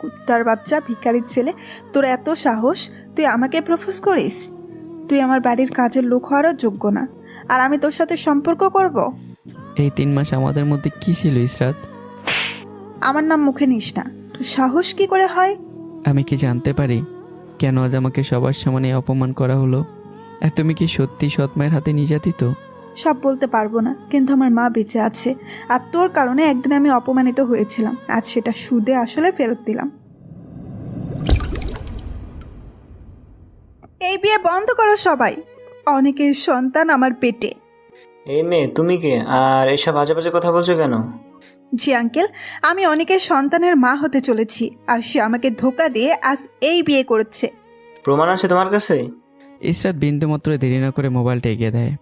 কুত্তার বাচ্চা, ভিখারির ছেলে, তোর এত সাহস, তুই আমাকে প্রপোজ করিস? তুই আমার বাড়ির কাজের লোক হওয়ারও যোগ্য না, আর আমি তোর সাথে সম্পর্ক করব? এই 3 মাস আমাদের মধ্যে কী ছিল ইসরাত? আমার নাম মুখে নিস না। তোর সাহস কি করে হয়? আমি কি জানতে পারি কেন আজ আমাকে সবার সামনে অপমান করা হলো? আর তুমি কি সত্যি সৎ মায়ের হাতে নির্যাতিত? সব বলতে পারবো না, কিন্তু আমার মা বেঁচে আছে, আর তোর কারণে একদিন আমি অপমানিত হয়েছিলাম, আজ সেটা সুদে আসলে ফেরত দিলাম। এই বিয়ে বন্ধ করো সবাই। অনেকের সন্তান আমার পেটে। এই মেয়ে, তুমি কে আর এসব বাজে বাজে কথা বলছো কেন? জি আঙ্কেল, আমি অনেকের সন্তানের মা হতে চলেছি, আর সে আমাকে ধোকা দিয়ে আজ এই বিয়ে করেছে। প্রমাণ আছে তোমার কাছে? ইসরাত বিন্দুমাত্র দেরি না করে মোবাইলটা এগিয়ে দেয়।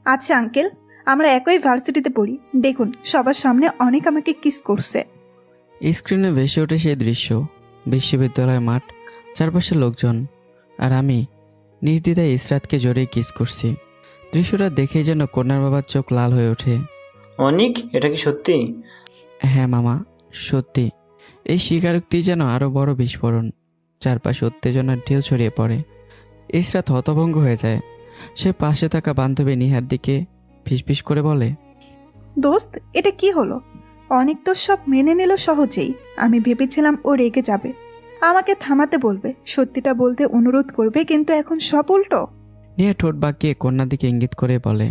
আচ্ছা আঙ্কেল, আমরা একই ভার্সিটিতে পড়ি, দেখুন সবার সামনে অনেক আমাকে কিস করছে। স্ক্রিনে ভেসে ওঠে সেই দৃশ্য, বিশ্ববিদ্যালয়ের মাঠ, চারপাশে লোকজন, আর আমি নির্দ্বিধায় ইসরাতকে জড়িয়ে কিস করছি। দৃশ্যটা দেখেই যেন কন্যার বাবার চোখ লাল হয়ে ওঠে। অনিক, এটা কি সত্যি? হ্যাঁ মামা, সত্যি। এই স্বীকারোক্তি যেন আরও বড় বিস্ফোরণ। চারপাশে উত্তেজনার ঢেউ ছড়িয়ে পড়ে। ইসরাত হতভঙ্গ হয়ে যায়। সে পাশে থাকা বান্ধবী নিহার দিকে ফিসফিস করে বলে, দোস্ত, এটা কি হলো? অনেক তো সব মেনে নিল সহজেই। আমি ভেবেছিলাম ও রেগে যাবে, আমাকে থামাতে বলবে, সত্যিটা বলতে অনুরোধ করবে, কিন্তু এখন সব উল্টো। নিহা ঠোঁট বাঁকিয়ে কন্যার দিকে ইঙ্গিত করে বলে,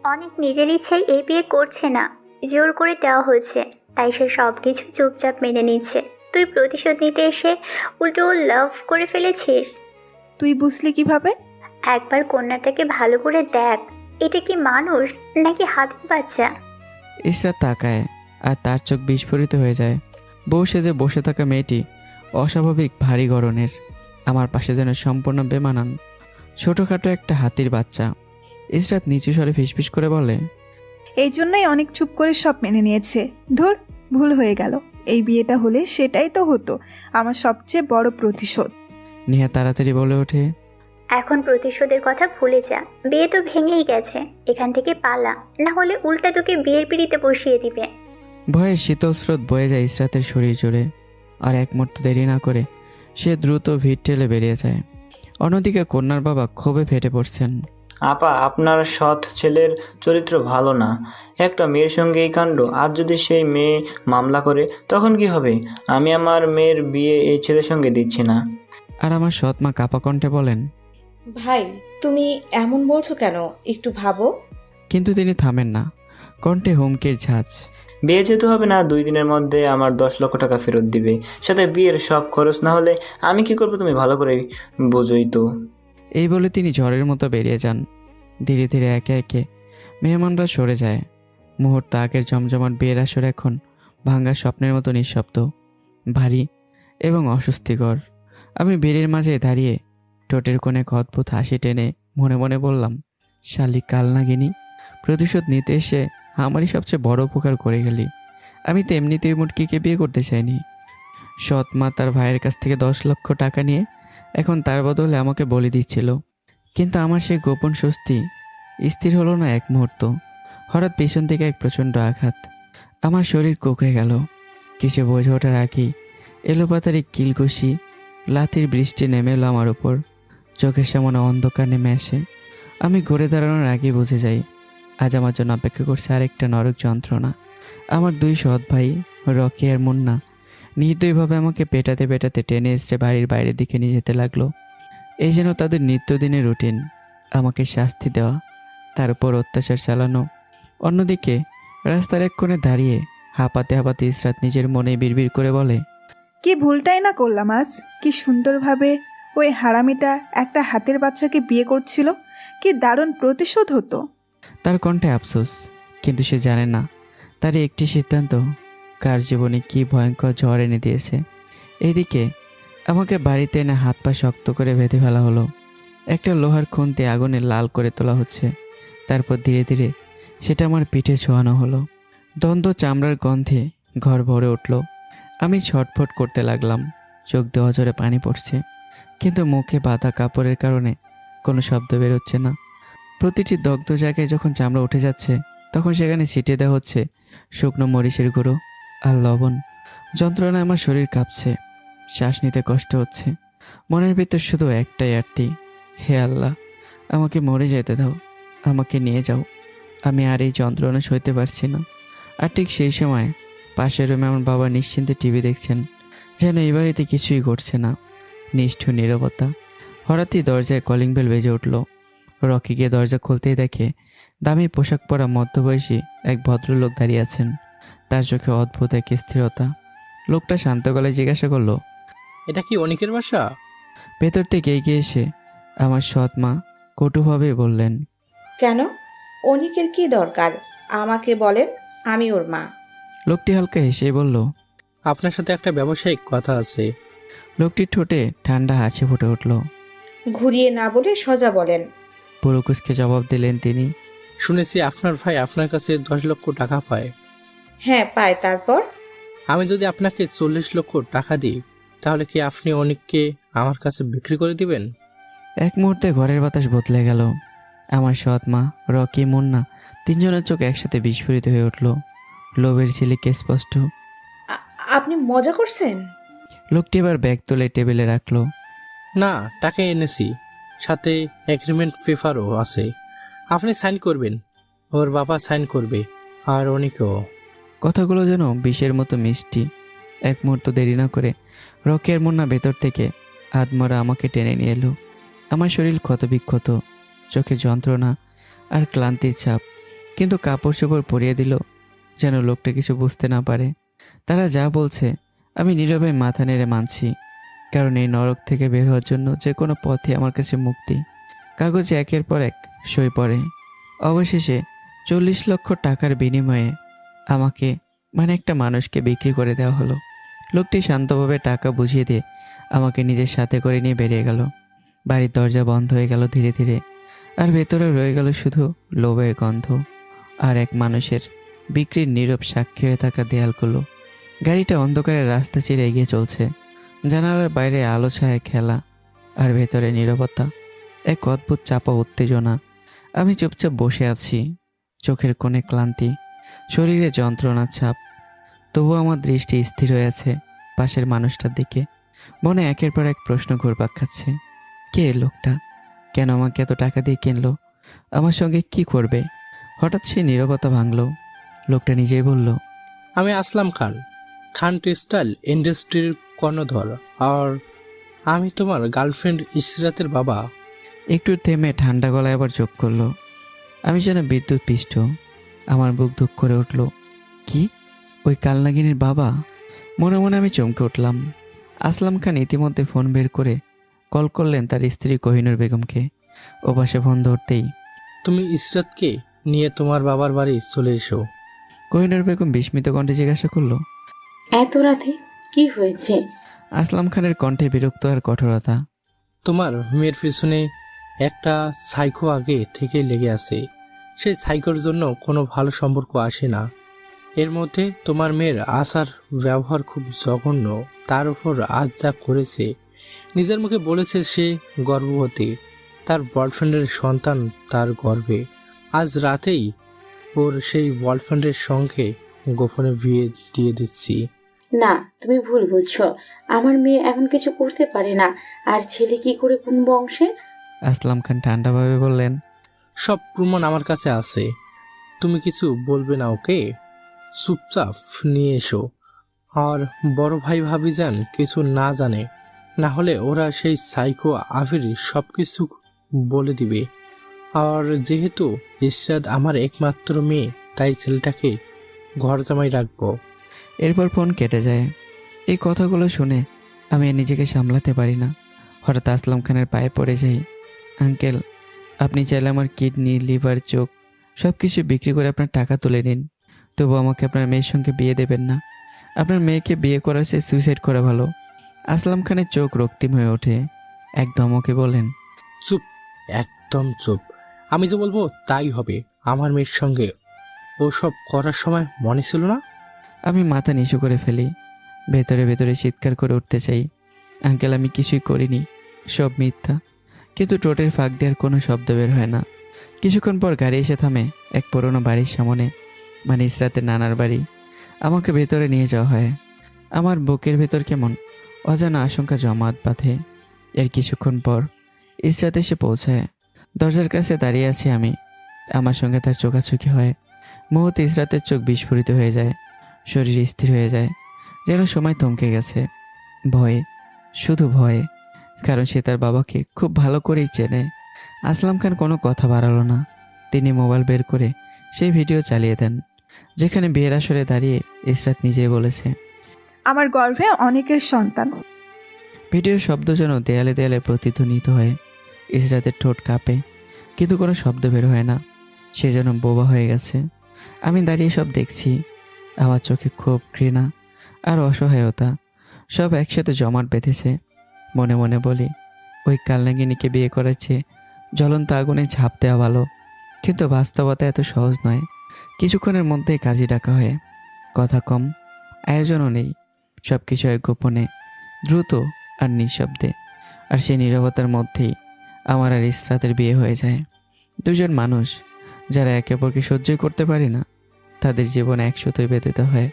অনেক নিজের ইচ্ছায় এই বিয়ে করছে না, জোর করে দেওয়া হয়েছে, তাই সে সব কিছু চুপচাপ মেনে নিচ্ছে। তুই প্রতিশোধ নিতে এসে উল্টো লাভ করে ফেলেছিস। তুই বুঝলি কিভাবে? একবার কন্যাটাকে ভালো করে দেখ, এটা কি মানুষ নাকি হাতির বাচ্চা? ইসরাত তাকায় আর তার চোখ বিস্ফোরিত হয়ে যায়। বউ সেজে বসে থাকা মেয়েটি অস্বাভাবিক ভারী গড়নের, আমার পাশে যেন সম্পূর্ণ বেমানান, ছোটোখাটো একটা হাতির বাচ্চা। ইসরাত নিচু স্বরে ফিসফিস করে বলে, এই জন্যই অনেক চুপ করে সব মেনে নিয়েছে। ধুর, ভুল হয়ে গেল। এই বিয়েটা হলে সেটাই তো হতো আমার সবচেয়ে বড় প্রতিশোধ। নিহা তাড়াতাড়ি বলে ওঠে, এখন প্রতিশোধের কথা ভুলে যা, বিয়ে তো ভেঙেই গেছে, এখান থেকে পালা, না হলে উল্টা তোকে বিয়ের পিড়িতে বসিয়ে দিবে। ভয়ে শীতল স্রোত বয়ে যায় ইসরাতের শরীর জুড়ে। আর এক মুহূর্ত দেরি না করে সে দ্রুত ভিড় ঠেলে বেরিয়ে যায়। অন্যদিকে কন্যার বাবা ক্ষোভে ফেটে পড়ছেন। আপা, আপনার সৎ ছেলের চরিত্র ভালো না। একটা মেয়ের সঙ্গে এই কাণ্ড, আজ যদি সেই মেয়ে মামলা করে তখন কি হবে? আমি আমার মেয়ের বিয়ে এই ছেলের সঙ্গে দিচ্ছি না। আর আমার সৎ মা কাপা কণ্ঠে বলেন, ভাই, তুমি এমন বলছো কেন? একটু ভাবো। কিন্তু তিনি থামেন না, কণ্ঠে হুমকির ঝাঁজ। বিয়ে যেতে হবে না, 2 দিনের মধ্যে আমার 10 লক্ষ টাকা ফেরত দিবে, সাথে বিয়ের সব খরচ। না হলে আমি কি করবো তুমি ভালো করে বোঝোই তো। এই বলে তিনি ঝড়ের মতো বেরিয়ে যান। ধীরে ধীরে একে একে মেহমানরা সরে যায়। মুহূর্ত আগের জমজমাট বিয়ের আসর এখন ভাঙ্গা স্বপ্নের মতো নিঃশব্দ, ভারী এবং অস্বস্তিকর। আমি বেড়ের মাঝে দাঁড়িয়ে ঠোঁটের কোণে এক অদ্ভুত হাসি টেনে মনে মনে বললাম, শালিক কাল নাগিনী, প্রতিশোধ নিতে এসে আমারই সবচেয়ে বড় উপকার করে গেলি। আমি তো এমনিতেই মুটকিকে বিয়ে করতে চাইনি। সৎ মা তার ভাইয়ের কাছ থেকে 10 লক্ষ টাকা নিয়ে এখন তার বদলে আমাকে বলে দিচ্ছিল। কিন্তু আমার সেই গোপন স্বস্তি স্থির হলো না এক মুহূর্ত। হঠাৎ পিছন থেকে এক প্রচণ্ড আঘাত। আমার শরীর কুঁকড়ে গেল। কিছু বোঝে ওঠার আগেই এলোপাতারি কিলকুশি লাথির বৃষ্টি নেমে এলো আমার উপর। চোখের সামনে অন্ধকার নেমে আসে। আমি ঘুরে দাঁড়ানোর আগে বুঝে যাই আজ আমার জন্য অপেক্ষা করছে আরেকটা নরক যন্ত্রণা। আমার 2 সৎ ভাই রকি আর মুন্না নির্দয়ভাবে আমাকে পেটাতে পেটাতে টেনে এসে বাড়ির বাইরের দিকে নিয়ে যেতে লাগলো। এই যেন তাদের নিত্যদিনের রুটিন, আমাকে শাস্তি দেওয়া, তার উপর অত্যাচার চালানো। অন্যদিকে রাস্তার এক কোণে দাঁড়িয়ে হাঁপাতে হাঁপাতে ইসরাত নিজের মনে বিড়বিড় করে বলে, কি ভুলটাই না করলাম আজ। কি সুন্দরভাবে ওই হারামিটা একটা হাতের বাচ্চাকে বিয়ে করছিল, কি দারুণ প্রতিশোধ হতো। তার কণ্ঠে আফসোস, কিন্তু সে জানে না তার একটি সিদ্ধান্ত কার জীবনে কি ভয়ঙ্কর ঝড় এনে দিয়েছে। এইদিকে আমাকে বাড়িতে এনে হাত পা শক্ত করে বেঁধে ফেলা হলো। একটা লোহার খুন্তি আগুনে লাল করে তোলা হচ্ছে। তারপর ধীরে ধীরে সেটা আমার পিঠে ছোঁয়ানো হলো। দ্বন্দ্ব চামড়ার গন্ধে ঘর ভরে উঠল। আমি ছটফট করতে লাগলাম। চোখ দিয়ে অঝরে পানি পড়ছে, কিন্তু মুখে বাঁধা কাপড়ের কারণে কোনো শব্দ বেরোচ্ছে না। প্রতিটি দগ্ধ জায়গায় যখন চামড়া উঠে যাচ্ছে তখন সেখানে ছিটিয়ে দেওয়া হচ্ছে শুকনো মরিচের গুঁড়ো আর লবণ। যন্ত্রণায় আমার শরীর কাঁপছে। শ্বাস নিতে কষ্ট হচ্ছে। মনের ভিতর শুধু একটাই আরতি, হে আল্লাহ, আমাকে মরে যেতে দাও, আমাকে নিয়ে যাও, আমি আর এই যন্ত্রণা সইতে পারছি না। আর ঠিক সেই সময় পাশের রুমে আমার বাবা নিশ্চিন্তে টিভি দেখছেন, যেন এই বাড়িতে কিছুই ঘটছে না। নিষ্ঠুর নীরবতা। হঠাৎই দরজায় কলিং বেল বেজে উঠল। রকি গিয়ে দরজা খুলতেই দেখে দামি পোশাক পরা মধ্যবয়সী এক ভদ্রলোক দাঁড়িয়ে আছেন। তার চোখে অদ্ভুত এক স্থিরতা। লোকটা শান্ত গলায় জিজ্ঞাসা করলো, এটা কি অনিকের বাসা? ভেতর থেকে এগিয়ে এসে আমার সৎ মা কটুভাবে বললেন, কেন? অনিকের কি দরকার আমাকে বলেন, আমি ওর মা। লোকটি হালকা হেসে বলল, আপনার সাথে একটা ব্যবসায়িক কথা আছে। লোকটির ঠোঁটে ঠান্ডা হাসি ফুটে উঠল। ঘুরিয়ে না বলে সোজা বলেন। পুরুকুসকে জবাব দিলেন তিনি। শুনেছি আপনার ভাই আপনার কাছে 10 লক্ষ টাকা পায়। হ্যাঁ পায়, তারপর? আমি যদি আপনাকে 40 লক্ষ টাকা দিই, তাহলে কি আপনি অনিককে আমার কাছে বিক্রি করে দিবেন? এক মুহূর্তে ঘরের বাতাস বদলে গেল। আমার সৎ মা, রকি, মুন্না তিনজনের চোখ একসাথে বিস্ফোরিত হয়ে উঠল। লোভের ঝিলিক স্পষ্ট। আপনি মজা করছেন? লোকটি এবার ব্যাগ তুলে টেবিলে রাখলো। না, টাকা এনেছি, সাথে এগ্রিমেন্ট পেপারও আছে। আপনি সাইন করবেন, ওর বাবা সাইন করবে, আর অনিকও। কথাগুলো যেন বিষের মতো মিষ্টি। এক মুহূর্ত দেরি না করে রকি আর মুন্না ভেতর থেকে আধমরা আমাকে টেনে নিয়ে এলো। আমার শরীর ক্ষতবিক্ষত, চোখে যন্ত্রণা আর ক্লান্তির ছাপ, কিন্তু কাপড় চোপড় পরিয়ে দিল যেন লোকটা কিছু বুঝতে না পারে। তারা যা বলছে আমি নীরবে মাথা নেড়ে মানছি, কারণ এই নরক থেকে বের হওয়ার জন্য যে কোনো পথই আমার কাছে মুক্তি। কাগজে একের পর এক সই পড়ে। অবশেষে 40 লক্ষ টাকার বিনিময়ে আমাকে, মানে একটা মানুষকে বিক্রি করে দেওয়া হলো। লোকটি শান্তভাবে টাকা বুঝিয়ে দিয়ে আমাকে নিজের সাথে করে নিয়ে বেরিয়ে গেল। বাড়ির দরজা বন্ধ হয়ে গেল ধীরে ধীরে, আর ভেতরে রয়ে গেল শুধু লোভের গন্ধ আর এক মানুষের বিক্রির নীরব সাক্ষী হয়ে থাকা দেয়ালগুলো। গাড়িটা অন্ধকারের রাস্তা চিরে এগিয়ে চলছে। জানালার বাইরে আলো ছায়ায় খেলা, আর ভেতরে নীরবতা, এক অদ্ভুত চাপা উত্তেজনা। আমি চুপচাপ বসে আছি, চোখের কোণে ক্লান্তি, শরীরে যন্ত্রণার ছাপ, তবুও আমার দৃষ্টি স্থির হয়ে আছে পাশের মানুষটার দিকে। মনে একের পর এক প্রশ্ন ঘুরপাক খাচ্ছে। কে এই লোকটা? কেন আমাকে এত টাকা দিয়ে কিনলো? আমার সঙ্গে কি করবে? হঠাৎ সে নীরবতা ভাঙলো। লোকটা নিজেই বলল, আমি আসলাম খান, খান টেক্সটাইল ইন্ডাস্ট্রির কর্ণধর, আর আমি তোমার গার্লফ্রেন্ড ইসরাতের বাবা। একটু থেমে ঠান্ডা গলায় আবার যোগ করলো, আমি যেন বিদ্যুৎ পিষ্ট। আমার বুক ধুক করে উঠল। কি? ওই কালনাগিনীর বাবা? মনে মনে আমি চমকে উঠলাম। আসলাম খান ইতিমধ্যে ফোন বের করে কল করলেন তার স্ত্রী কোহিনূর বেগমকে। ও পাশে ফোন ধরতেই, তুমি ইসরাতকে নিয়ে তোমার বাবার বাড়ি চলে এসো। কোহিনূর বেগম বিস্মিত কণ্ঠে জিজ্ঞাসা করলো, এত রাতে কি হয়েছে? আসলাম খানের কণ্ঠে বিরক্ত আর কঠোরতা। তোমার মেয়ের পিছনে একটা সাইকো আগে থেকে লেগে আছে। সেই সাইকোর জন্য কোনো ভালো সম্পর্ক আসে না। এর মধ্যে তোমার মেয়ের আচার ব্যবহার খুব জঘন্য। তার উপর আজ যা করেছে, নিজের মুখে বলেছে সে গর্ভবতী, তার বয়ফ্রেন্ডের সন্তান তার গর্ভে। আজ রাতেই ওর সেই বয়ফ্রেন্ডের সঙ্গে গোপনে বিয়ে দিয়ে দিচ্ছি। না, তুমি ভুল বুঝছো। আমার মেয়ে এমন কিছু করতে পারে না। আর ছেলে কি করে কোন বংশে? আসলাম খান ঠান্ডাভাবে বললেন, সব প্রমাণ আমার কাছে আছে। তুমি কিছু বলবে না ওকে, চুপচাপ নিয়ে এসো। আর বড় ভাই ভাবি যান কিছু না জানে, না হলে ওরা সেই সাইকো আবির সব কিছু বলে দিবে। আর যেহেতু ইসরাত আমার একমাত্র মেয়ে, তাই ছেলেটাকে ঘর জামাই রাখবো। এরপর ফোন কেটে যায়। এই কথাগুলো শুনে আমি আর নিজেকে সামলাতে পারি না। হঠাৎ আসলাম খানের পায়ে পড়ে যাই। আঙ্কেল, আপনি চাইলে আমার কিডনি, লিভার, চোখ সব কিছু বিক্রি করে আপনার টাকা তুলে নিন, তবু আমাকে আপনার মেয়ের সঙ্গে বিয়ে দেবেন না। আপনার মেয়েকে বিয়ে করার চেয়ে সুইসাইড করা ভালো। আসলাম খানের চোখ রক্তিম হয়ে ওঠে। এক ধমকে বলেন, চুপ, একদম চুপ। আমি তো বলবো তাই হবে। আমার মেয়ের সঙ্গে ও সব করার সময় মনে ছিল না? আমি মাথা নিচু করে ফেলি। ভেতরে ভেতরে চিৎকার করে উঠতে চাই, আঙ্কেল আমি কিছুই করিনি, সব মিথ্যা। কিন্তু ঠোঁটের ফাঁক দেওয়ার কোনো শব্দ বের হয় না। কিছুক্ষণ পর গাড়ি এসে থামে এক পুরোনো বাড়ির সামনে, মানে ইসরাতের নানার বাড়ি। আমাকে ভেতরে নিয়ে যাওয়া হয়। আমার বুকের ভেতর কেমন অজানা আশঙ্কা জমাট বাঁধে। এর কিছুক্ষণ পর ইসরাত এসে পৌঁছায়। দরজার কাছে দাঁড়িয়ে আছি আমি। আমার সঙ্গে তার চোখাচোখি হয়। মুহূর্তে ইসরাতের চোখ বিস্ফোরিত হয়ে যায়, শরীর স্থির হয়ে যায়, যেন সময় থমকে গেছে। ভয়ে, শুধু ভয়ে, কারণ সে তার বাবাকে খুব ভালো করেই চেনে। আসলাম খান কোনো কথা বাড়ালো না। তিনি মোবাইল বের করে সেই ভিডিও চালিয়ে দেন, যেখানে বিয়ের আসরে দাঁড়িয়ে ইসরাত নিজেই বলেছে, আমার গর্ভে অনেকের সন্তান। ভিডিওর শব্দ যেন দেয়ালে দেয়ালে প্রতিধ্বনিত হয়। ইসরাতের ঠোঁট কাঁপে, কিন্তু কোনো শব্দ বের হয় না। সে যেন বোবা হয়ে গেছে। আমি দাঁড়িয়ে সব দেখছি। আমার চোখে ক্ষোভ, ঘৃণা আর অসহায়তা সব একসাথে জমাট বেঁধেছে। মনে মনে বলি, ওই কালনাগিনীকে বিয়ে করেছে জ্বলন্ত আগুনে ঝাঁপ দেওয়া ভালো। কিন্তু বাস্তবতা এত সহজ নয়। কিছুক্ষণের মধ্যেই কাজী ডাকা হয়। কথা কম, আয়োজনও নেই। সব কিছু হয় গোপনে, দ্রুত আর নিঃশব্দে। আর সেই নীরবতার মধ্যেই আমার আর ইসরাতের বিয়ে হয়ে যায়। দুজন মানুষ যারা একে অপরকে সহ্যই করতে পারে না, তাদের জীবন একসাথে বেঁধে হয়।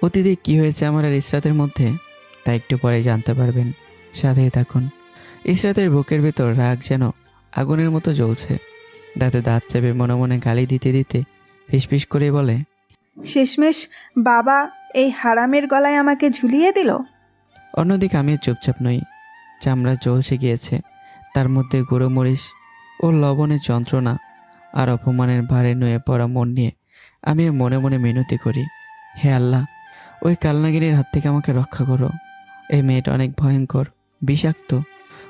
অতীতে কী হয়েছে আমার আর ইসরাতের মধ্যে, তা একটু পরে জানতে পারবেন। সাথেই থাকুন। ইসরাতের বুকের ভেতর রাগ যেন আগুনের মতো জ্বলছে। দাঁতে দাঁত চেপে মনে মনে গালি দিতে দিতে ফিসফিস করে বলে, শেষমেশ বাবা এই হারামের গলায় আমাকে ঝুলিয়ে দিল। অন্যদিকে আমি চুপচাপ নই। চামড়া জ্বলসে গিয়েছে, তার মধ্যে গুঁড়ো মরিচ ও লবণের যন্ত্রণা আর অপমানের ভারে নুয়ে পড়া মন নিয়ে আমি মনে মনে মিনতি করি, হে আল্লাহ, ওই কালনাগিনীর হাত থেকে আমাকে রক্ষা করো। এই মেয়েটা অনেক ভয়ঙ্কর, বিষাক্ত।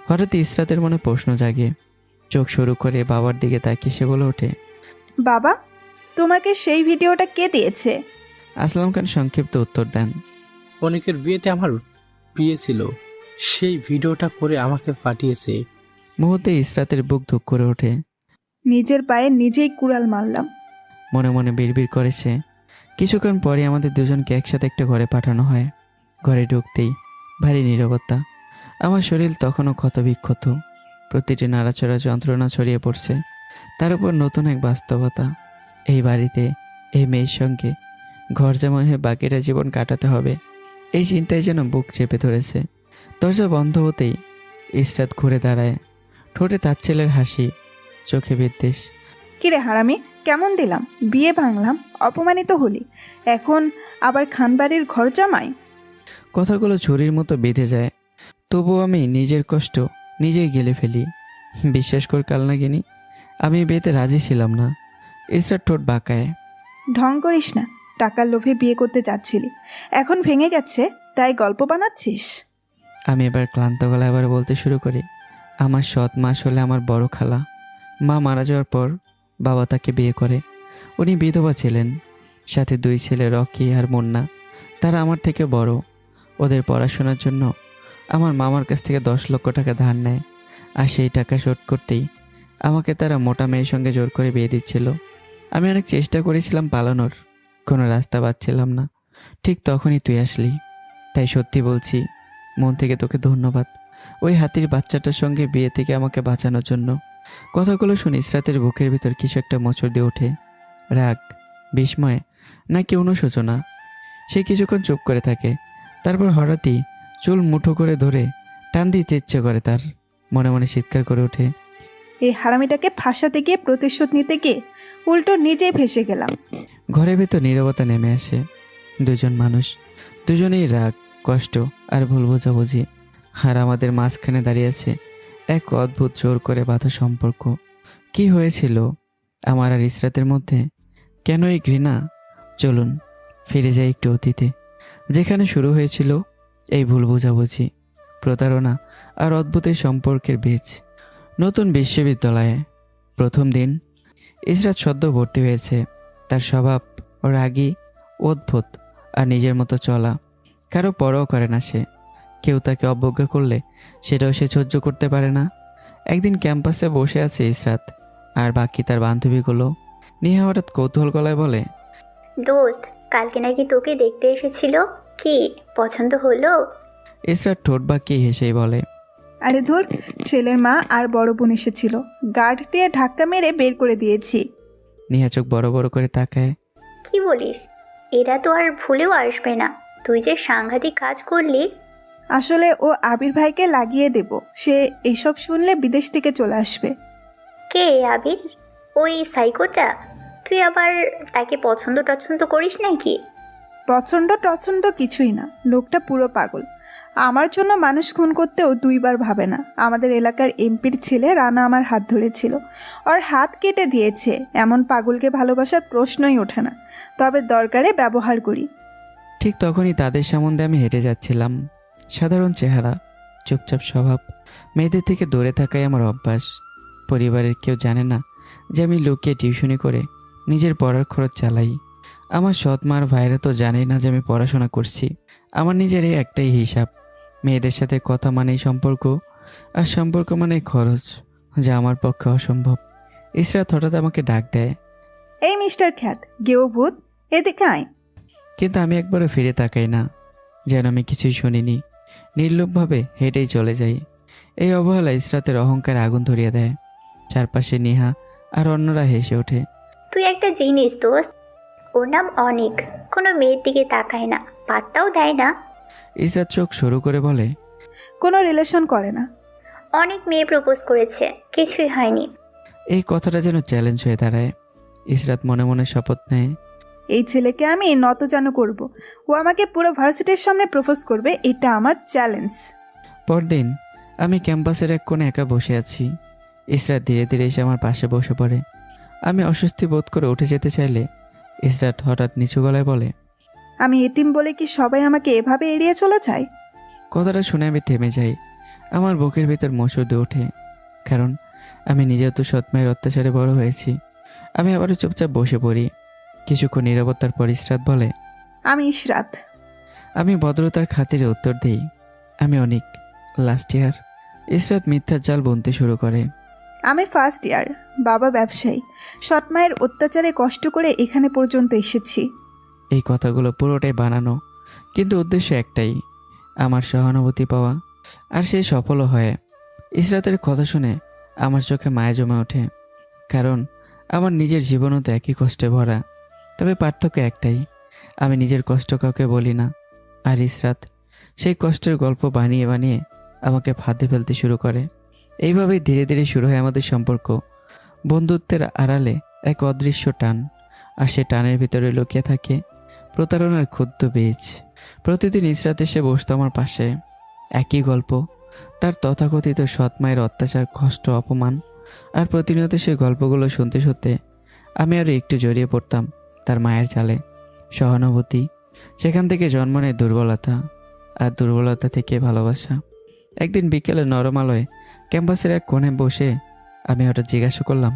হঠাৎ ইসরাতের মনে প্রশ্ন জাগে। চোখ শুরু করে বাবার দিকে তাকিয়ে সে বলে ওঠে, বাবা, তোমাকে সেই ভিডিওটা কে দিয়েছে? আসলাম খান সংক্ষিপ্ত উত্তর দেন, অনেকের বিয়েতে আমার বিয়ে ছিল, সেই ভিডিওটা করে আমাকে পাঠিয়েছে। মুহূর্তে ইসরাতের বুক ধুক করে ওঠে। নিজের পায়ে নিজেই কুড়াল মারলাম। মনে মনে বিড়বিড় করেছে। কিছুক্ষণ পরে আমাদের দুজনকে একসাথে একটা ঘরে পাঠানো হয়। ঘরে ঢুকতেই ভারী নীরবতা। আমার শরীর তখনও ক্ষতবিক্ষত, প্রতিটি নাড়াচড়া যন্ত্রণা ছড়িয়ে পড়ছে। তার উপর নতুন এক বাস্তবতা, এই বাড়িতে এই মেয়ের সঙ্গে ঘর জামাই হয়ে বাকিটা জীবন কাটাতে হবে। এই চিন্তায় যেন বুক চেপে ধরেছে। দরজা বন্ধ হতেই ইসরাত ঘুরে দাঁড়ায়, ঠোঁটে তার ছেলের হাসি, চোখে বিদ্বেষ। কিরে হারামি, কেমন দিলাম? বিয়ে ভাঙলাম, অপমানিত হলি, এখন আবার খানবাড়ির ঘর জামাই। কথাগুলো ছুরির মতো বেঁধে যায়। তবুও আমি নিজের কষ্ট নিজেই গেলে ফেলি। বিশ্বাস কর কালনাগিনী, আমি বিয়েতে রাজি ছিলাম না। ইসরাত ঠোঁট বাঁকায়। ঢং করিস না, টাকার লোভে বিয়ে করতে যাচ্ছিলি, এখন ভেঙে গেছে তাই গল্প বানাচ্ছিস। আমি এবার ক্লান্ত গলায় আবার বলতে শুরু করি, আমার সৎ মা আসলে আমার বড় খালা। মা মারা যাওয়ার পর বাবা তাকে বিয়ে করে। উনি বিধবা ছিলেন, সাথে 2 ছেলে রকি আর মুন্না। তারা আমার থেকে বড়। ওদের পড়াশোনার জন্য আমার মামার কাছ থেকে 10 লক্ষ টাকা ধার নেয়। আর সেই টাকা শোধ করতেই আমাকে তারা মোটা মেয়ের সঙ্গে জোর করে বিয়ে দিচ্ছিল। আমি অনেক চেষ্টা করেছিলাম পালানোর, কোনো রাস্তা পাচ্ছিলাম না। ঠিক তখনই তুই আসলি। তাই সত্যি বলছি, মন থেকে তোকে ধন্যবাদ, ওই হাতির বাচ্চাটার সঙ্গে বিয়ে থেকে আমাকে বাঁচানোর জন্য। কথাগুলো শুনে ইসরাতের বুকের ভিতর কিছু একটা মোচড় দিয়ে ওঠে। রাগ, বিস্ময় নাকি অনুশোচনা। সে কিছুক্ষণ চুপ করে থাকে, তারপর হঠাৎই চুল মুঠো করে ধরে টান দিতে ইচ্ছে করে তার। মনে মনে চিৎকার করে ওঠে, এই হারামিটাকে ফাঁসাতে গিয়ে প্রতিশোধ নিতে গিয়ে উল্টো নিজেই ভেসে গেলাম। ঘরের ভেতর নীরবতা নেমে আসে। দুজন মানুষ, দুজনেই রাগ, কষ্ট আর ভুল বোঝাবুঝি। আর আমাদের মাঝখানে দাঁড়িয়ে আছে এক অদ্ভুত জোর করে বাঁধা সম্পর্ক। কি হয়েছিল আমার আর ইসরাতের মধ্যে? কেন এই ঘৃণা? চলুন ফিরে যাই একটু অতীতে, যেখানে শুরু হয়েছিল এই ভুল বোঝাবুঝি, প্রতারণা আর অদ্ভুত এই সম্পর্কের বীজ। নতুন বিশ্ববিদ্যালয়ে প্রথম দিন। ইসরাত সদ্য ভর্তি হয়েছে। তার স্বভাব রাগী, অদ্ভুত আর নিজের মতো চলা। কারো পরও করে না সে। কেউ তাকে অবজ্ঞা করলে সেটাও সে সহ্য করতে পারে না। একদিন ক্যাম্পাসে বসে আছে ইসরাত আর বাকি তার বান্ধবীগুলো। নেহা হঠাৎ কৌতূহল গলায় বলে, দোস্ত, কালকে নাকি তোকে দেখতে এসেছিল, কি পছন্দ হলো? ইসরাত ঠোঁট বাঁকিয়ে হেসেই বলে, আরে ধুর, ছেলের মা আর বড় বোন এসেছিল, গার্ড দিয়ে ধাক্কা মেরে বের করে দিয়েছি। নেহা চোখ বড় বড় করে তাকায়। কি বলিস? এরা তো আর ভুলেও আসবে না। তুই যে সাংঘাতিক কাজ করলি। আসলে ও আবির ভাইকে লাগিয়ে দেব, সে এইসব শুনলে বিদেশ থেকে চলে আসবে। কে আবির? ওই সাইকোটা? তুই আবার তাকে পছন্দ টছন্দ করিস নাকি? পছন্দ কিছুই না, লোকটা পুরো পাগল। আমার জন্য মানুষ খুন করতেও দুইবার ভাবে না। আমাদের এলাকার এমপির ছেলে রানা আমার হাত ধরেছিল, ওর হাত কেটে দিয়েছে। এমন পাগলকে ভালোবাসার প্রশ্নই ওঠে না, তবে দরকারে ব্যবহার করি। ঠিক তখনই তাদের সম্বন্ধে আমি হেঁটে যাচ্ছিলাম। সাধারণ চেহারা, চুপচাপ স্বভাব, মেয়েদের থেকে দূরে থাকাই আমার অভ্যাস। পরিবারের কেউ জানে না যে আমি লুকিয়ে টিউশনি করে নিজের পড়ার খরচ চালাই। আমার সৎ মার ভাইরা তো জানেই না যে আমি পড়াশোনা করছি। আমার নিজের এই একটাই হিসাব, মেয়েদের সাথে কথা মানেই সম্পর্ক, আর সম্পর্ক মানেই খরচ, যা আমার পক্ষে অসম্ভব। ইসরাত হঠাৎ আমাকে ডাক দেয়, এই মিস্টার খ্যাত, গেও ভূত, এদিকে আয়। কিন্তু আমি একবারও ফিরে তাকাই না, যেন আমি কিছুই শুনিনি। নির্লোভভাবে হেঁটেই চলে যাই। এই অবহেলা ইসরাতের অহংকারে আগুন ধরিয়ে দেয়। চারপাশে নিহা আর অন্যরা হেসে ওঠে। তুই একটা জিনিস দোস্ত, ওর নাম অনিক, কোনো মেয়ের দিকে তাকায় না, পাত্তাও দেয় না। ইসরাত চোখ শুরু করে বলে, কোনো রিলেশন করে না। অনেক মেয়ে প্রপোজ করেছে, কিছুই হয়নি। এই কথাটা যেন চ্যালেঞ্জ হয়ে দাঁড়ায়। ইসরাত মনে মনে শপথ নেয়, এই ছেলেকে আমি নতজানু করব, ও আমাকে পুরো ভার্সিটির সামনে প্রপোজ করবে, এটা আমার চ্যালেঞ্জ। পরদিন আমি ক্যাম্পাসের এক কোণে একা বসে আছি। ইসরাত ধীরে ধীরে এসে আমার পাশে বসে পড়ে। আমি অস্বস্তি বোধ করে উঠে যেতে চাইলে ইসরাত হঠাৎ নিচু গলায় বলে, আমি এতিম বলে কি সবাই আমাকে এভাবে এড়িয়ে চলে যায়? কথাটা শুনে আমি থেমে যাই। আমার বুকের ভিতর মসুর দিয়ে ওঠে, কারণ আমি নিজেও তো সৎমায়ের অত্যাচারে বড় হয়েছি। আমি আবারও চুপচাপ বসে পড়ি। কিছুক্ষণ নীরবতার পর ইসরাত বলে, আমি ইশরাত। আমি ভদ্রতার খাতিরে উত্তর দিই, আমি অনেক, লাস্ট ইয়ার। ইসরাত মিথ্যার জাল বুনতে শুরু করে। আমি ফার্স্ট ইয়ার, বাবা ব্যবসায়ী, সৎমায়ের অত্যাচারে কষ্ট করে এখানে পর্যন্ত এসেছি। এই কথাগুলো পুরোটাই বানানো, কিন্তু উদ্দেশ্য একটাই, আমার সহানুভূতি পাওয়া, আর সে সফলও হয়। ইসরাতের কথা শুনে আমার চোখে মায়া জমে ওঠে, কারণ আমার নিজের জীবনও তো একই কষ্টে ভরা। তবে পার্থক্য একটাই, আমি নিজের কষ্ট কাউকে বলি না, আর ইসরাত সেই কষ্টের গল্প বানিয়ে বানিয়ে আমাকে ফাঁদে ফেলতে শুরু করে। এইভাবেই ধীরে ধীরে শুরু হয় আমাদের সম্পর্ক। বন্ধুত্বের আড়ালে এক অদৃশ্য টান, আর সে টানের ভিতরে লুকিয়ে থাকে প্রতারণার ক্ষুদ্র বীজ। প্রতিদিন ইসরাত এসে বসতো আমার পাশে। একই গল্প, তার তথাকথিত সৎ মায়ের অত্যাচার, কষ্ট, অপমান। আর প্রতিনিয়ত সেই গল্পগুলো শুনতে শুনতে আমি আরও একটু জড়িয়ে পড়তাম তার মায়ের জালে। সহানুভূতি, সেখান থেকে জন্ম নেয় দুর্বলতা, আর দুর্বলতা থেকে ভালোবাসা। একদিন বিকেলে নরম আলোয় ক্যাম্পাসের এক কোণে বসে আমি হঠাৎ জিজ্ঞাসা করলাম,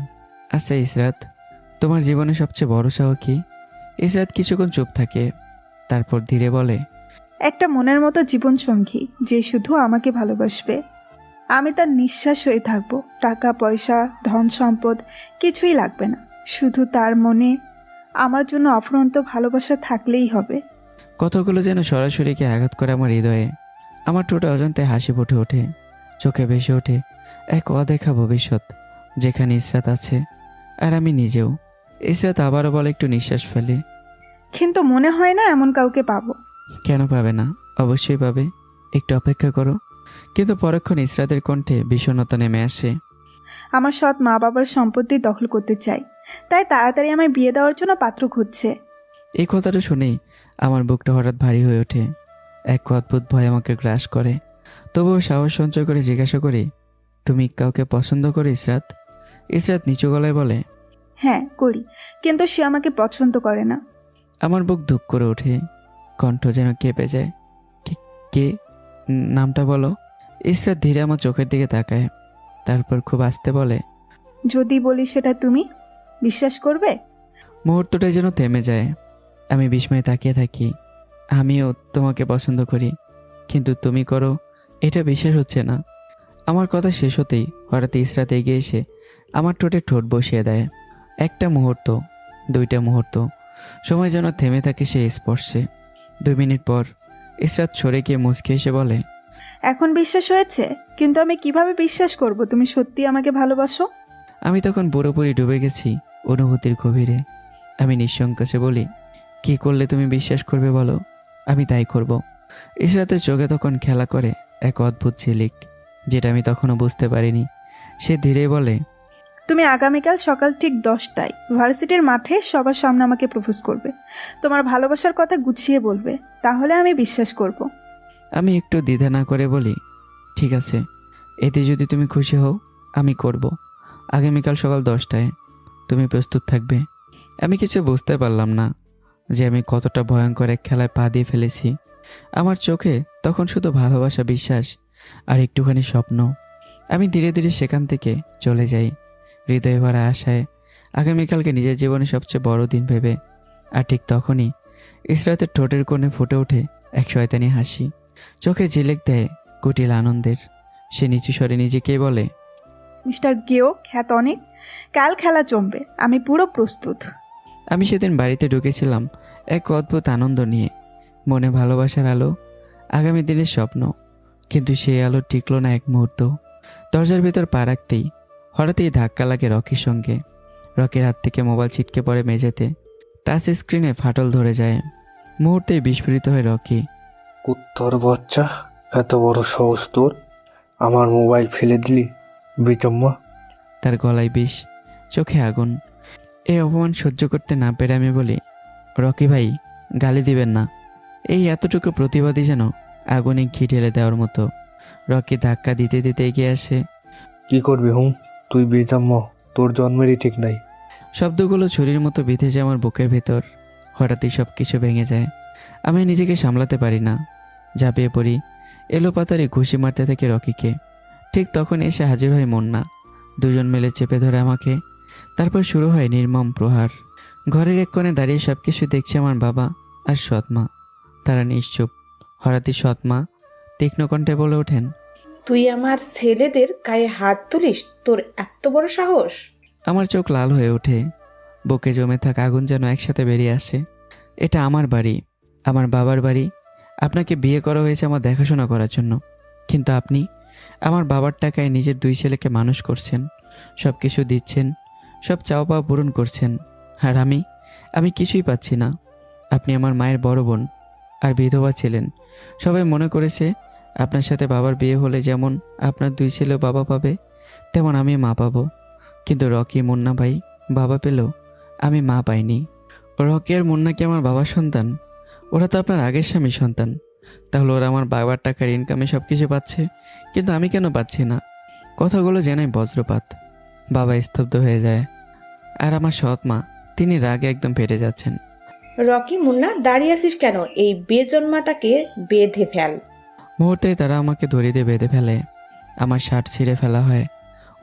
আচ্ছা ইসরাত, তোমার জীবনে সবচেয়ে বড় সাহস কি? ইসরাত কিছুক্ষণ চুপ থাকে, তারপর ধীরে বলে, একটা মনের মতো জীবনসঙ্গী, যে শুধু আমাকে ভালোবাসবে। আমি তার নিঃশ্বাস হয়ে থাকবো। টাকা পয়সা, ধন সম্পদ কিছুই লাগবে না, শুধু তার মনে আমার জন্য অফুরন্ত ভালোবাসা থাকলেই হবে। কথাগুলো যেন সরাসরি গিয়ে আঘাত করে আমার হৃদয়ে। আমার ঠোঁটে অজান্তে হাসি ফুটে ওঠে, চোখে ভেসে ওঠে এক অদেখা ভবিষ্যৎ, যেখানে ইসরাত আছে আর আমি নিজেও। ইসরাত আবারও বলে, একটু নিঃশ্বাস ফেলে, কিন্তু মনে হয় না এমন কাউকে পাবো। কেন পাবে না? অবশ্যই পাবে, একটু অপেক্ষা করো। কিন্তু পরক্ষণ ইসরাতের কণ্ঠে বিষণ্ণতা নেমে আসে। আমার সৎ মা বাবার সম্পত্তি দখল করতে চাই, তাই তাড়াতাড়ি আমায় বিয়ে দেওয়ার জন্য পাত্র খুঁজছে। এই কথাটা শুনেই আমার বুকটা হঠাৎ ভারী হয়ে ওঠে। এক অদ্ভুত ভয় আমাকে গ্রাস করে। তবুও সাহস সঞ্চয় করে জিজ্ঞাসা করি, তুমি কাউকে পছন্দ করো ইসরাত? ইসরাত নিচু গলায় বলে, হ্যাঁ করি, কিন্তু সে আমাকে পছন্দ করে না। আমার বুক ধুক করে ওঠে, কণ্ঠ যেন কেঁপে যায়। কে? নামটা বলো। ইসরাত ধীরে আমার চোখের দিকে তাকায়, তারপর খুব আস্তে বলে, যদি বলি সেটা তুমি বিশ্বাস করবে? মুহূর্তটাই যেন থেমে যায়। আমি বিস্ময়ে তাকিয়ে থাকি। আমিও তোমাকে পছন্দ করি, কিন্তু তুমি করো, এটা বিশ্বাস হচ্ছে না। আমার কথা শেষ হতেই হঠাৎ ইসরাত এগিয়ে এসে আমার ঠোঁটে ঠোঁট বসিয়ে দেয়। একটা মুহূর্ত, দুইটা মুহূর্ত, সময় যেন থেমে থাকে সেই স্পর্শে। 2 মিনিট পর ইসরাত সরে গিয়ে মুচকে এসে বলে, এখন বিশ্বাস হয়েছে, কিন্তু আমি কিভাবে বিশ্বাস করব তুমি সত্যি আমাকে ভালোবাসো? আমি তখন পুরোপুরি ডুবে গেছি অনুভূতির গভীরে। আমি নিঃসংকোচে বলি, কি করলে তুমি বিশ্বাস করবে বলো, আমি তাই করব। ইসরাতের চোখে তখন খেলা করে এক অদ্ভুত ঝিলিক, যেটা আমি তখনও বুঝতে পারিনি। সে ধীরে বলে, তুমি আগামীকাল সকাল ঠিক 10টায় ভার্সিটির মাঠে সবার সামনে আমাকে প্রপোজ করবে। তোমার ভালোবাসার কথা গুছিয়ে বলবে, তাহলে আমি বিশ্বাস করব। আমি একটু দ্বিধা না করে বলি, ঠিক আছে, এতে যদি তুমি খুশি হও আমি করব। আগামীকাল সকাল 10টায় তুমি প্রস্তুত থাকবে। আমি কিছু বুঝতে পারলাম না যে আমি কতটা ভয়ঙ্কর এক খেলায় পা দিয়ে ফেলেছি। আমার চোখে তখন শুধু ভালোবাসা, বিশ্বাস আর একটুখানি স্বপ্ন। আমি ধীরে ধীরে সেখান থেকে চলে যাই, হৃদয়ে ভরা আশায়, আগামীকালকে নিজের জীবনে সবচেয়ে বড় দিন ভেবে। আর ঠিক তখনই ইসরাতের ঠোঁটের কোণে ফুটে ওঠে এক শয়তানি হাসি, চোখে ঝিলিক দেয় কুটিল আনন্দের। সে নিচু স্বরে নিজেকেই বলে, মিস্টার গেও খ্যাত অনেক, কাল খেলা জমবে, আমি পুরো প্রস্তুত। আমি সেদিন বাড়িতে ঢুকেছিলাম এক অদ্ভুত আনন্দ নিয়ে, মনে ভালোবাসার আলো, আগামী দিনের স্বপ্ন। কিন্তু সেই আলো টিকলো না এক মুহূর্ত। দরজার ভেতর পা রাখতেই হঠাৎই ধাক্কা লাগে রকির সঙ্গে। রকির হাত থেকে মোবাইল ছিটকে পড়ে মেঝেতে, টাচ স্ক্রিনে ফাটল ধরে যায়। মুহূর্তেই বিস্ফোরিত হয় রকি। কুত্তর বাচ্চা, এত বড় সাহস তোর! আমার মোবাইল ফেলে দিলি বিচম্মা! তার গলায় বিষ, চোখে আগুন। এই অপমান সহ্য করতে না পেরে আমি বলি, রকি ভাই, গালি দিবেন না। এই এতটুকু প্রতিবাদী যেন আগুনে ঘি ঢেলে দেওয়ার মতো। রকি ধাক্কা দিতে দিতে এগিয়ে আসে। কি করবি হুম? তুই বিচম্মা, তোর জন্মেরই ঠিক নাই। শব্দগুলো ছুরির মতো বিঁধে যায় আমার বুকের ভেতর। হঠাৎই সব কিছু ভেঙে যায়। আমি নিজেকে সামলাতে পারি না, ঝাঁপিয়ে পড়ি। এলোপাতারি ঘুষি মারতে থাকে রকিকে। ঠিক তখন এসে হাজির হয় মুন্না। দুজন মিলে চেপে ধরে আমাকে। তারপর শুরু হয় নির্মম প্রহার। ঘরের এক কোণে দাঁড়িয়ে সব কিছু দেখছে আমার বাবা আর সৎমা। তারা নিশ্চুপ। হঠাৎই সৎমা তীক্ষ্ণ কণ্ঠে বলে ওঠেন, তুই আমার ছেলেদের গায়ে হাত তুলিস? তোর এত বড় সাহস! আমার চোখ লাল হয়ে ওঠে। বুকে জমে থাকা আগুন যেন একসাথে বেরিয়ে আসে। এটা আমার বাড়ি, আমার বাবার বাড়ি। আপনাকে বিয়ে করা হয়েছে আমার দেখাশোনা করার জন্য, কিন্তু আপনি আমার বাবার টাকায় নিজের দুই ছেলেকে মানুষ করছেন, সব কিছু দিচ্ছেন, সব চাওয়া পাওয়া পূরণ করছেন। আর আমি কিছুই পাচ্ছি না। আপনি আমার মায়ের বড় বোন আর বিধবা ছিলেন। সবাই মনে করেছে আপনার সাথে বাবার বিয়ে হলে যেমন আপনার দুই ছেলেও বাবা পাবে, তেমন আমি মা পাবো। কিন্তু রকি, মুন্না ভাই বাবা পেলেও আমি মা পাইনি। রকি আর মুন্না কি আমার বাবার সন্তান? ওরা তো আপনার আগের স্বামীর সন্তান। তাহলে ওরা আমার বাবার টাকার ইনকামে সব কিছু পাচ্ছে, কিন্তু আমি কেন পাচ্ছি না? কথাগুলো যেনই বজ্রপাত। বাবা স্তব্ধ হয়ে যায়। আর আমার সৎ মা, তিনি রাগে একদম ফেটে যাচ্ছেন। রকি, মুন্না, দাঁড়িয়ে আছিস কেন? এই বেজন্মাটাকে বেঁধে ফেল। মুহূর্তেই তারা আমাকে দড়ি দিয়ে বেঁধে ফেলে। আমার শার্ট ছিঁড়ে ফেলা হয়,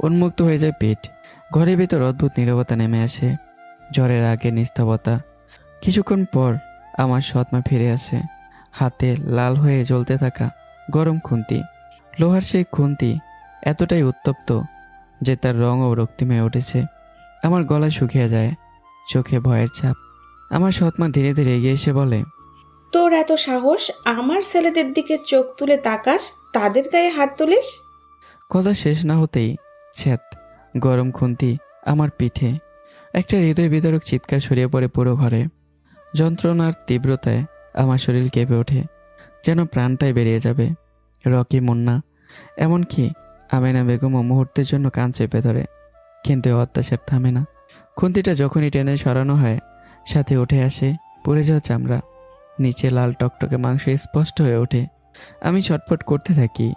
উন্মুক্ত হয়ে যায় পেট। ঘরের ভিতর অদ্ভুত নীরবতা নেমে আসে, ঝড়ের আগে নিস্তবতা। কিছুক্ষণ পর আমার সৎমা ফিরে আসে, হাতে লাল হয়ে জ্বলতে থাকা গরম খুন্তি। লোহার সেই খুন্তি এতটাই উত্তপ্ত যে তার রঙও রক্তিম হয়ে উঠেছে। আমার গলা শুকিয়ে যায়, চোখে ভয়ের ছাপ। আমার সৎমা ধীরে ধীরে এগিয়ে এসে বলে, তোর এত সাহস, আমার ছেলেদের দিকে চোখ তুলে তাকাস, তাদের গায়ে হাত তুলিস? কথা শেষ না হতেই ছ্যাত, গরম খুন্তি আমার পিঠে। একটা হৃদয় বিদারক চিৎকার ছড়িয়ে পড়ে পুরো ঘরে। যন্ত্রণার তীব্রতায় আমার শরীর কেঁপে ওঠে, যেন প্রাণটাই বেরিয়ে যাবে। রকি, মুন্না, এমনকি আমেনা বেগমও মুহূর্তের জন্য কান চেপে ধরে, কিন্তু এ অত্যাচার থামে না। খুন্তিটা যখনই টেনে সরানো হয়, সাথে উঠে আসে পুড়ে যাওয়া চামড়া। নিচে লাল টকটকে মাংস স্পষ্ট হয়ে ওঠে। আমি ছটফট করতে থাকি,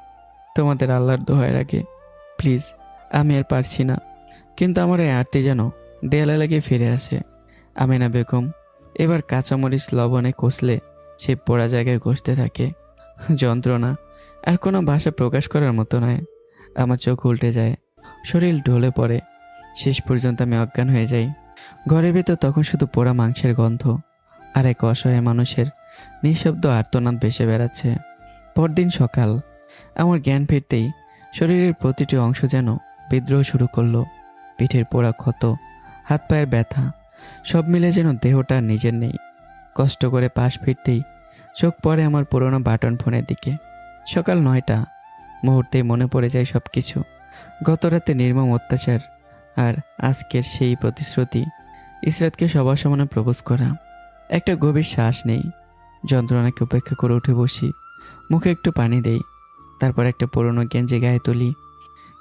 তোমাদের আল্লাহর দোহাই রাখে, প্লিজ, আমি আর পারছি না। কিন্তু আমার এই আরতি যেন দেয়ালে লেগে ফিরে আসে। আমেনা বেগম এবার কাঁচামরিচ লবণে কষলে সে পোড়া জায়গায় ঘষতে থাকে। যন্ত্রণা আর কোনো ভাষা প্রকাশ করার মতো নয়। আমার চোখ উল্টে যায়, শরীর ঢলে পড়ে। শেষ পর্যন্ত আমি অজ্ঞান হয়ে যাই। ঘরের ভেতর তখন শুধু পোড়া মাংসের গন্ধ আর এক অসহায় মানুষের নিঃশব্দ আর্তনাদ ভেসে বেড়াচ্ছে। পরদিন সকাল, আমার জ্ঞান ফিরতেই শরীরের প্রতিটি অংশ যেন বিদ্রোহ শুরু করলো। পিঠের পোড়া ক্ষত, হাত পায়ের ব্যথা, সব মিলে যেন দেহটা নিজের নেই। কষ্ট করে পাশ ফিরতেই চোখ পড়ে আমার পুরোনো বাটন ফোনের দিকে। সকাল 9টা। মুহূর্তেই মনে পড়ে যায় সব কিছু। গত রাতে নির্মম অত্যাচার আর আজকের সেই প্রতিশ্রুতি, ইসরাতকে সবার সামনে প্রপোজ করা। একটা গভীর শ্বাস নেই, যন্ত্রণাকে উপেক্ষা করে উঠে বসি। মুখে একটু পানি দেই, তারপর একটা পুরনো গেঞ্জি গায়ে তুলি।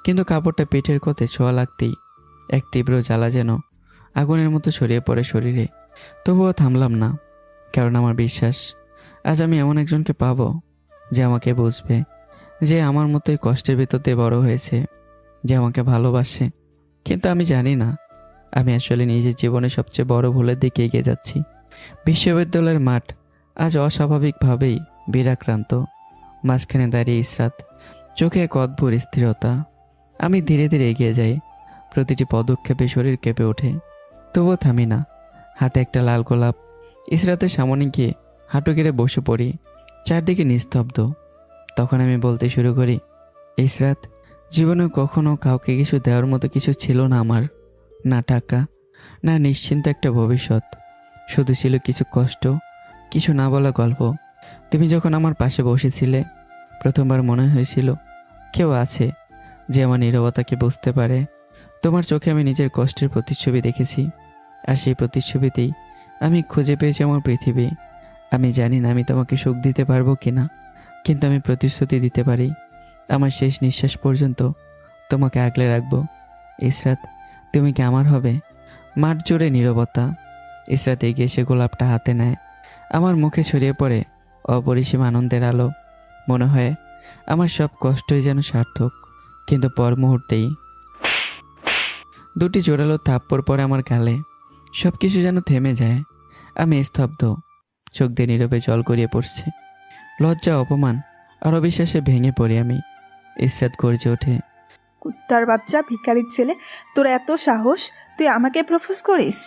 কিন্তু কাপড়টা পেটের কোতে ছোঁয়া লাগতেই এক তীব্র জ্বালা যেন আগুনের মতো ছড়িয়ে পড়ে শরীরে। তবুও থামলাম না, কারণ আমার বিশ্বাস আজ আমি এমন একজনকে পাবো যে আমাকে বুঝবে, যে আমার মতোই কষ্টের ভিতর দিয়ে বড় হয়েছে, যে আমাকে ভালোবাসে। কিন্তু আমি জানি না আমি আসলে নিজের জীবনে সবচেয়ে বড় ভুলের দিকে এগিয়ে যাচ্ছি। বিশ্ববিদ্যালয়ের মাঠ আজ অস্বাভাবিকভাবেই বীরাক্রান্ত। মাঝখানে দাঁড়িয়ে ইসরাত, চোখে এক অদ্ভুত স্থিরতা। আমি ধীরে ধীরে এগিয়ে যাই, প্রতিটি পদক্ষেপে শরীর কেঁপে ওঠে, তবুও থামি না। হাতে একটা লাল গোলাপ। ইসরাতের সামনে গিয়ে হাঁটু গেড়ে বসে পড়ি, চারদিকে নিস্তব্ধ। তখন আমি বলতে শুরু করি, ইসরাত, জীবনে কখনো কাউকে কিছু দেওয়ার মতো কিছু ছিল না আমার। না টাকা, না নিশ্চিন্ত একটা ভবিষ্যৎ, শুধু ছিল কিছু কষ্ট, কিছু না বলা গল্প। তুমি যখন আমার পাশে বসেছিলে, প্রথমবার মনে হয়েছিল কেউ আছে যে আমার নীরবতাকে বুঝতে পারে। তোমার চোখে আমি নিজের কষ্টের প্রতিচ্ছবি দেখেছি, আর সেই প্রতিচ্ছবিতেই আমি খুঁজে পেয়েছি আমার পৃথিবী। আমি জানি না আমি তোমাকে সুখ দিতে পারবো কিনা, কিন্তু আমি প্রতিশ্রুতি দিতে পারি আমার শেষ নিঃশ্বাস পর্যন্ত তোমাকে আগলে রাখবো। ইসরাত, তুমি কি আমার হবে? মাঠ জুড়ে নীরবতা। ইসরাত এগিয়ে এসে গোলাপটা হাতে নেয়। আমার মুখে ছড়িয়ে পড়ে অপরিসীম আনন্দের আলো। মনে হয় আমার সব কষ্টই যেন সার্থক। কিন্তু পর মুহূর্তেই দুটি জোরালো থাপ্পড় পড়ে আমার গালে। সব কিছু যেন থেমে যায়। আমি স্তব্ধ, চোখ দিয়ে নীরবে জল গড়িয়ে পড়ছে। লজ্জা, অপমান আর অবিশ্বাসে ভেঙে পড়ি আমি। ইসরাত গর্জে ওঠে, কুত্তার বাচ্চা, ভিখারির ছেলে, তোর এত সাহস! তুই আমাকে প্রপোজ করিস?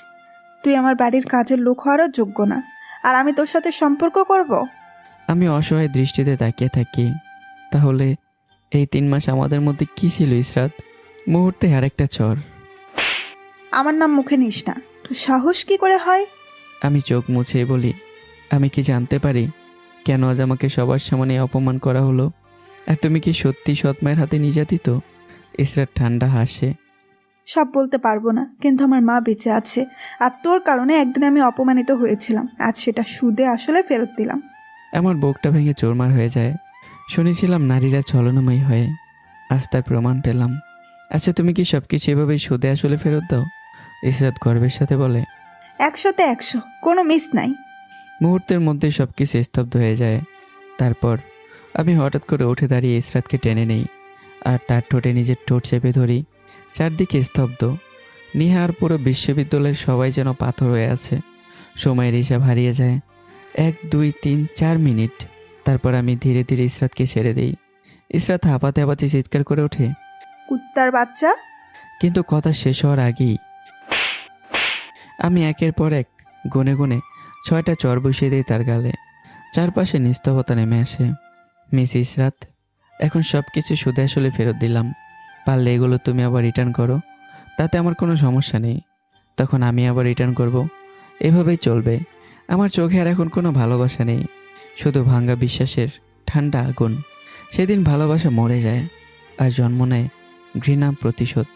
তুই আমার বাড়ির কাজের লোক হওয়ারও যোগ্য না, আর আমি তোর সাথে সম্পর্ক করব? আমি অসহায় দৃষ্টিতে তাকিয়ে থাকি। তাহলে এই 3 মাস আমাদের মধ্যে কি ছিল ইসরাত? মুহূর্তে আরেকটা চর। আমার নাম মুখে নিস না। তোর সাহস কি করে হয়? আমি চোখ মুছে বলি, আমি কি জানতে পারি কেন আজ আমাকে সবার সামনে অপমান করা হলো? আর তুমি কি সত্যি সৎমায়ের হাতে নির্যাতিত? ইসরাত ঠান্ডা হাসে। সব বলতে পারবো না, কিন্তু আমার মা বেঁচে আছে, আর তোর কারণে একদিন আমি অপমানিত হয়েছিলাম। আজ সেটা সুদে আসলে ফেরত দিলাম। আমার বুকটা ভেঙে চোরমার হয়ে যায়। শুনেছিলাম নারীরা ছলনাময়ী হয়, আজ তার প্রমাণ পেলাম। আচ্ছা, তুমি কি সব কিছু এভাবেই সুদে আসলে ফেরত দাও? ইসরাত গর্বের সাথে বলে। 100তে 100, কোনো মিস নাই। মুহূর্তের মধ্যে সব কিছু স্তব্ধ হয়ে যায়। তারপর আমি হঠাৎ করে উঠে দাঁড়িয়ে ইসরাতকে টেনে নেই, আর তার ঠোঁটে নিজের ঠোঁট চেপে ধরি। চারদিকে স্তব্ধ। নিহার পুরো বিশ্ববিদ্যালয়ের সবাই যেন পাথর হয়ে আছে। সময়ের হিসাব হারিয়ে যায়। 1, 2, 3, 4 মিনিট। তারপর আমি ধীরে ধীরে ইসরাতকে ছেড়ে দিই। ইসরাত হাঁপাতে হাঁপাতে চিৎকার করে ওঠে, কুত্তার বাচ্চা! কিন্তু কথা শেষ হওয়ার আগেই আমি একের পর এক গুনে গুনে 6টা চর বসিয়ে দিই তার গালে। চারপাশে নিস্তবতা নেমে আসে। মিস ইসরাত, এখন সব কিছু সুদে আসলে ফেরত দিলাম। পারলে এগুলো তুমি আবার রিটার্ন করো, তাতে আমার কোনো সমস্যা নেই। তখন আমি আবার রিটার্ন করব। এভাবেই চলবে। আমার চোখে আর এখন কোনো ভালোবাসা নেই, শুধু ভাঙ্গা বিশ্বাসের ঠান্ডা আগুন। সেদিন ভালোবাসা মরে যায়, আর জন্ম নেয় ঘৃণা, প্রতিশোধ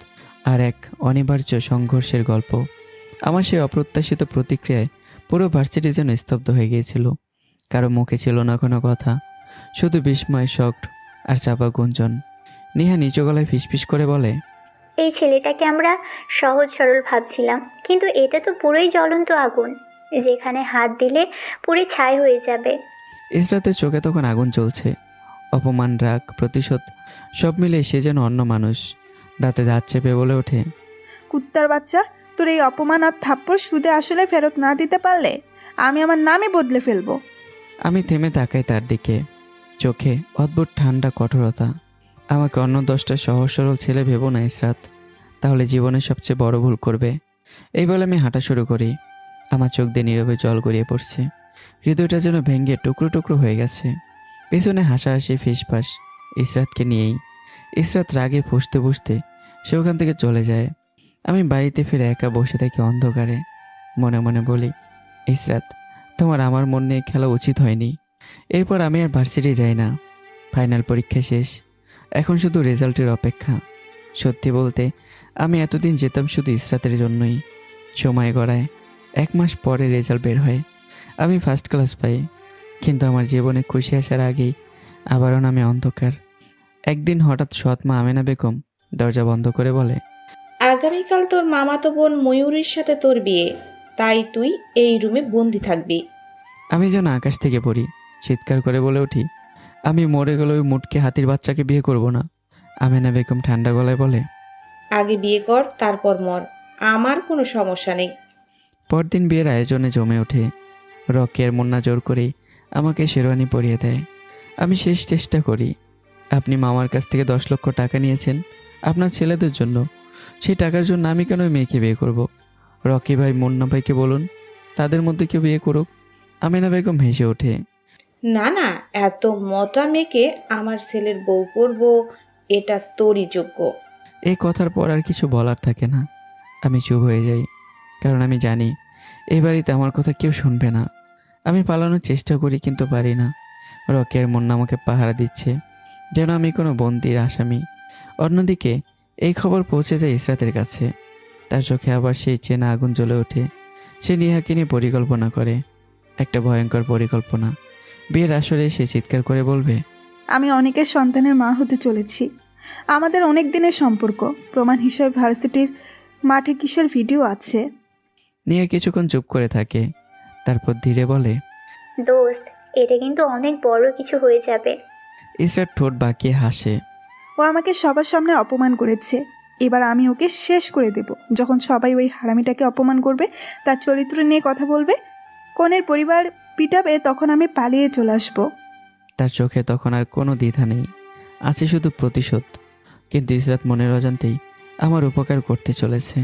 আর এক অনিবার্য সংঘর্ষের গল্প। আমার সেই অপ্রত্যাশিত প্রতিক্রিয়ায় পুরো ভার্সিটি যেন স্তব্ধ হয়ে গিয়েছিল। কারো মুখে ছিল না কোনো কথা, শুধু বিস্ময়, শক আর চাপা গুঞ্জন। নেহা নিচু গলায় ফিসফিস করে বলে, এই ছেলেটাকে আমরা সহজ সরল ভাবছিলাম, কিন্তু এটা তো পুরোই জ্বলন্ত আগুন, যেখানে হাত দিলে পুরো ছাই হয়ে যাবে। ইসরাতের চোখে তখন আগুন জ্বলছে। অপমান, রাগ, প্রতিশোধ সব মিলে সে যেন অন্য মানুষ। দাঁতে দাঁত চেপে বলে ওঠে, কুত্তার বাচ্চা, তোর এই অপমান আর থাপ্পড় সুদে আসলে ফেরত না দিতে পারলে আমি আমার নামই বদলে ফেলবো। আমি থেমে তাকাই তার দিকে, চোখে অদ্ভুত ঠান্ডা কঠোরতা। আমাকে অন্য 10টা সহজ সরল ছেলে ভেবো না ইসরাত, তাহলে জীবনের সবচেয়ে বড় ভুল করবে। এই বলে আমি হাঁটা শুরু করি। আমার চোখ দিয়ে নীরবে জল গড়িয়ে পড়ছে। হৃদয়টা যেন ভেঙে টুকরো টুকরো হয়ে গেছে। পেছনে হাসাহাসি, ফিসফাস ইসরাতকে নিয়েই। ইসরাত রাগে ফুঁসতে ফুঁসতে সে ওখান থেকে চলে যায়। আমি বাড়িতে ফিরে একা বসে থাকি অন্ধকারে। মনে মনে বলি, ইসরাত, তোমার আমার মন নিয়ে খেলা উচিত হয়নি। এরপর আমি আর ভার্সিটি যাই না। ফাইনাল পরীক্ষা শেষ, এখন শুধু রেজাল্টের অপেক্ষা। সত্যি বলতে আমি এতদিন যেতাম শুধু ইসরাতের জন্যই। সময় গড়ায়, 1 মাস পরে রেজাল্ট বের হয়। আমি ফার্স্ট ক্লাস পাই, কিন্তু আমার জীবনে খুশি আসার আগেই আবারও নামে অন্ধকার। একদিন হঠাৎ সৎ মা আমেনা বেগম দরজা বন্ধ করে বলে, আগামীকাল তোর মামাতো বোন ময়ূরীর সাথে তোর বিয়ে, তাই তুই এই রুমে বন্দি থাকবি। আমি যেন আকাশ থেকে পড়ি, চিৎকার করে বলে উঠি, আমি মরে গেলে ওই মুটকে হাতির বাচ্চাকে বিয়ে করব না। আমেনা বেগম ঠান্ডা গলায় বলে, আগে বিয়ে কর, তারপর মর, আমার কোনো সমস্যা নেই। পরদিন বিয়ের আয়োজনে জমে ওঠে। রকের মুন্না জোর করেই আমাকে শেরওয়ানি পরিয়ে দেয়। আমি শেষ চেষ্টা করি। আপনি মামার কাছ থেকে 10 লক্ষ টাকা নিয়েছেন আপনার ছেলেদের জন্য, সেই টাকার জন্য আমি কেন ওই মেয়েকে বিয়ে করব? রকি ভাই মুন্না ভাইকে বলুন, তাদের মধ্যে কেউ বিয়ে করুক। আমেনা বেগম হেসে ওঠে। না না, এত মোটা মেয়েকে আমার ছেলের বউ করব, এটা তোরই যোগ্য। এই কথার পর আর কিছু বলার থাকে না। আমি চুপ হয়ে যাই, কারণ আমি জানি এই বাড়িতে আমার কথা কেউ শুনবে না। আমি পালানোর চেষ্টা করি কিন্তু পারি না। রকের মুন্না আমাকে পাহারা দিচ্ছে, যেন আমি কোনো বন্দির আসামি। অন্যদিকে এই খবর পৌঁছে যায় ইসরাতের কাছে। তার চোখে আবার সেই চেনা আগুন জ্বলে ওঠে। সে নিহাকে নিয়ে পরিকল্পনা করে, একটা ভয়ঙ্কর পরিকল্পনা। বিয়ের আসরে সে চিৎকার করে বলবে, আমি অনেকের সন্তানের মা হতে চলেছি। আমাদের অনেক দিনের সম্পর্ক, প্রমাণ হিসেবে ভার্সিটির মাঠে কিসের ভিডিও আছে। নিহা কিছুক্ষণ চুপ করে থাকে, তারপর ধীরে বলে, দোস্ত, এটা কিন্তু অনেক বড় কিছু হয়ে যাবে। ইসরাত ঠোঁট বাঁকিয়ে হাসে। ও আমাকে সবার সামনে অপমান করেছে, এবার আমি ওকে শেষ করে দেব। যখন সবাই ওই হারামিটাকে অপমান করবে, তার চরিত্র নিয়ে কথা বলবে, কনের পরিবার পিটাবে, তখন আমি পালিয়ে চলে আসবো। তার চোখে তখন আর কোনো দ্বিধা নেই, আছে শুধু প্রতিশোধ। কিন্তু ইসরাত মনের অজান্তেই আমার উপকার করতে চলেছে।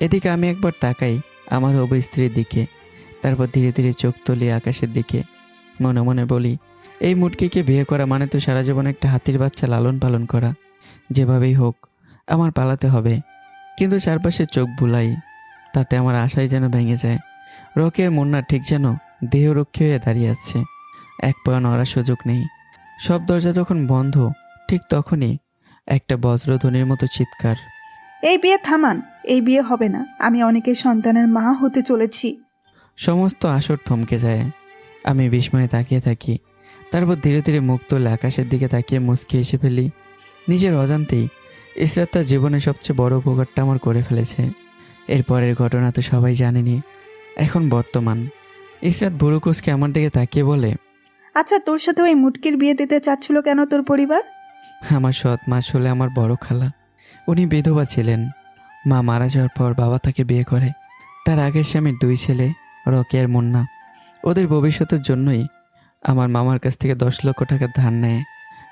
এদিকে আমি একবার তাকাই আমার হবু স্ত্রীর দিকে, তারপর ধীরে ধীরে চোখ তুলি আকাশের দিকে। মনে মনে বলি, এই মুটকিকে বিয়ে করা মানে তো সারা জীবন একটা হাতির বাচ্চা লালন পালন করা। যেভাবেই হোক আমার পালাতে হবে। কিন্তু চারপাশে চোখ বুলাই, তাতে আমার আশাই যেন ভেঙে যায়। রকের মুন্না ঠিক যেন দেহরক্ষী হয়ে দাঁড়িয়ে আছে, এক পা নড়ার সুযোগ নেই। সব দরজা যখন বন্ধ, ঠিক তখনই একটা বজ্রধ্বনির মতো চিৎকার। এই বিয়ে থামান, এই বিয়ে হবে না। আমি অনেকের সন্তানের মা হতে চলেছি। সমস্ত আসর থমকে যায়। আমি বিস্ময়ে তাকিয়ে থাকি, তারপর ধীরে ধীরে মুখ তুলে আকাশের দিকে তাকিয়ে মুচকি এসে ফেলি। নিজের অজান্তেই ইসরাত তার জীবনের সবচেয়ে বড় উপকারটা আমার করে ফেলেছে। এরপরের ঘটনা তো সবাই জানেনি। এখন বর্তমান। ইসরাত বুড়োকুসকে আমার দিকে তাকিয়ে বলে, আচ্ছা, তোর সাথে ওই মুটকির বিয়ে দিতে চাচ্ছিল কেন তোর পরিবার? আমার সৎ মা আসলে আমার বড় খালা। উনি বিধবা ছিলেন। মা মারা যাওয়ার পর বাবা তাকে বিয়ে করে। তার আগের স্বামীর 2 ছেলে, রকি আর মুন্না। ওদের ভবিষ্যতের জন্যই আমার মামার কাছ থেকে 10 লক্ষ টাকা ধার নেয়।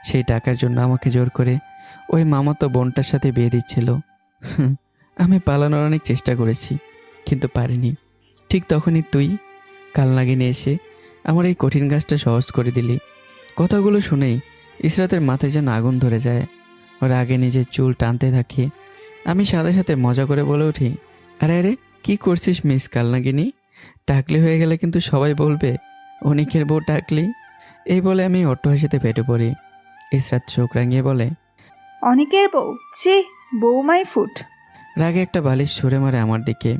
সেই টাকার জন্য আমাকে জোর করে ওই মামাতো বোনটার সাথে বিয়ে দিচ্ছিল। আমি পালানোর অনেক চেষ্টা করেছি, কিন্তু পারিনি। ঠিক তখনই তুই কাল নাগিনে এসে আমার এই কঠিন কাজটা সহজ করে দিলি। কথাগুলো শুনেই ইসরাতের মাথায় যেন আগুন ধরে যায়। ওর আগে নিজের চুল টানতে থাকে। আমি সাথে সাথে মজা করে বলে উঠি, আরে আরে কি করছিস মিস কালনাগিনী? টাকলি হয়ে গেলে কিন্তু সবাই বলবে অনেকের বউ টাকলি। এই বলে আমি অট্টহাসিতে ফেটে পড়ি। ইসরাত চোখ রাঙিয়ে বলে, অনেকের বউ? ছি, বৌমাই ফুট। রাগে একটা বালিশ ছুঁড়ে মারে আমার দিকে।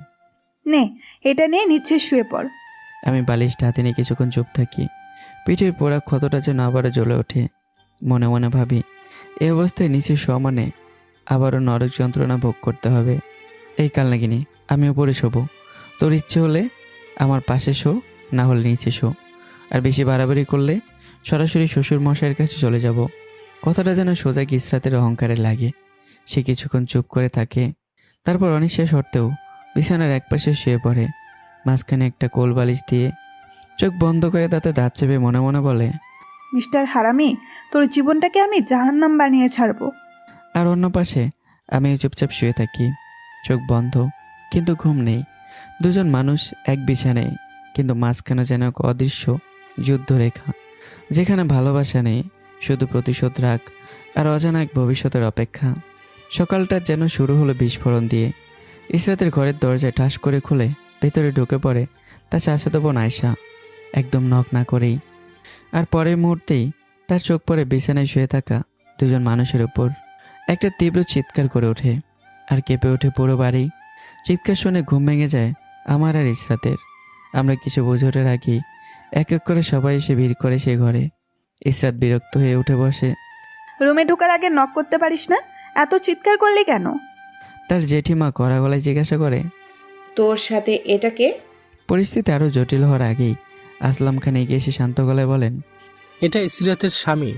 নে, এটা নিয়ে নিচে শুয়ে পড়। আমি বালিশটা হাতে নিয়ে কিছুক্ষণ চুপ থাকি। পিঠের পোড়া ক্ষতটা যেন আবারও জ্বলে ওঠে। মনে মনে ভাবি, এই অবস্থায় নিচে শোয়া মানে আবারও নরক যন্ত্রণা ভোগ করতে হবে। এই কাল নাগিনি, আমি উপরে শোবো। তোর ইচ্ছে হলে আমার পাশে শো, না হলে নিচে শো। আর বেশি বাড়াবাড়ি করলে সরাসরি শ্বশুর মশাইয়ের কাছে চলে যাব। কথাটা যেন সোজা ইসরাতের অহংকারে লাগে। সে কিছুক্ষণ চুপ করে থাকে, তারপর অনিশ্বাস সত্ত্বেও বিছানার একপাশে শুয়ে পড়ে। মাঝখানে একটা কোল বালিশ দিয়ে চোখ বন্ধ করে তাতে দাঁত চেপে মনে মনে বলে, মিস্টার হারামি, তোর জীবনটাকে আমি জাহান্নাম বানিয়ে ছাড়বো। আর অন্য পাশে আমি চুপচাপ শুয়ে থাকি, চোখ বন্ধ, কিন্তু ঘুম নেই। দুজন মানুষ এক বিছানায়, কিন্তু মাঝখানে যেন এক অদৃশ্য যুদ্ধরেখা, যেখানে ভালোবাসা নেই, শুধু প্রতিশোধ, রাগ আর অজানা এক ভবিষ্যতের অপেক্ষা। সকালটা যেন শুরু হলো বিস্ফোরণ দিয়ে। ইসরাতের ঘরের দরজায় ঠাস করে খুলে ভেতরে ঢুকে পড়ে তার চাচাতো বোন আয়শা, একদম নক না করেই। আর পরের মুহূর্তেই তার চোখ পড়ে বিছানায় শুয়ে থাকা দুজন মানুষের উপর। একটা তীব্র চিৎকার করে ওঠে আর কেঁপে ওঠে পুরো বাড়ি। চিৎকার শুনে ঘুম ভেঙে যায় আমার আর ইসরাতের। আমরা কিছু বোঝার আগেই এক এক করে সবাই এসে ভিড় করে সেই ঘরে। ইসরাত বিরক্ত হয়ে উঠে বসে। রুমে ঢোকার আগে নক করতে পারিস না? এত চিৎকার করলি কেন? তার জেঠিমা কড়া গলায় জিজ্ঞাসা করে। তোর সাথে এটাকে? পরিস্থিতি আরও জটিল হওয়ার আগেই আসলাম খান এগিয়ে এসে শান্ত গলায় বলেন, এটা ইসরাতের স্বামী,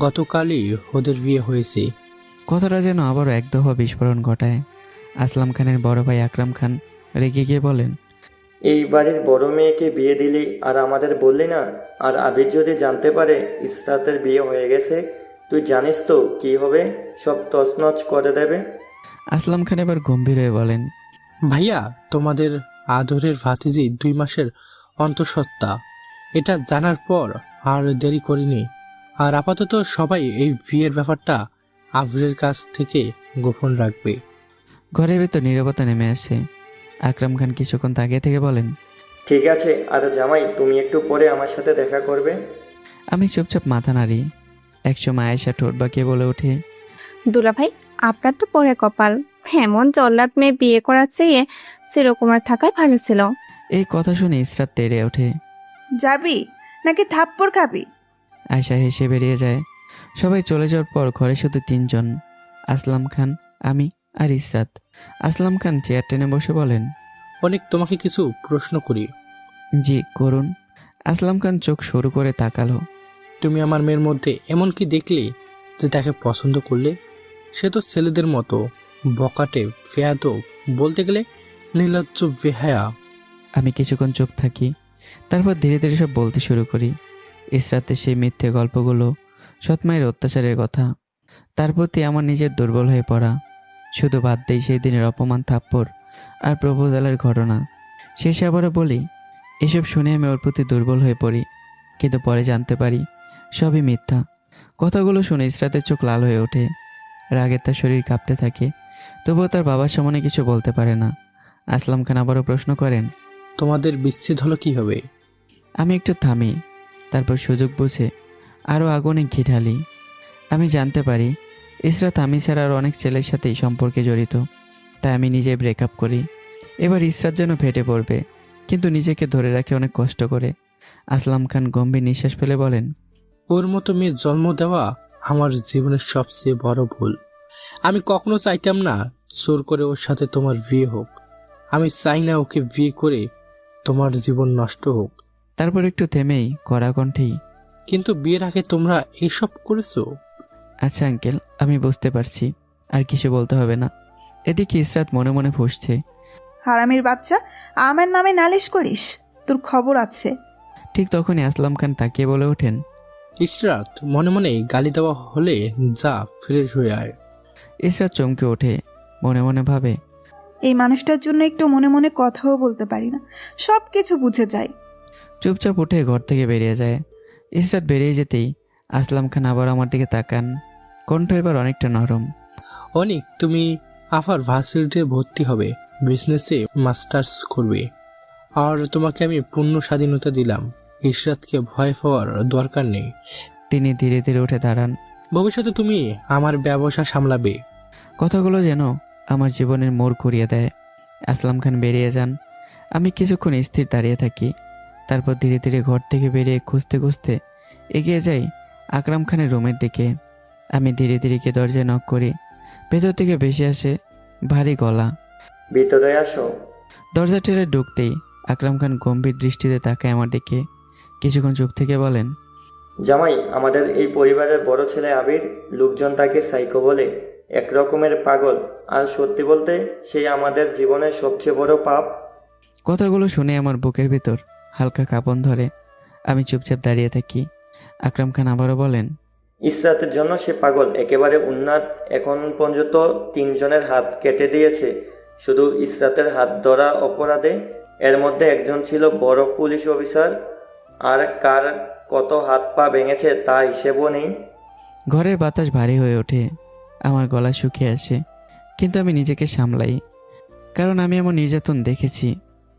গতকালই ওদের বিয়ে হয়েছে। কথাটা যেন আবারও এক দফা বিস্ফোরণ ঘটায়। আসলাম খানের বড় ভাই আকরাম খান রেগে গিয়ে বলেন, এই বাড়ির বড় মেয়েকে বিয়ে দিলি আর আমাদের বললি না? আর আবির যদি জানতে পারে ইসরাতের বিয়ে হয়ে গেছে, তুই জানিস তো কি হবে? সব তছনছ করে দেবে। আসলাম খান এবার গম্ভীর হয়ে বলেন, ভাইয়া, তোমাদের আদরের ভাতিজি 2 মাসের অন্তঃসত্ত্বা। এটা জানার পর আর দেরি করিনি। আর আপাতত সবাই এই বিয়ের ব্যাপারটা আবরের কাছ থেকে গোপন রাখবে। ঘরের ভেতর নীরবতা নেমে আসে। আকরাম খান কিছুক্ষণ তাকিয়ে থেকে বলেন, ঠিক আছে, আর জামাই তুমি একটু পরে আমার সাথে দেখা করবে। আমি চুপচাপ মাথা নাড়ি। একসময় আয়েশা ঠোঁট বাঁকিয়ে বলে ওঠে, দুলাভাই, আপনার তো পরে কপাল। এমন জল্লাদ মেয়ে বিয়ে করার চেয়ে চিরকুমার থাকাই ভালো ছিল। এই কথা শুনে ইসরাত তেড়ে ওঠে। যাবি নাকি থাপ্পড় খাবি? আয়েশা হেসে বেরিয়ে যায়। সবাই চলে যাওয়ার পর ঘরে শুধু 3 জন, আসলাম খান, আমি আর ইসরাত। আসলাম খান চেয়ার টেনে বসে বলেন, অনেক তোমাকে কিছু প্রশ্ন করি। জি করুন। আসলাম খান চোখ সরু করে তাকালো। তুমি আমার মেয়ের মধ্যে এমন কি দেখলে যে তাকে পছন্দ করলে? সে তো ছেলেদের মতো বকাটে, ফেয়াদব, বলতে গেলে নির্লজ্জ, বেহায়া। আমি কিছুক্ষণ চুপ থাকি, তারপর ধীরে ধীরে সব বলতে শুরু করি। ইসরাতের সেই মিথ্যে গল্পগুলো, সৎমায়ের অত্যাচারের কথা, তার প্রতি আমার নিজের দুর্বল হয়ে পড়া। শুধু বাদ দেই সেই দিনের অপমান, থাপ্পড় আর প্রপোজালের ঘটনা। শেষে আবারও বলি, এসব শুনে আমি ওর প্রতি দুর্বল হয়ে পড়ি। কিন্তু পরে জানতে পারি সবই মিথ্যা। কথাগুলো শুনে ইসরাতের চোখ লাল হয়ে ওঠে। রাগে তার শরীর কাঁপতে থাকে, তবুও তার বাবার সামনে কিছু বলতে পারে না। আসলাম খান আবারও প্রশ্ন করেন, তোমাদের বিচ্ছেদ হলো কিভাবে? আমি একটু থামি, তারপর সুযোগ বুঝে আরও আগুনে ঘি ঢালি। আমি জানতে পারি ইসরাত আমি ছাড়া আর অনেক ছেলের সাথেই সম্পর্কে জড়িত, তাই আমি নিজে ব্রেকআপ করি। এবার ইসরাত যেন ফেটে পড়বে, কিন্তু নিজেকে ধরে রাখে অনেক কষ্ট করে। আসলাম খান গম্ভীর নিঃশ্বাস ফেলে বলেন, ওর মতো মেয়ে জন্ম দেওয়া আমার জীবনের সবচেয়ে বড় ভুল। আমি কখনো চাইতাম না জোর করে ওর সাথে তোমার বিয়ে হোক। আমি চাই না ওকে বিয়ে করে তোমার জীবন নষ্ট হোক। তারপর একটু থেমেই কড়া কণ্ঠেই, কিন্তু বিয়ের আগে তোমরা এসব করেছো? আচ্ছা আঙ্কেল, আমি বুঝতে পারছি, আর কিছু বলতে হবে না। এদিকে ইসরাত মনে মনে ফুঁসছে, হারামির বাচ্চা, আমার নামে নালিশ করিস? তোর খবর আছে। ঠিক তখনই আসলাম খান তাকিয়ে বলে ওঠেন, ইশরাত, মনে মনে গালি দেওয়া হলে যা ফ্রেশ হয়ে আয়। ইসরাত চমকে ওঠে, মনে মনে ভাবে, এই মানুষটার জন্য একটু মনে মনে কথাও বলতে পারি না, সব কিছু বুঝে যায়। চুপচাপ উঠে ঘর থেকে বেরিয়ে যায়। ইসরাত বেরিয়ে যেতেই আসলাম খান আবার আমার দিকে তাকান, কণ্ঠ এবার অনেকটা নরম। অনেক, তুমি আবার ভার্সিটিতে ভর্তি হবে, বিজনেসে মাস্টার্স করবে, আর তোমাকে আমি পূর্ণ স্বাধীনতা দিলাম। ইশরাতকে ভয় পাওয়ার দরকার নেই। তিনি ধীরে ধীরে উঠে দাঁড়ান। ভবিষ্যতে তুমি আমার ব্যবসা সামলাবে। কথাগুলো যেন আমার জীবনের মোড় ঘুরিয়ে দেয়। আসলাম খান বেরিয়ে যান। আমি কিছুক্ষণ স্থির দাঁড়িয়ে থাকি, তারপর ধীরে ধীরে ঘর থেকে বেরিয়ে খুঁজতে খুঁজতে এগিয়ে যাই আকরাম খানের রুমের দিকে। আমি ধীরে ধীরে গিয়ে দরজায় নক করি। ভেতর থেকে ভেসে আসে ভারী গলা, ভিতরে আসো। দরজা ঠেলে ঢুকতেই আকরাম খান গম্ভীর দৃষ্টিতে তাকায় আমার দিকে। কিছুক্ষণ চুপ থেকে বলেন, জামাই, আমাদের এই পরিবারের বড় ছেলে আবির, লোকজন তাকে সাইকো বলে, এক রকমের পাগল। আর সত্যি বলতে সেই আমাদের জীবনের সবচেয়ে বড় পাপ। কথাগুলো শুনে আমার বুকের ভিতর হালকা কাঁপন ধরে। আমি চুপচাপ দাঁড়িয়ে থাকি। আকরাম খান আবারও বলেন, ইসরাতের জন্য সে পাগল, একেবারে উন্মাদ। এখন পর্যন্ত 3 জনের হাত কেটে দিয়েছে শুধু ইসরাতের হাত ধরা অপরাধে। এর মধ্যে একজন ছিল বড় পুলিশ অফিসার, আর কার কত হাত পা ভেঙেছে তা হিসেবও নেই। ঘরের বাতাস ভারী হয়ে ওঠে, আমার গলা শুকিয়ে আসে, কিন্তু আমি নিজেকে সামলাই, কারণ আমি এমন নির্যাতন দেখেছি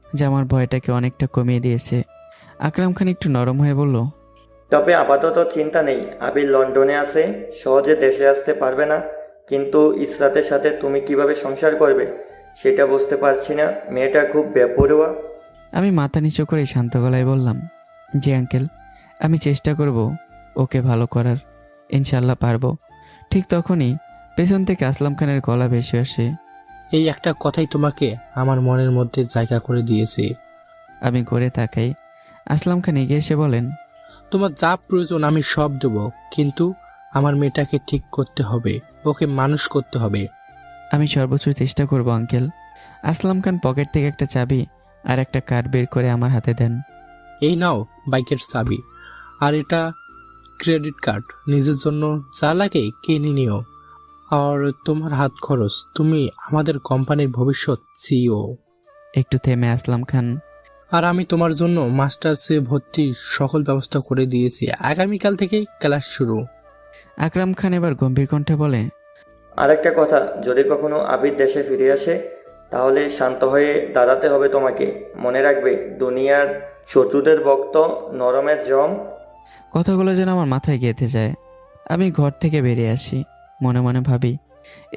যা আমার ভয়টাকে অনেকটা কমিয়ে দিয়েছে। আকরাম খান একটু নরম হয়ে বলল, তবে আপাতত চিন্তা নেই, আবির লন্ডনে আছে, সহজে দেশে আসতে পারবে না। কিন্তু ইসরাতের সাথে তুমি কিভাবে সংসার করবে সেটা বুঝতে পারছি না। মেয়েটা খুব বেপরোয়া। আমি মাথা নিচু করে শান্ত গলায় বললাম, জি আঙ্কেল, আমি চেষ্টা করব ওকে ভালো করার। ইনশাল্লাহ পারবো। ঠিক তখনই পেছন থেকে আসলাম খানের গলা ভেসে আসে। এই একটা কথাই তোমাকে আমার মনের মধ্যে জায়গা করে দিয়েছে। আমি ঘুরে তাকাই। আসলাম খান এগিয়ে এসে বলেন, তোমার যা প্রয়োজন আমি সব দেব, কিন্তু আমার মেয়েটাকে ঠিক করতে হবে, ওকে মানুষ করতে হবে। আমি সর্বোচ্চ চেষ্টা করব আঙ্কেল। আসলাম খান পকেট থেকে একটা চাবি আর একটা কার্ড বের করে আমার হাতে দেন। এই নাও বাইকের চাবি, আর এটা ক্রেডিট কার্ড। নিজের জন্য যা লাগে কিনে নিও। আর তোমার হাত খরচ, তুমি আমাদের কোম্পানির ভবিষ্যৎ সিইও। একটু থেমে আসলাম খান, আর আমি তোমার জন্য মাস্টার্সে ভর্তির সকল ব্যবস্থা করে দিয়েছি। আগামীকাল থেকে ক্লাস শুরু। আকরাম খান এবার গম্ভীর কণ্ঠে বলে, আরেকটা কথা, যদি কখনো আবির দেশে ফিরে আসে তাহলে শান্ত হয়ে দাঁড়াতে হবে তোমাকে। মনে রাখবে, দুনিয়ার শত্রুদের বক্ত নরমের জম। কথাগুলো যেন আমার মাথায় গেঁথে যায়। আমি ঘর থেকে বেরিয়ে আসি। মনে মনে ভাবি,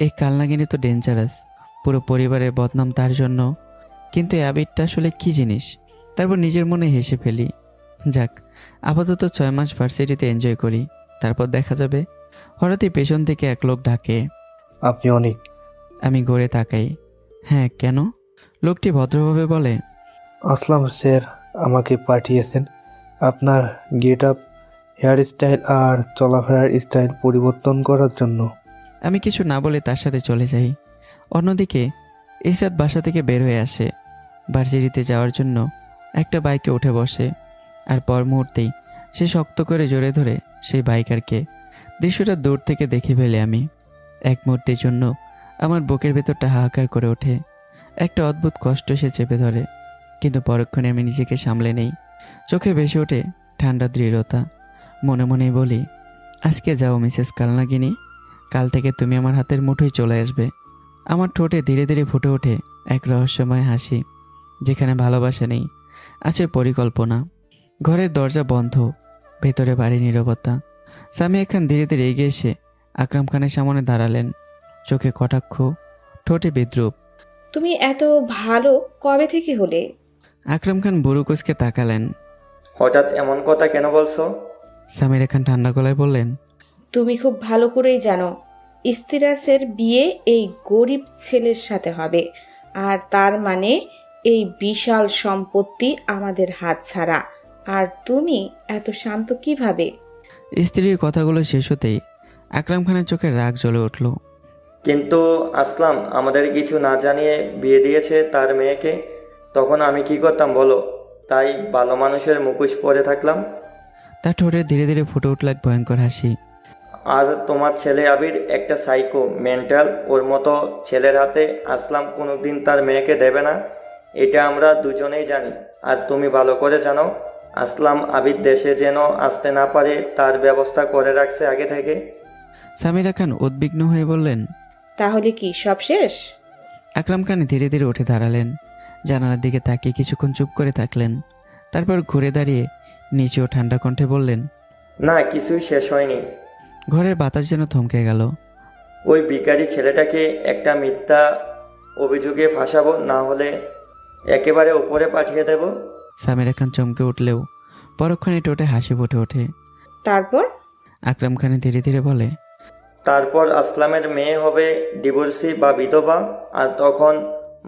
এই কালনাগিনী তো ডেঞ্জারাস, পুরো পরিবারের বদনাম তার জন্য। কিন্তু এই আবিরটা আসলে কি জিনিস? তারপর নিজের মনে হেসে ফেলি। যাক, আপাতত 6 মাস ভার্সিটিতে এনজয় করি, তারপর দেখা যাবে। হঠাৎই পেছন থেকে এক লোক ডাকে। আপনি অনেক। আমি ঘুরে তাকাই। হ্যাঁ, কেন? লোকটি ভদ্রভাবে বলে, আসলাম স্যার আমাকে পাঠিয়েছেন আপনার গেট আপ, হেয়ার স্টাইল আর চলাফেরার স্টাইল পরিবর্তন করার জন্য। আমি কিছু না বলে তার সাথে চলে যাই। অন্যদিকে ইশরাত বাসা থেকে বের হয়ে আসে। ভার্সিটিতে যাওয়ার জন্য একটা বাইকে উঠে বসে, আর পর মুহূর্তেই সে শক্ত করে জড়ে ধরে সেই বাইকারকে। দৃশ্যটা দূর থেকে দেখে ফেলে আমি। এক মুহূর্তের জন্য আমার বুকের ভেতরটা হাহাকার করে ওঠে। একটা অদ্ভুত কষ্ট সে চেপে ধরে, কিন্তু পরক্ষণে আমি নিজেকে সামলে নেই। চোখে ভেসে ওঠে ঠান্ডা দৃঢ়তা। মনে মনেই বলি, আজকে যাও মিসেস কালনাগিনী, কাল থেকে তুমি আমার হাতের মুঠোয় চলে আসবে। আমার ঠোঁটে ধীরে ধীরে ফুটে ওঠে এক রহস্যময় হাসি, যেখানে ভালোবাসা নেই, আছে পরিকল্পনা। ঘরের দরজা বন্ধ, ভেতরে বাড়ি নীরবতা। সামিয়া খান ধীরে ধীরে এগিয়ে এসে আকরাম খানের সামনে দাঁড়ালেন। চোখে কটাক্ষ, ঠোঁটে বিদ্রুপ। তুমি এত ভালো কবে থেকে হলে? আকরাম খান বুড়ুকুসকে তাকালেন। হঠাৎ এমন কথা কেন বলছো? সামিরা খান ঠান্ডা গলায় বললেন, তুমি খুব ভালো করেই জানো ইস্তিরাসের বিয়ে এই গরিব ছেলের সাথে হবে, আর তার মানে এই বিশাল সম্পত্তি আমাদের হাত ছাড়া। আর তুমি এত শান্ত কিভাবে? স্ত্রীর কথাগুলো শেষ হতেই আকরাম খানের চোখে রাগ জ্বলে উঠল। কিন্তু আসলাম আমাদের কিছু না জানিয়ে বিয়ে দিয়েছে তার মেয়েকে, তখন আমি কি করতাম বলো? তাই ভালো মানুষের মুখোশ পরে থাকলাম। তার ঠোঁটে ধীরে ধীরে ফুটে উঠল এক ভয়ঙ্কর হাসি। আর তোমার ছেলে আবির একটা সাইকো, মেন্টাল। ওর মতো ছেলের হাতে আসলাম কোনোদিন তার মেয়েকে দেবে না, এটা আমরা দুজনেই জানি। আর তুমি ভালো করে জানো আসলাম আবির দেশে যেন আসতে না পারে তার ব্যবস্থা করে রাখছে আগে থেকে। সামিরা খান উদ্বিগ্ন হয়ে বললেন, তাহলে কি সব শেষ? আকরাম খান ধীরে ধীরে উঠে দাঁড়ালেন। জানালার দিকে তাকিয়ে কিছুক্ষণ চুপ করে থাকলেন। তারপর ঘুরে দাঁড়িয়ে নিচে ও ঠান্ডা কণ্ঠে বললেন, না, কিছুই শেষ হয়নি। ঘরের বাতাস যেন থমকে গেল। ওই ভিখারি ছেলেটাকে একটা মিথ্যা অভিযোগে ফাঁসাবো, না হলে একেবারে উপরে পাঠিয়ে দেব। সামিরা খান চমকে উঠলেও পরক্ষণে ঠোঁটে হাসি ফুটে ওঠে। তারপর? আকরাম খান ধীরে ধীরে বলে, তারপর আসলামের মেয়ে হবে ডিভোর্সি বা বিধবা, আর তখন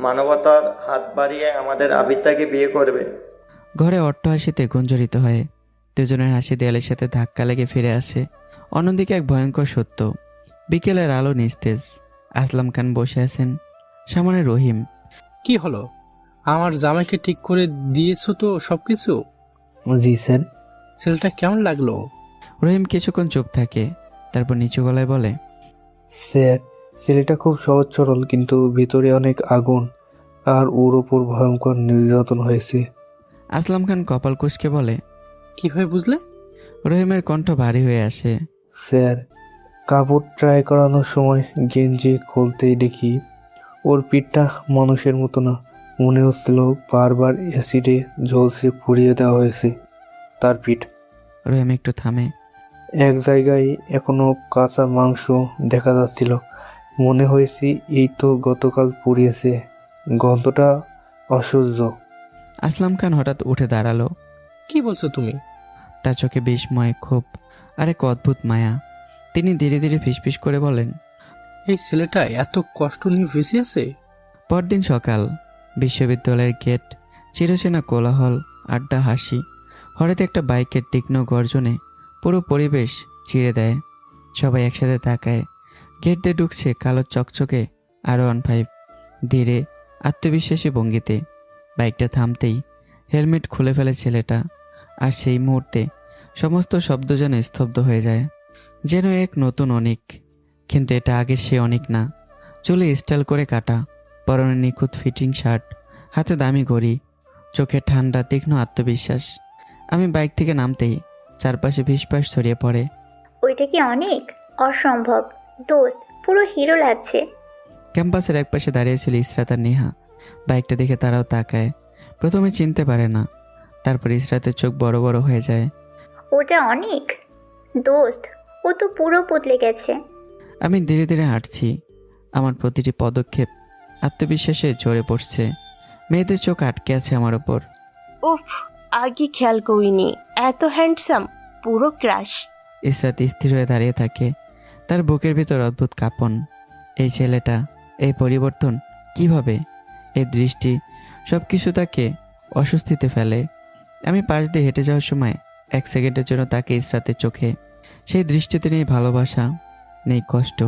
মানবতার হাত বাড়িয়ে আমাদের আবিরটাকে বিয়ে করবে। ঘরে অট্টহাসিতে গুঞ্জরিত হয়। দুজনের হাসি দেয়ালের সাথে ধাক্কা লেগে ফিরে আসে। অন্যদিকে এক ভয়ঙ্কর সত্য। বিকেলের আলো নিস্তেজ। আসলাম খান বসে আছেন, সামনে রহিম। কি হলো? আমার জামাইকে ঠিক করে দিয়েছো তো সবকিছু? জি স্যার। ছেলেটা কেমন লাগলো? রহিম কিছুক্ষণ চুপ থাকে, তারপর নিচু গলায় বলে, স্যার ছেলেটা খুব সহজ সরল, কিন্তু ভিতরে অনেক আগুন, আর ওর ওপর ভয়ঙ্কর নির্যাতন হয়েছে। আসলাম খান কপাল কুঁচকে বলে, কিভাবে বুঝলে? রহিমের কণ্ঠ ভারী হয়ে আসে। স্যার কাপড় ট্রাই করানোর সময় গেঞ্জি খুলতেই দেখি ওর পিঠটা মানুষের মতো না, মনে হচ্ছিল বারবার অ্যাসিডে ঝলসে পুড়িয়ে দেওয়া হয়েছে তার পিঠ। রহিম একটু থামে। এক জায়গায় এখনো কাঁচা মাংস দেখা যাচ্ছিল, মনে হয়েছে এই তো গতকাল পুড়িয়েছে। গন্ধটা অসহ্য। আসলাম খান হঠাৎ উঠে দাঁড়ালো। কি বলছো তুমি? তার চোখে বিস্ময়, ক্ষোভ আর এক অদ্ভুত মায়া। তিনি ধীরে ধীরে ফিসফিস করে বলেন, এই ছেলেটা এত কষ্ট নিয়ে বেঁচে আছে। পরদিন সকাল, বিশ্ববিদ্যালয়ের গেট, চিরচেনা কোলাহল, আড্ডা, হাসি। হঠাৎ একটা বাইকের তীক্ষ্ণ গর্জনে পুরো পরিবেশ চিড়ে দেয়। সবাই একসাথে তাকায়। গেট দিয়ে ঢুকছে কালো চকচকে R15, ধীরে আত্মবিশ্বাসী ভঙ্গিতে। বাইকটা থামতেই হেলমেট খুলে ফেলে ছেলেটা। আর সেই মুহূর্তে সমস্ত শব্দ যেন স্তব্ধ হয়ে যায়, যেন এক নতুন অনিক। কিন্তু এটা আগের সে অনিক না। চুলে স্টাইল করে কাটা, পরনে নিখুঁত ফিটিং শার্ট, হাতে দামি ঘড়ি, চোখে ঠান্ডা তীক্ষ্ণ আত্মবিশ্বাস। আমি বাইক থেকে নামতেই চারপাশে ফিসফাস ছড়িয়ে পড়ে। ওইটা কি অনেক? অসম্ভব দোস্ত, পুরো হিরো লাগছে। ক্যাম্পাসের একপাশে দাঁড়িয়েছিল ইসরাত আর নেহা। বাইকটা দেখে তারাও তাকায়। প্রথমে চিনতে পারে না, তারপর ইসরাতের চোখ বড় বড় হয়ে যায়। ওটা অনেক? দোস্ত, ও তো পুরো বদলে গেছে। আমি ধীরে ধীরে হাঁটছি। আমার প্রতিটি পদক্ষেপ আত্মবিশ্বাসে ঝরে পড়ছে। মেয়েদের চোখ আটকে আছে আমার ওপর। উফ, আগে খেয়াল করিনি, এত হ্যান্ডসাম, পুরো ক্রাশ। ইসরাত স্থির হয়ে দাঁড়িয়ে থাকে, তার বুকের ভিতর অদ্ভুত কাঁপন। এই ছেলেটা, এই পরিবর্তন, কিভাবে? এই দৃষ্টি সব কিছু তাকে অস্বস্তিতে ফেলে। আমি পাশ দিয়ে হেঁটে যাওয়ার সময় 1 সেকেন্ডের জন্য তাকে ইসরাতের চোখে। সেই দৃষ্টিতে নেই ভালোবাসা, নেই কষ্ট,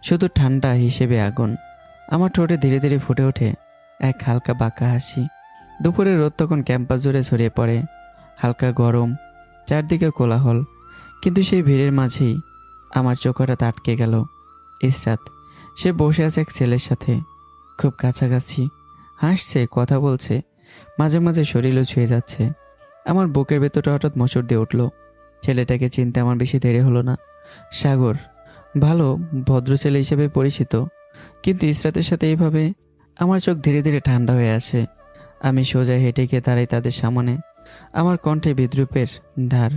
শুধু ঠান্ডা হিসেবে আগুন। আমার ঠোঁটে ধীরে ধীরে ফুটে ওঠে এক হালকা বাঁকা হাসি। দুপুরের রোদ তখন ক্যাম্পাস জুড়ে ছড়িয়ে পড়ে, হালকা গরম, চারদিকে কোলাহল। কিন্তু সেই ভিড়ের মাঝেই আমার চোখ হঠাৎ আটকে গেল। ইসরাত, সে বসে আছে এক ছেলের সাথে, খুব কাছাকাছি, হাসছে, কথা বলছে, মাঝে মাঝে শরীরও ছুঁয়ে যাচ্ছে। আমার বুকের ভেতরটা হঠাৎ মোচড় দিয়ে উঠল। ছেলেটাকে চিনতে আমার বেশি দেরি হলো না। সাগর, ভালো ভদ্র ছেলে হিসেবে পরিচিত, কিন্তু ইসরাতের সাথে এইভাবে। আমার চোখ ধীরে ধীরে ঠান্ডা হয়ে আসে। আমি সোজা হেঁটে গিয়ে দাঁড়াই তাদের সামনে। আমার কণ্ঠে বিদ্রুপের ধার।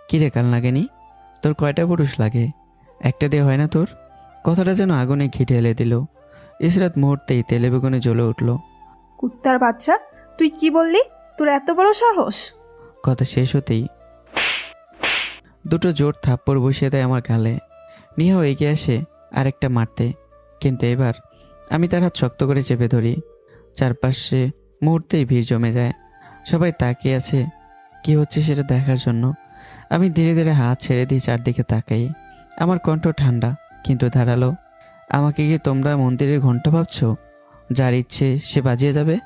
কিরে, কাল লাগেনি? তোর কয়টা পুরুষ লাগে? একটা দিয়ে হয় না তোর? কথাটা যেন আগুনে ঘি ঢেলে দিল। ইসরাত মুহূর্তেই তেলে বেগুনে জ্বলে উঠল। কুত্তার বাচ্চা, তুই কি বললি? তোর এত বড় সাহস! কথা শেষ হতেই দুটো জোর থাপ্পড় বসিয়ে দেয় আমার গালে। নিহাও এগিয়ে আসে আরেকটা মারতে, কিন্তু এবার আমি তার হাত শক্ত করে চেপে ধরি। চারপাশে মুহূর্তেই ভিড় জমে যায়। সবাই তাকিয়ে আছে কি হচ্ছে সেটা দেখার জন্য। আমি ধীরে ধীরে হাত ছেড়ে দিয়ে চারদিকে তাকাই। আমার কণ্ঠ ঠান্ডা কিন্তু ধারালো। আমাকে কি তোমরা মন্দিরের ঘণ্টা ভাবছো? যার ইচ্ছে সে বাজিয়ে যাবে?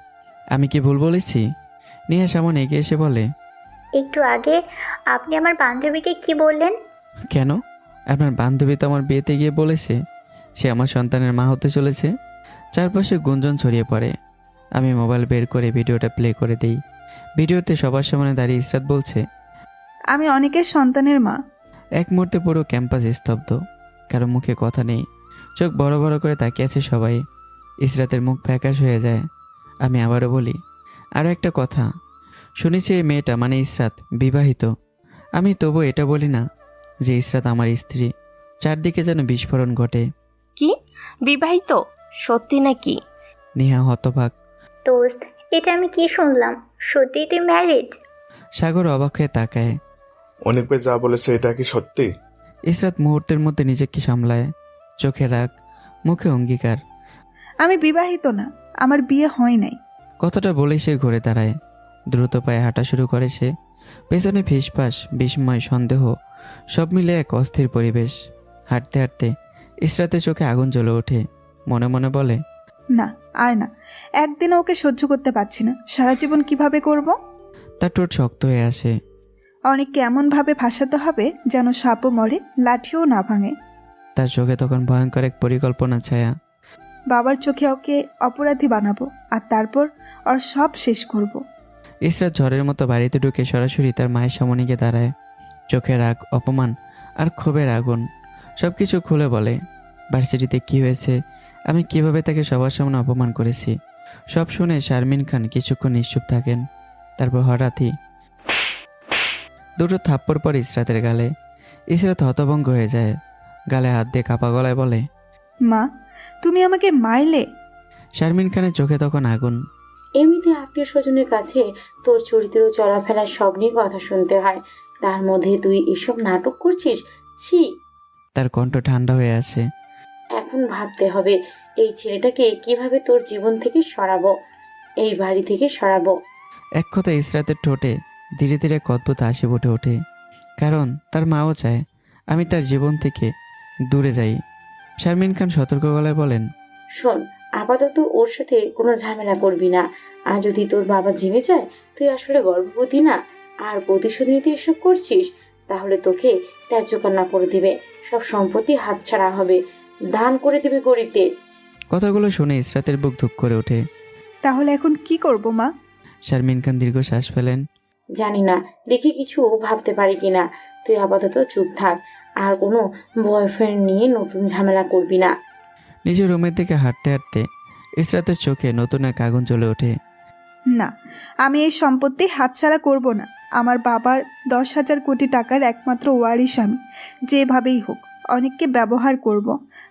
আমি কি ভুল বলেছি? নিহা সামনে এগিয়ে এসে বলে, একটু আগে আপনি আমার বান্ধবীকে কি বললেন? কেন? আপনার বান্ধবী তো আমার বিয়েতে গিয়ে বলেছে সে আমার সন্তানের মা হতে চলেছে। চারপাশে গুঞ্জন ছড়িয়ে পড়ে। আমি মোবাইল বের করে ভিডিওটা প্লে করে দিই। ভিডিওতে সবার সামনে দাঁড়িয়ে ইসরাত বলছে, আমি অনেকের সন্তানের মা। এক মুহূর্তে পুরো ক্যাম্পাস স্তব্ধ, কারো মুখে কথা নেই, চোখ বড় বড় করে তাকিয়ে আছে সবাই। ইসরাতের মুখ ফ্যাকাশ হয়ে যায়। আমি আবারও বলি, আরও একটা কথা, শুনেছি এই মেয়েটা মানে ইসরাত বিবাহিত। আমি তবু এটা বলি না যে ইসরাত আমার স্ত্রী। চারদিকে যেন বিস্ফোরণ ঘটে। কি, বিবাহিত? সত্যি নাকি? নেহা হতবাক। দোস্ত, এটা আমি কি শুনলাম? সত্যি তুই ম্যারিড? সাগর অবাক হয়ে তাকায়। অনেক ভাই যা বলেছে এটা কি সত্যি? ইসরাত মুহূর্তের মধ্যে নিজেকে সামলায়, চোখে রাগ, মুখে অঙ্গীকার। আমি বিবাহিত না, আমার বিয়ে হয় নাই। কথাটা বলেই সে ঘুরে দাঁড়ায়। দ্রুত পায়ে হাঁটা শুরু করে সে। পেছনে ফিসফাস, বিস্ময়, সন্দেহ, সব মিলে এক অস্থির পরিবেশ। হাঁটতে হাঁটতে ইসরাতের চোখে আগুন জ্বলে ওঠে। মনে মনে বলে, না, আর না, একদিনে ওকে সহ্য করতে পারছি না। সারা জীবন কিভাবে করব? তার ঠোঁট শক্ত হয়ে আসে। অনেককে এমনভাবে ভাসাতে হবে যেন সাপও মরে, লাঠিও না ভাঙে। তার চোখে তখন ভয়ঙ্কর এক পরিকল্পনা ছায়া। বাবার চোখে ওকে অপরাধী বানাবো, আর তারপর ওর সব শেষ করব। ইসরাত ঝড়ের মতো বাড়িতে ঢুকে সরাসরি তার মায়ের সামনে গিয়ে দাঁড়ায়। চোখে রাগ, অপমান আর ক্ষোভের আগুন। সব কিছু খুলে বলে, ভার্সিটিতে কি হয়েছে, আমি কিভাবে তাকে সবার সামনে অপমান করেছি। সব শুনে শারমিন খান কিছুক্ষণ নিশ্চুপ থাকেন। তারপর হঠাৎই দুটো থাপ্পড় পর ইসরাতের গালে। ইসরাত হতভঙ্গ হয়ে যায়, গালে হাত দিয়ে কাপা গলায় বলে, মা, তুমি আমাকে মারলে? শারমিন খানের চোখে তখন আগুন। এমনিতে আত্মীয় স্বজনের কাছে তোর চরিত্র, চলাফেরা সব নিয়ে কথা শুনতে হয়, তার মধ্যে তুই এসব নাটক করছিস? ছি। তার কণ্ঠ ঠান্ডা হয়ে আসে। এখন ভাবতে হবে এই ছেলেটাকে কিভাবে তোর জীবন থেকে সরাবো, এই বাড়ি থেকে সরাবো। এক কথা ইসরাতের ঠোঁটে ধীরে ধীরে এক অদ্ভুত হাসি ফুটে ওঠে, কারণ তার মাও চায় আমি তার জীবন থেকে দূরে যাই। শারমিন খান সতর্ক গলায় বলেন, শোন, আপাতত ওর সাথে কোনো ঝামেলা করবি না। আর যদি তোর বাবা জেনে যায় তুই আসলে গর্ভবতী না আর প্রতিশোধ নিতে এসব করছিস, তাহলে তোকে ত্যায্যকান্না করে দিবে, সব সম্পত্তি হাতছাড়া হবে, দান করে দিবে গরিবদের। কথাগুলো শুনে ইসরাতের বুক ধুক করে ওঠে। তাহলে এখন কি করব মা? শারমিন খান দীর্ঘ শ্বাস ফেলেন। জানি না, দেখি কিছু ভাবতে পারি কিনা। তুই আপাতত চুপ থাক, আর কোনো বয়ফ্রেন্ড নিয়ে নতুন ঝামেলা করবি না। নিজের রুমের দিকে হাঁটতে হাঁটতে ইসরাতের চোখে নতুন এক আগুন জ্বলে ওঠে। না, আমি এই সম্পত্তি হাতছাড়া করব না। আমার বাবার 10,000 কোটি টাকার একমাত্র ওয়ারিশ আমি। যেভাবেই হোক অনেককে ব্যবহার করব,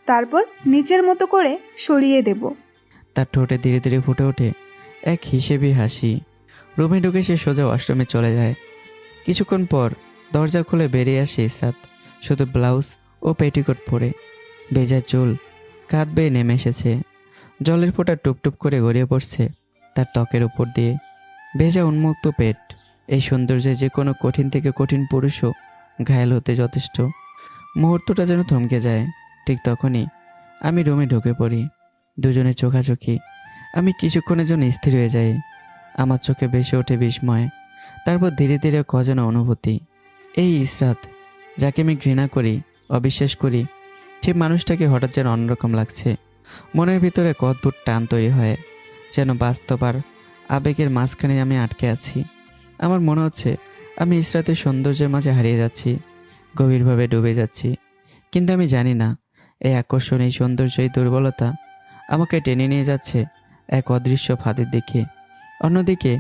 তারপর নিজের মতো করে সরিয়ে দেব। তার ঠোঁটে ধীরে ধীরে ফুটে ওঠে এক হিসেবি হাসি। রুমে ঢুকে সে সোজা ওয়াশরুমে চলে যায়। কিছুক্ষণ পর দরজা খুলে বেরিয়ে আসে ইসরাত, শুধু ব্লাউজ ও পেটিকোট পরে। ভেজা চুল কাঁধ বেয়ে নেমে এসেছে, জলের ফোঁটা টুপটুপ করে গড়িয়ে পড়ছে তার ত্বকের উপর দিয়ে। ভেজা উন্মুক্ত পেট, এই সৌন্দর্যে যে কোনো কঠিন থেকে কঠিন পুরুষও ঘায়েল হতে যথেষ্ট। মুহূর্তটা যেন থমকে যায়। ঠিক তখনই আমি রুমে ঢুকে পড়ি। দুজনে চোখাচোখি। আমি কিছুক্ষণের জন্য স্থির হয়ে যাই। আমার চোখে ভেসে ওঠে বিস্ময়, তারপর ধীরে ধীরে কজনা অনুভূতি। এই ইসরাত, যাকে আমি ঘৃণা করি, অবিশ্বাস করি, সে মানুষটাকে হঠাৎ যেন অন্যরকম লাগছে। মনের ভিতরে এক অদ্ভুত টান তৈরি হয়, যেন বাস্তব আর আবেগের মাঝখানে আমি আটকে আছি। আমার মনে হচ্ছে আমি ইসরাতের সৌন্দর্যের মাঝে হারিয়ে যাচ্ছি, গভীরভাবে ডুবে যাচ্ছি। কিন্তু আমি জানি না এই আকর্ষণ, এই সৌন্দর্য, এই দুর্বলতা আমাকে টেনে নিয়ে যাচ্ছে এক অদৃশ্য ফাঁদের দিকে। অন্যদিকে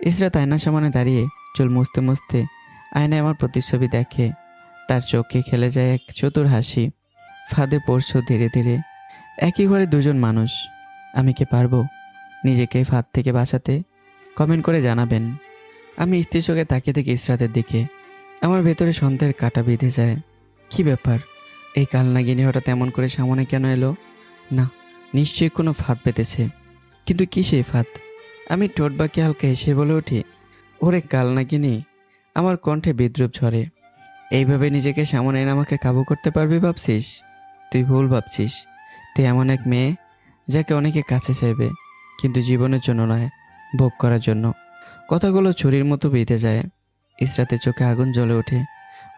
ইসরাত আয়নার সামনে দাঁড়িয়ে চুল মুছতে মুছতে আয়নায় আমার প্রতিচ্ছবি দেখে। তার চোখে খেলে যায় এক চতুর হাসি। ফাঁদে পড়ছো ধীরে ধীরে। একই ঘরে দুজন মানুষ। আমি কি পারবো নিজেকে ফাঁদ থেকে বাঁচাতে? কমেন্ট করে জানাবেন। আমি স্থির চোখে তাকিয়ে থেকে ইসরাতের দিকে। আমার ভেতরে সন্দেহের কাঁটা বিঁধে যায়। কি ব্যাপার, এই কালনাগিনী হঠাৎ এমন করে সামনে কেন এলো? না, নিশ্চয়ই কোনো ফাঁদ পেতেছে। কিন্তু কি সেই ফাঁদ? আমি ঠোঁট বাঁকে হালকা হেসে বলে উঠি, ওরে কালনাগিনী। আমার কণ্ঠে বিদ্রুপ ঝরে। এইভাবে নিজেকে সামনে এনে আমাকে কাবু করতে পারবি ভাবছিস? তুই ভুল ভাবছিস। তুই এমন এক মেয়ে যাকে অনেকে কাছে চাইবে, কিন্তু জীবনের জন্য নয়, ভোগ করার জন্য। কথাগুলো ছুরির মতো বেঁধে যায়। ইসরাতের চোখে আগুন জ্বলে ওঠে।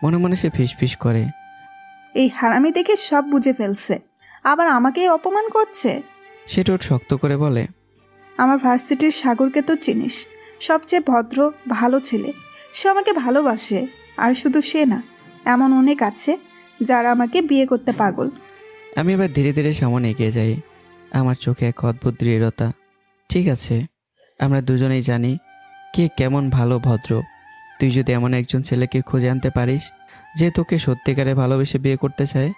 মনে মনে সে ফিসফিস করে, এই হারামি দেখে সব বুঝে ফেলছে, আবার আমাকেই অপমান করছে। সে ঠোঁট শক্ত করে বলে, আমার ভার্সিটির সাগরকে তো চিনিস, সবচেয়ে ভদ্র ভালো ছেলে। সে আমাকে ভালোবাসে। আর শুধু সে না, এমন অনেক আছে যারা আমাকে বিয়ে করতে পাগল। আমি এবার ধীরে ধীরে সামনে এগিয়ে যাই। আমার চোখে এক অদ্ভুত দৃঢ়তা। ঠিক আছে, আমরা দুজনেই জানি কে কেমন ভালো ভদ্র। তুই যদি এমন একজন ছেলেকে খুঁজে আনতে পারিস যে তোকে সত্যিকারে ভালোবেসে বিয়ে করতে চায়,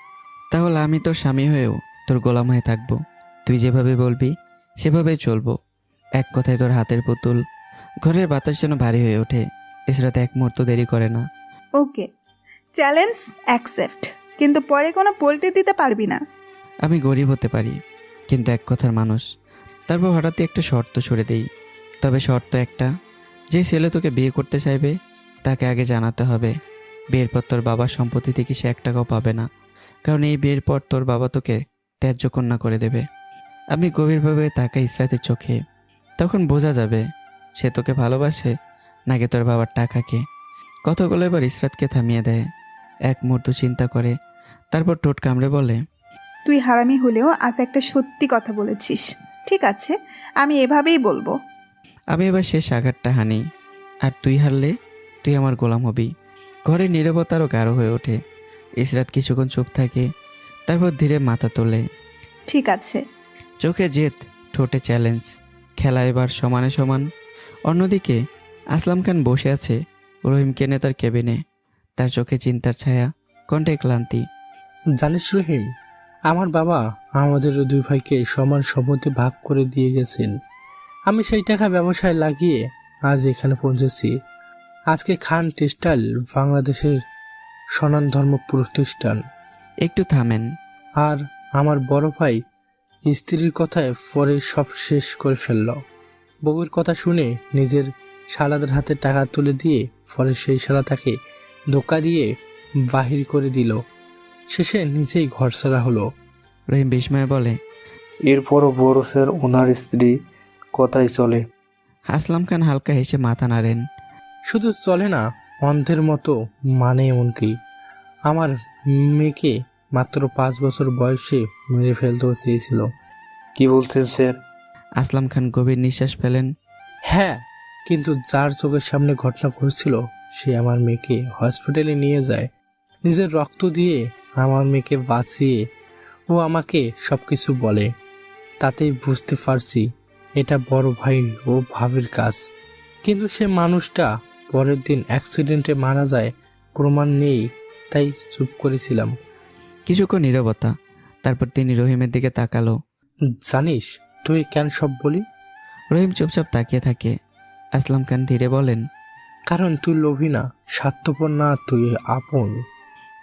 তাহলে আমি তোর স্বামী হয়েও তোর গোলাম হয়ে থাকবো। তুই যেভাবে বলবি সেভাবেই চলবো। এক কথায় তোর হাতের পুতুল। ঘরের বাতাস যেন ভারী হয়ে ওঠে। ইসরাত এক মুহূর্ত দেরি করে না। ওকে, চ্যালেঞ্জ অ্যাকসেপ্ট, কিন্তু পরে কোনো পোল্টি দিতে পারবি না। আমি গরিব হতে পারি, কিন্তু এক কথার মানুষ। তারপর হঠাৎই একটা শর্ত ছুড়ে দেই। তবে শর্ত একটা, যে ছেলে তোকে বিয়ে করতে চাইবে তাকে আগে জানাতে হবে বিয়ের পর তোর বাবার সম্পত্তি থেকে সে 1 টাকাও পাবে না, কারণ এই বিয়ের পর তোর বাবা তোকে ত্যায্য কন্যা করে দেবে। আমি গভীরভাবে তাকাই ইসরাতের চোখে। তখন বোঝা যাবে সে তোকে ভালোবাসে নাকি তোর বাবার টাকাকে। কথাগুলো এবার ইসরাতকে থামিয়ে দেয়। এক মুহূর্ত চিন্তা করে, তারপর ঠোঁট কামড়ে বলে, তুই হারামি হলেও আজ একটা সত্যি কথা বলেছিস। ঠিক আছে, আমি এভাবেই বলবো। আমি এবার শেষ আঘাতটা হানি। আর তুই হারলে তুই আমার গোলাম হবি। ঘরের নীরবতা আরও গাঢ় হয়ে ওঠে। ইসরাত কিছুক্ষণ চুপ থাকে, তারপর ধীরে মাথা তোলে। ঠিক আছে। চোখে জেদ, ঠোঁটে চ্যালেঞ্জ। খেলা এবার সমানে সমান। অন্যদিকে আসলাম খান বসে আছে রহিমকে নিয়ে তার কেবিনে। তার চোখে চিন্তার ছায়া, কণ্ঠে ক্লান্তি। জানিস রহিম, আমার বাবা আমাদের 2 ভাইকে সমান সম্পত্তি ভাগ করে দিয়ে গেছেন। আমি সেই টাকা ব্যবসায় লাগিয়ে আজ এখানে পৌঁছেছি। আজকে খান টেক্সটাইল বাংলাদেশের স্বনামধর্ম প্রতিষ্ঠান। একটু থামেন। আর আমার বড় ভাই স্ত্রীর কথায় পরে সব শেষ করে ফেলল। বউয়ের কথা শুনে নিজের শালাদের হাতে টাকা তুলে দিয়ে পরে সেই শালা তাকে ধোকা দিয়ে বাহির করে দিল। শেষে নিজেই ঘরছাড়া হলো। রহিম বিস্ময়ে বলে, এরপরও বড় স্যার ওনার স্ত্রী কথাই চলে। আসলাম খান হালকা হেসে মাথা নাড়েন। শুধু চলে না, অন্ধের মতো মানে এমনকি আমার মেয়েকে মাত্র 5 বছর বয়সে মেরে ফেলতেও চেয়েছিল। কি বলতেন স্যার? আসলাম খান গভীর নিঃশ্বাস ফেলেন। হ্যাঁ, কিন্তু যার চোখের সামনে ঘটনা ঘটছিল সে আমার মেয়েকে হসপিটালে নিয়ে যায়। নিজের রক্ত দিয়ে আমার মেয়েকে বাঁচিয়ে ও আমাকে সবকিছু বলে। তাতেই বুঝতে পারছি এটা বড় ভাই ও ভাবির কাজ। কিন্তু সে মানুষটা পরের দিন অ্যাক্সিডেন্টে মারা যায়, প্রমাণ নেই, তাই চুপ করেছিলাম। কিছুক্ষণ নীরবতা, তারপর তিনি রহিমের দিকে তাকালো। জানিস তুই কেন সব বলি? রহিম চুপচাপ তাকিয়ে থাকে। আসলাম খান ধীরে বলেন, কারণ তুই লোভী না, স্বার্থপর না, তুই আপন।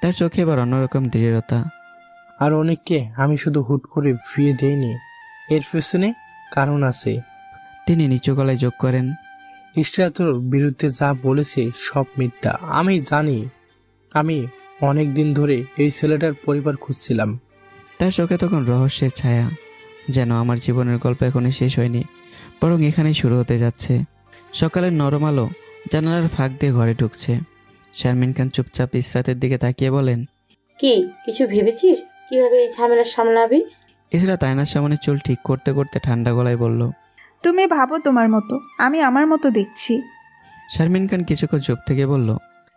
তার চোখে এবার অন্যরকম দৃঢ়তা। আর অনেককে আমি শুধু হুট করে ফিরিয়ে দেইনি, এর পেছনে কারণ আছে। তিনি নিচু গলায় যোগ করেন, ইশরাতুর বিরুদ্ধে যা বলেছে সব মিথ্যা। আমি জানি। আমি অনেক দিন ধরে এই ছেলেটার পরিবার খুঁজছিলাম। তার চোখে তখন রহস্যের ছায়া, যেন আমার জীবনের গল্প এখনই শেষ হয়নি, বরং এখানেই শুরু হতে যাচ্ছে। সকালের নরম আলো জানালার ফাঁক দিয়ে ঘরে ঢুকছে। শারমিন খান চুপচাপ ইসরাতের দিকে তাকিয়ে বলেন, কি কিছু ভেবেছিস কিভাবে এই ঝামেলা সামলাবি? ইসরাত আয়নার সামনে চুল ঠিক করতে করতে ঠান্ডা গলায় বলল, তুমি ভাবো তোমার মতো, আমি আমার মতো দেখছি। শারমিন খান কিছুক্ষণ চুপ থেকে বলল,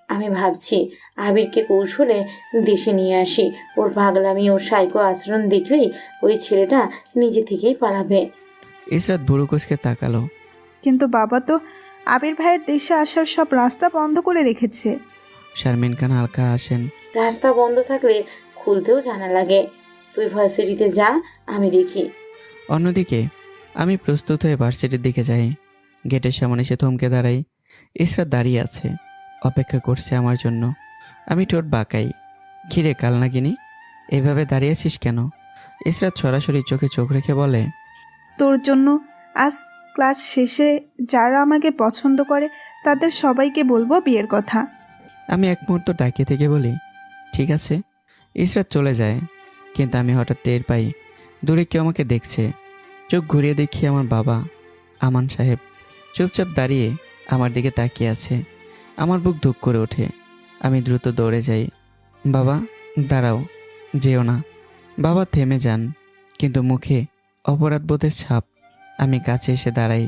আমি ভাবছি আবিরকে কৌশলে দেশে নিয়ে আসি। ওর পাগলামি, ওর সাইকো আচরণ দেখলেই ওই ছেলেটা নিজে থেকেই পালাবে। ইসরাত ভুরু কুঁচকে তাকালো। কিন্তু বাবা তো আবির ভাইয়ের দেশে আসার সব রাস্তা বন্ধ করে রেখেছে। শারমিন খান হালকা হাসেন। রাস্তা বন্ধ থাকলে খুলতেও জানা লাগে। তুই ভার্সিটিতে যা, আমি দেখি। অন্যদিকে আমি প্রস্তুত হয়ে ভার্সিটির দিকে যাই। গেটের সামনে এসে থমকে দাঁড়াই। ইসরাত দাঁড়িয়ে আছে, অপেক্ষা করছে আমার জন্য। আমি ঠোঁট বাঁকাই, ঘিরে কাল নাগিনি, এভাবে দাঁড়িয়ে আছিস কেন? ইসরাত সরাসরি চোখে চোখ রেখে বলে, তোর জন্য আজ ক্লাস শেষে যারা আমাকে পছন্দ করে তাদের সবাইকে বলবো বিয়ের কথা। আমি এক মুহূর্ত তাকিয়ে থেকে বলি, ঠিক আছে। ইসরাত চলে যায়, কিন্তু আমি হঠাৎ টের পাই দূরে কেউ আমাকে দেখছে। চোখ ঘুরিয়ে দেখি আমার বাবা আমান সাহেব চুপচাপ দাঁড়িয়ে আমার দিকে তাকিয়ে আছে। আমার বুক ধুক করে ওঠে। আমি দ্রুত দৌড়ে যাই। বাবা, দাঁড়াও, যেও না। বাবা থেমে যান, কিন্তু মুখে অপরাধবোধের ছাপ। আমি কাছে এসে দাঁড়াই।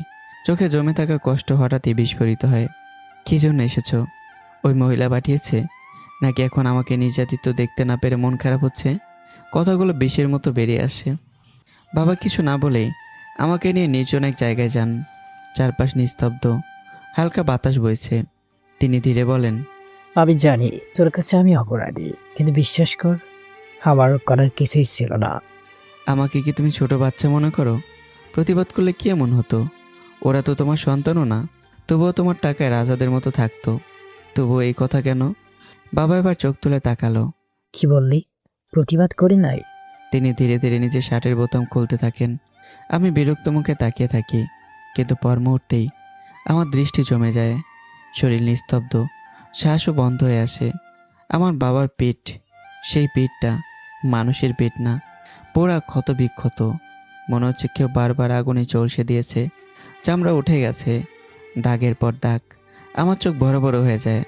চোখে জমে থাকা কষ্ট হঠাৎই বিস্ফোরিত হয়। কী জন্য এসেছ? ওই মহিলা পাঠিয়েছে, নাকি এখন আমাকে নির্যাতিত দেখতে না পেরে মন খারাপ হচ্ছে? কথাগুলো বিষের মতো বেরিয়ে আসে। বাবা কিছু না বলেই আমাকে নিয়ে নির্জন এক জায়গায় যান। চারপাশ নিস্তব্ধ, হালকা বাতাস বইছে। তিনি ধীরে বলেন, আমি জানি তোর কাছে আমি অপরাধী, কিন্তু বিশ্বাস কর, আমার করার কিছুই ছিল না। আমাকে কি তুমি ছোট বাচ্চা মনে করো? প্রতিবাদ করলে কি এমন হতো? ওরা তো তোমার সন্তানও না। তবুও তোমার টাকায় রাজাদের মতো থাকতো। তবুও এই কথা কেন? বাবা এবার চোখ তুলে তাকালো। কি বললি? প্রতিবাদ করি নাই? তিনি ধীরে ধীরে নিজের শার্টের বোতাম খুলতে থাকেন। আমি বিরক্ত মুখে তাকিয়ে থাকি, কিন্তু পর মুহূর্তেই আমার দৃষ্টি জমে যায়। শরীর নিস্তব্ধ, শ্বাসও বন্ধ হয়ে আসে। আমার বাবার পিঠ, সেই পিঠটা মানুষের পিঠ না, পোড়া ক্ষত বিক্ষত। মনে হচ্ছে কেউ বারবার আগুনে চলসে দিয়েছে। চামড়া উঠে গেছে, দাগের পর দাগ। আমার চোখ বড় বড় হয়ে যায়,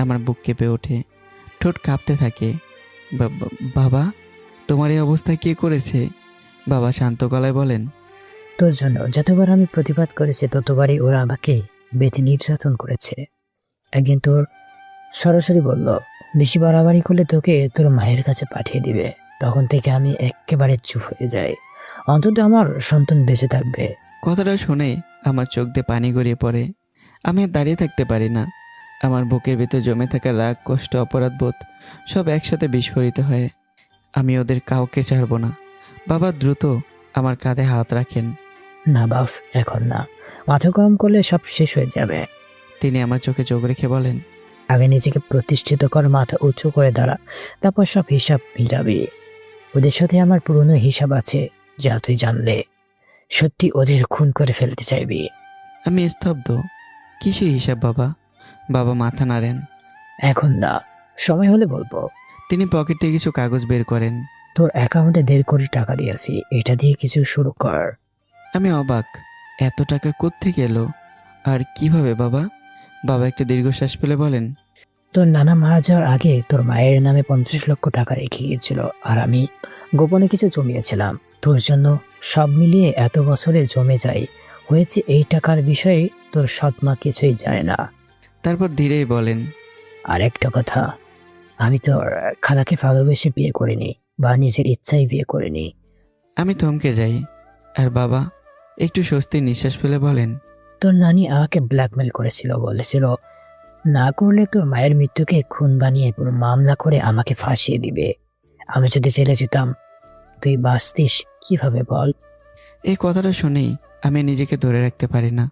আমার বুক কেঁপে ওঠে, ঠোঁট কাঁপতে থাকে। বাবা, তোমার এই অবস্থায় কে করেছে? বাবা শান্ত গলায় বলেন, তোর জন্য যতবার আমি প্রতিবাদ করেছি ততবারই ওরা আমাকে বেঁধে নির্যাতন করেছে। একদিন তোর সরাসরি বলল, বেশি বাড়াবাড়ি করলে তোকে তোর মায়ের কাছে পাঠিয়ে দিবে। তখন থেকে আমি একেবারে চুপ হয়ে যাই, অন্তত আমার সন্তান বেঁচে থাকবে। কথাটা শুনে আমার চোখ দিয়ে পানি গড়িয়ে পড়ে। আমি আর দাঁড়িয়ে থাকতে পারি না। আমার বুকের ভিতর জমে থাকা রাগ, কষ্ট, অপরাধবোধ সব একসাথে বিস্ফোরিত হয়। আমি ওদের কাউকে ছাড়ব না। বাবা দ্রুত আমার কাঁধে হাত রাখেন। না বাপ, এখন না, মাথা গরম করলে সব শেষ হয়ে যাবে। তিনি আমার চোখে চোখ রেখে বলেন, আগে নিজেকে প্রতিষ্ঠিত কর, মাথা উঁচু করে দাঁড়া, তারপর সব হিসাব মিলাবি। ওদের সাথে আমার পুরনো হিসাব আছে, যা তুই জানলে সত্যি ওদের খুন করে ফেলতে চাইবি। আমি স্তব্ধ। কিসের হিসাব বাবা? বাবা মাথা নাড়েন। এখন না, সময় হলে বলবো। তিনি পকেট থেকে কিছু কাগজ বের করেন। তোর অ্যাকাউন্টে 1.5 কোটি টাকা দিয়েছি, এটা দিয়ে কিছু শুরু কর। আমি অবাক, এত টাকা কোত্থেকে এলো আর কিভাবে বাবা? বাবা একটা দীর্ঘশ্বাস ফেলে বলেন, তোর নানা মারা যাওয়ার আগে তোর মায়ের নামে 50 লক্ষ টাকা রেখে গিয়েছিল, আর আমি গোপনে কিছু জমিয়েছিলাম তোর জন্য। সব মিলিয়ে এত বছরে জমে যায় হয়েছে এই টাকার বিষয়ে তোর সৎ মা কিছুই জানে না। তারপর ধীরেই বলেন, আর একটা কথা, আমি তোর খালাকে ভালোবেসে বিয়ে করিনি বা নিজের ইচ্ছায় বিয়ে করিনি। আমি থমকে যাই। আর বাবা একটু স্বস্তির নিঃশ্বাস ফেলে বলেন, তোর নানি আমাকে ব্ল্যাকমেল করেছিল, বলেছিল না করলে তোর মায়ের মৃত্যুকে খুন বানিয়ে পুরো মামলা করে আমাকে ফাঁসিয়ে দিবে। আমি যদি জেলে যেতাম তুই বাঁচতিস কিভাবে বল? এই কথাটা শুনেই আমি নিজেকে ধরে রাখতে পারি না।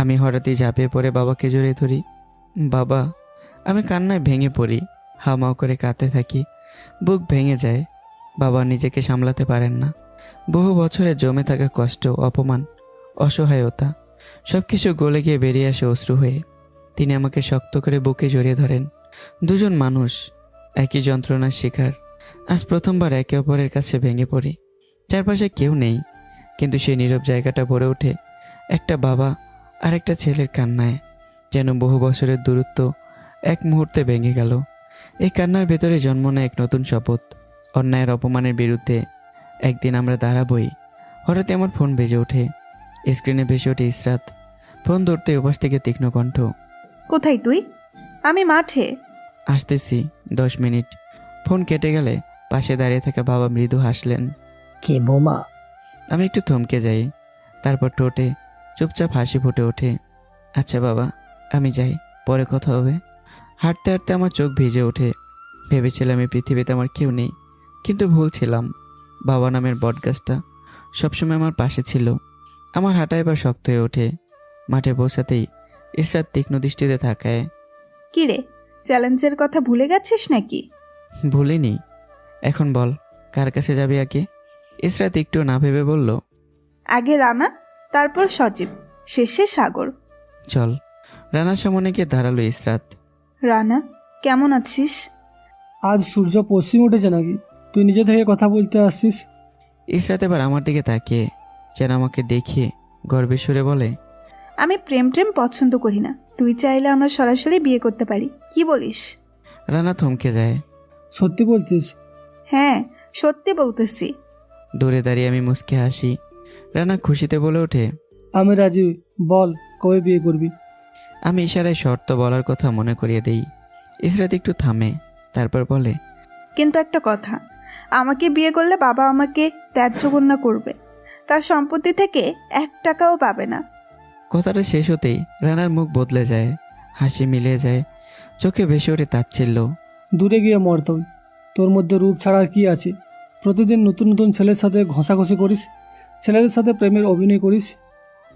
আমি হঠাৎই ঝাঁপিয়ে পড়ে বাবাকে জড়িয়ে ধরি। বাবা, আমি কান্নায় ভেঙে পড়ি, হামাও করে কাঁদতে থাকি। বুক ভেঙে যায়। বাবা নিজেকে সামলাতে পারেন না। বহু বছরে জমে থাকা কষ্ট, অপমান, অসহায়তা সব কিছু গলে গিয়ে বেরিয়ে আসে অশ্রু হয়ে। তিনি আমাকে শক্ত করে বুকে জড়িয়ে ধরেন। দুজন মানুষ, একই যন্ত্রণার শিকার। আজ প্রথমবার একে অপরের কাছে ভেঙে পড়ি। চারপাশে কেউ নেই, কিন্তু সেই নীরব জায়গাটা ভরে ওঠে একটা বাবা আর একটা ছেলের কান্নায়। যেন বহু বছরের দূরত্ব এক মুহূর্তে ভেঙে গেল। এই কান্নার ভেতরে জন্ম নেয় এক নতুন শপথ, অন্যায়ের অপমানের বিরুদ্ধে একদিন আমরা দাঁড়াবই। হঠাৎ আমার ফোন বেজে ওঠে। স্ক্রিনে ভেসে ওঠে ইসরাত। ফোন ধরতে উপাস থেকে তীক্ষ্ণ কণ্ঠ, কোথায় তুই? আমি মাঠে। আসতেছি 10 মিনিট। ফোন কেটে গেলে পাশে দাঁড়িয়ে থাকা বাবা মৃদু হাসলেন। কে বোমা? আমি একটু থমকে যাই, তারপর ঠোঁটে চুপচাপ হাসি ফুটে ওঠে। আচ্ছা বাবা, আমি যাই, পরে কথা হবে। হাঁটতে হাঁটতে আমার চোখ ভিজে ওঠে। ভেবেছিলাম এই পৃথিবীতে আমার কেউ নেই, কিন্তু ভুল ছিলাম। বাবা নামের বটগাছটা সবসময় আমার পাশে ছিল। আমার হাঁটা এবার শক্ত হয়ে ওঠে। মাঠে পৌঁছাতেই ইসরাত তীক্ষ্ণ দৃষ্টিতে তাকায়। কি রে, চ্যালেঞ্জের কথা ভুলে গেছিস নাকি? ভুলিনি। এখন বল, কার কাছে যাবি আগে? ইসরাত একটু না ভেবে বলল, আগে রানা, তারপর সজীব, শেষে সাগর। চল। রানার সামনে গিয়ে দাঁড়ালো ইসরাত। রানা, কেমন আছিস? আজ সূর্য পশ্চিম উঠেছে নাকি? তুই নিজে থেকে কথা বলতে আসছিস? ইসরাত এবার আমার দিকে তাকিয়ে যেন আমাকে দেখিয়ে গর্বের সুরে বলে, আমি প্রেম পছন্দ করি না। তুই চাইলে আমরা সরাসরি বিয়ে করতে পারি, কি বলিস? রানা থমকে যায়। সত্যি বলছিস? হ্যাঁ, সত্যি বলতেছি। দূরে দাঁড়িয়ে আমি মুচকে হাসি। রানা খুশিতে বলে ওঠে, আমি রাজি। বল, কবে বিয়ে করবি? আমি ইশারায় শর্ত বলার কথা মনে করিয়ে দেই। ইসরাত একটু থামে, তারপর বলে, কিন্তু একটা কথা, আমাকে বিয়ে করলে বাবা আমাকে ত্যায্য কন্যা করবে। তার সম্পত্তি থেকে 1 টাকাও পাবে না। কথাটা শেষ হতেই রানার মুখ বদলে যায়, হাসি মিলিয়ে যায়, চোখে ভেসে ওঠে তাচ্ছিল্য। দূরে গিয়ে মর তুই। তোর মধ্যে রূপ ছাড়া কি আছে? প্রতিদিন নতুন নতুন ছেলের সাথে ঘষাঘষি করিস, ছেলেদের সাথে প্রেমের অভিনয় করিস।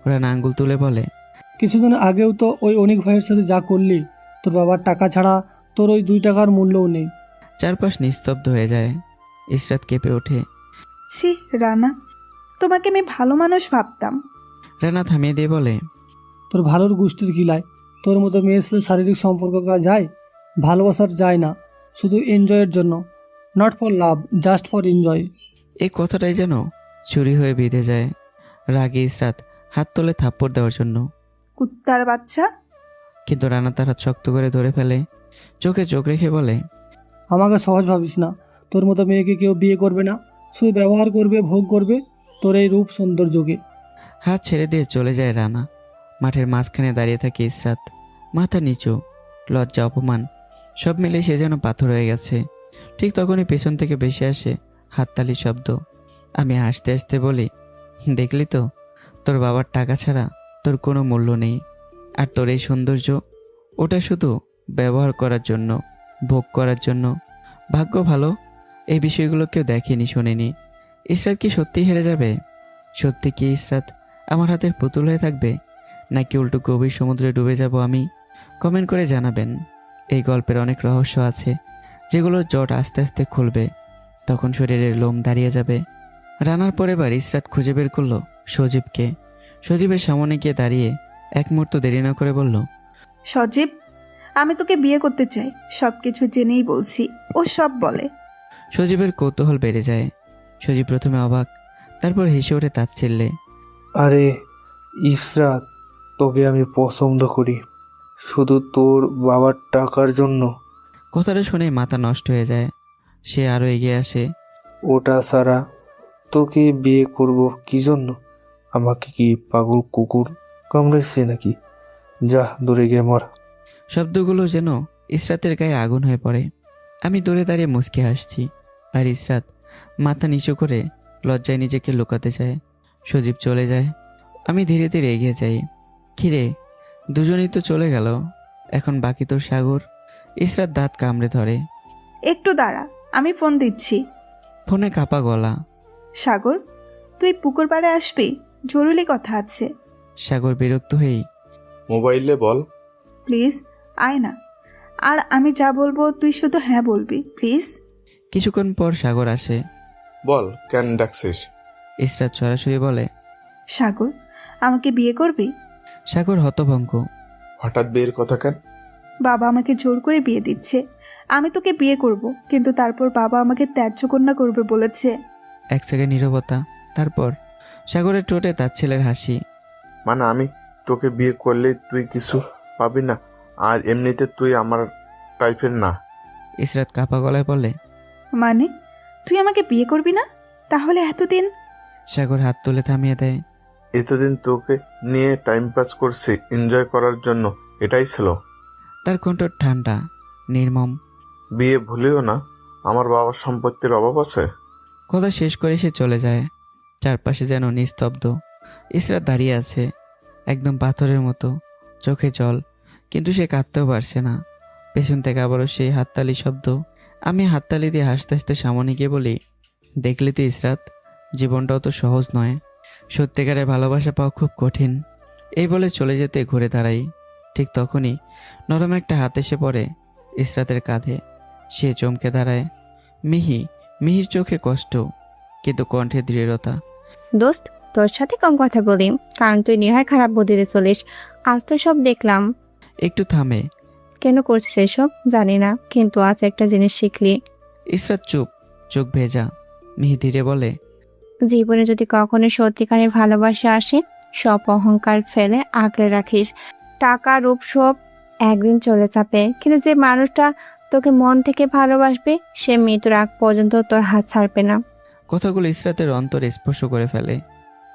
রানা আঙ্গুল তুলে বলে, কিছুদিন আগেও তো ওই অনিক ভাইয়ের সাথে যা করলি, তোর বাবার টাকা ছাড়া তোর ওই 2 টাকার মূল্যও নেই। চারপাশ নিস্তব্ধ হয়ে যায়। ইসরাত কেঁপে ওঠে, ছি রানা, তোমাকে আমি ভালো মানুষ ভাবতাম। রানা থামিয়ে দিয়ে বলে, তোর ভালোর গোষ্ঠীর গিলায় তোর মতো মেয়ের সাথে শারীরিক সম্পর্ক করা যায়? ভালোবাসার যায় না, শুধু এনজয়ের জন্য। Not for love, just for enjoy. এই কথাটাই যেন চুরি হয়ে বিঁধে যায়। রাগে ইসরাত হাত তোলে থাপ্পড় দেওয়ার জন্য, কুত্তার বাচ্চা। কিন্তু রানা তার হাত শক্ত করে ধরে ফেলে, চোখে চোখ রেখে বলে, আমাকে সহজ ভাবিস না। তোর মতো মেয়েকে কেউ বিয়ে করবে না, শুধু ব্যবহার করবে, ভোগ করবে তোর এই রূপ সৌন্দর্যকে। হাত ছেড়ে দিয়ে চলে যায় রানা। মাঠের মাঝখানে দাঁড়িয়ে থাকে ইসরাত, মাথা নিচু, লজ্জা অপমান সব মিলে সে যেন পাথর হয়ে গেছে। ঠিক তখনই পেছন থেকে ভেসে আসে হাততালির শব্দ। আমি হাসতে হাসতে বলি, দেখলি তো, তোর বাবার টাকা ছাড়া তোর কোনো মূল্য নেই। আর তোর এই সৌন্দর্য, ওটা শুধু ব্যবহার করার জন্য, ভোগ করার জন্য। ভাগ্য ভালো এই বিষয়গুলো কেউ দেখেনি, শোনেনি। ইসরাত কি সত্যি হেরে যাবে? সত্যি কি ইসরাত আমার হাতের পুতুল হয়ে থাকবে, নাকি উল্টো গভীর সমুদ্রে ডুবে যাব আমি? কমেন্ট করে জানাবেন। এই গল্পের অনেক রহস্য আছে যেগুলোর জট আস্তে আস্তে খুলবে, তখন শরীরের লোম দাঁড়িয়ে যাবে। রানার পরেবার ইসরাত খুঁজে বের করলো সজীবকে। সজীবের সামনে গিয়ে দাঁড়িয়ে এক মুহূর্ত দেরি না করে বলল, সজীব, আমি তোকে বিয়ে করতে চাই। সব কিছু জেনেই বলছি। ও সব বলে। সজীবের কৌতূহল বেড়ে যায়। সজীব প্রথমে অবাক, তারপর হেসে ওঠে তাচ্ছিল্যে। আরে ইসরাত, তোকে আমি পছন্দ করি শুধু তোর বাবার টাকার জন্য। কথাটা শুনে মাথা নষ্ট হয়ে যায়। সে আরও এগিয়ে আসে। ওটা ছাড়া তোকে বিয়ে করব কি জন্য? আমাকে কি পাগল কুকুর কামড়েছে নাকি? যা দূরে গিয়ে মর। শব্দগুলো যেন ইসরাতের গায়ে আগুন হয়ে পড়ে। আমি দূরে দাঁড়িয়ে মুচকে হাসছি, আর ইসরাত মাথা নিচু করে লজ্জায় নিজেকে লুকাতে চায়। সজীব চলে যায়। আমি ধীরে ধীরে এগিয়ে যাই। কিরে, দুজনেই তো চলে গেল, এখন বাকি তোর সাগর। ইসরাত দাঁত কামড়ে ধরে। একটু দাঁড়া, আমি ফোন দিচ্ছি। ফোনে কাপা গলা। সাগর, তুই পুকুর পাড়ে আসবি? জরুরি কথা আছে। সাগর বিরক্ত হয়েই, মোবাইলে বল। প্লিজ আয় না। আর আমি যা বলবো তুই শুধু হ্যাঁ বলবি, প্লিজ। কিছুক্ষণ পর সাগর আসে। বল, কেন ডাকছিস? ইসরাত সরাসরি বলে, সাগর, আমাকে বিয়ে করবি? সাগর হতভঙ্গ। হঠাৎ বিয়ের কথা কেন? বাবা আমাকে জোর করে বিয়ে দিচ্ছে। আমি তোকে বিয়ে করব, কিন্তু তারপর বাবা আমাকে ত্যায্য কন্যা করবে বলেছে। এক সেকেন্ড নীরবতা, তারপর সাগরের ঠোঁটে তার ছেলের হাসি। মানে আমি তোকে বিয়ে করলে তুই কিছু পাবি না, আর এমনিতে তুই আমার টাইপের না। ইসরাত কাপা গলায় বলে, মানে তুই আমাকে বিয়ে করবি না? তাহলে এতদিন? সাগর হাত তুলে থামিয়ে দেয়। এতদিন তোকে নিয়ে টাইম পাস করছি, এনজয় করার জন্য, এটাই ছিল। তার কণ্ঠ ঠান্ডা, নির্মম। বিয়ে ভুলেও না, আমার বাবার সম্পত্তির অভাব আছে। কথা শেষ করে সে চলে যায়। চারপাশে যেন নিস্তব্ধ। ইসরাত দাঁড়িয়ে আছে, একদম পাথরের মতো, চোখে জল, কিন্তু সে কাঁদতেও পারছে না। পেছন থেকে আবারও সেই হাততালি শব্দ। আমি হাততালি দিয়ে হাসতে হাসতে সামনে গিয়ে বলি, দেখলি তো ইসরাত, জীবনটাও তো সহজ নয়। সত্যিকারে ভালোবাসা পাওয়া খুব কঠিন। এই বলে চলে যেতে ঘুরে দাঁড়াই। ঠিক তখনই নরম একটা হাত এসে পড়ে ইসরাতের কাঁধে। সে চমকে দাঁড়ায়। মিহির চোখে কষ্ট, কিন্তু কণ্ঠে দৃঢ়তা। দোস্ত, তোর সাথে কম কথা বলি, কারণ তুই নিহার খারাপ বুদ্ধিতে চলিস। আজ তো সব দেখলাম। একটু থামে। কেন করছিস এসব জানি না, কিন্তু আজ একটা জিনিস শিখলি। ইসরাত চুপ, চোখ ভেজা। মিহি ধীরে বলে, জীবনে যদি কখনো সত্যিকারের ভালোবাসা আসে, সব অহংকার ফেলে আগলে রাখিস। টাকা রূপ সব একদিন চলে যাবে, কিন্তু যে মানুষটা তোকে মন থেকে ভালোবাসবে সে মৃত্যুর আগ পর্যন্ত তোর হাত ছাড়বে না। কথাগুলো ইসরাতের অন্তরে স্পর্শ করে ফেলে।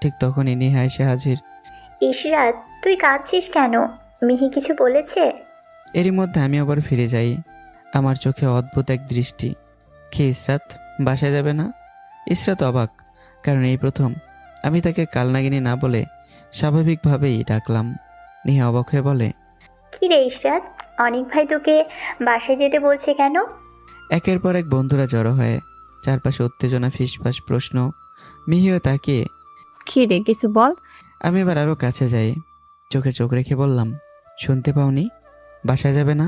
ঠিক তখনই নিহা এসে হাজির। ইশরাত, তুই কাঁদছিস কেন? মিহি কিছু বলেছে? এরই মধ্যে আমি আবার ফিরে যাই। আমার চোখে অদ্ভুত এক দৃষ্টি। খেয়ে ইসরাত বাসায় যাবে না? ইসরাত অবাক, কারণ এই প্রথম আমি তাকে কালনাগিনী না বলে স্বাভাবিকভাবেই ডাকলাম। নিহা অবাক হয়ে বলে, কি রে ইশরাত, অনেক ভাই তোকে বাসায় যেতে বলছে কেন? একের পর এক বন্ধুরা জড়ো হয়। চারপাশে উত্তেজনা, ফিসফাস প্রশ্ন। মিহিও তাকিয়ে। কি রে, কিছু বল। আমি এবার আরও কাছে যাই। চোখে চোখ রেখে বললাম, শুনতে পাওনি? বাসায় যাবে না?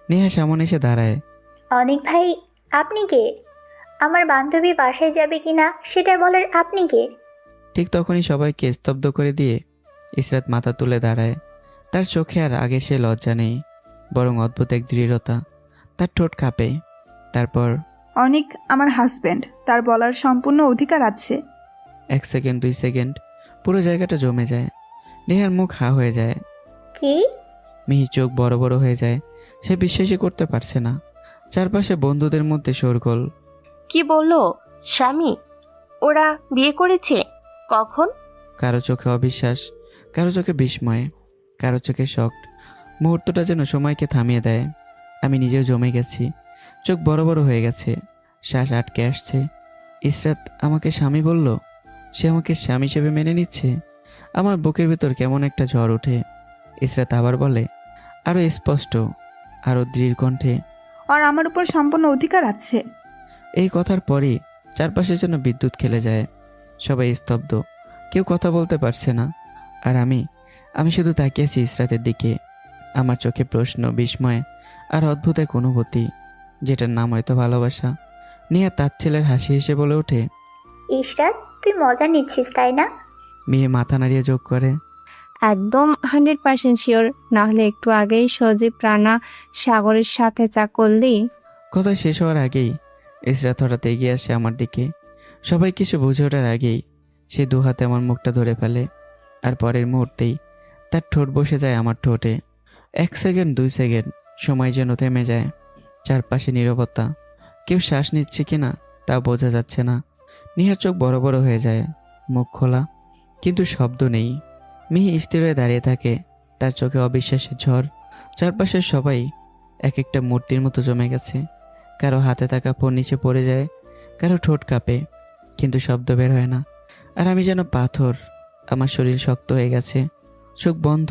নেহা সামনে এসে দাঁড়ায়। অনেক ভাই আপনি কে? আমার বান্ধবী বাসায় যাবে কিনা সেটা বলার আপনি কে? ঠিক তখনই সবাইকে স্তব্ধ করে দিয়ে ইসরাত মাথা তুলে দাঁড়ায়। তার চোখে আর আগের সে লজ্জা নেই, বরং অদ্ভুত এক দৃঢ়তা। তার ঠোঁট কাঁপে। তারপর, অনেক আমার হাজব্যান্ড, তার বলার সম্পূর্ণ অধিকার আছে। 1 সেকেন্ড 2 সেকেন্ড পুরো জায়গাটা জমে যায়। নেহার মুখ হা হয়ে যায়। কি? মিহির চোখ বড় বড় হয়ে যায়। সে বিশ্বাসই করতে পারছে না। চারপাশে বন্ধুদের মধ্যে শোরগোল। কি বললো স্বামী? ওরা বিয়ে করেছে? কখন? কারো চোখে অবিশ্বাস, কারো চোখে বিস্ময়, কারো চোখে শক। মুহূর্তটা যেন সময়কে থামিয়ে দেয়। আমি নিজেও জমে গেছি। চোখ বড় বড় হয়ে গেছে, শ্বাস আটকে আসছে। ইসরাত আমাকে স্বামী বলল। সে আমাকে স্বামী হিসেবে মেনে নিচ্ছে। আমার বুকের ভিতর কেমন একটা ঝড় ওঠে। ইসরাত আবার বলে, আরও স্পষ্ট, আরও দৃঢ় কণ্ঠে, আর আমার উপর সম্পূর্ণ অধিকার আছে। এই কথার পরই চারপাশে যেন বিদ্যুৎ খেলে যায়। সবাই স্তব্ধ, কেউ কথা বলতে পারছে না। আর আমি শুধু তাকিয়েছি ইসরাতের দিকে। আমার চোখে প্রশ্ন, বিস্ময় আর অদ্ভুত এক অনুভূতি, যেটার নাম হয়তো ভালোবাসা। নিহা তার ছেলের হাসি হেসে বলে ওঠে, ইশরাত, তুই মজা নিচ্ছিস তাই না? মেয়ে মাথা নাড়িয়ে যোগ করে, একদম 100% শিওর, নাহলে একটু আগেই সজীব রানা সাগরের সাথে চা করলি। কথা শেষ হওয়ার আগেই ইসরাত হঠাৎ এগিয়ে আসে আমার দিকে। সবাই কিছু বুঝে ওঠার আগেই সে দু হাতে আমার মুখটা ধরে ফেলে, আর পরের মুহূর্তেই তার ঠোঁট বসে যায় আমার ঠোঁটে। 1 সেকেন্ড 2 সেকেন্ড সময় যেন থেমে যায়। চারপাশে নীরবতা, কেউ শ্বাস নিচ্ছে কিনা তা বোঝা যাচ্ছে না। নিহার চোখ বড় বড় হয়ে যায়, মুখ খোলা, কিন্তু শব্দ নেই। মিহি স্থির হয়ে দাঁড়িয়ে থাকে, তার চোখে অবিশ্বাসের ঝড়। চারপাশের সবাই এক একটা মূর্তির মতো জমে গেছে। কারো হাতে থাকা ফোন নিচে পড়ে যায়, কারো ঠোঁট কাঁপে, কিন্তু শব্দ বের হয় না। আর আমি যেন পাথর, আমার শরীর শক্ত হয়ে গেছে, চোখ বন্ধ,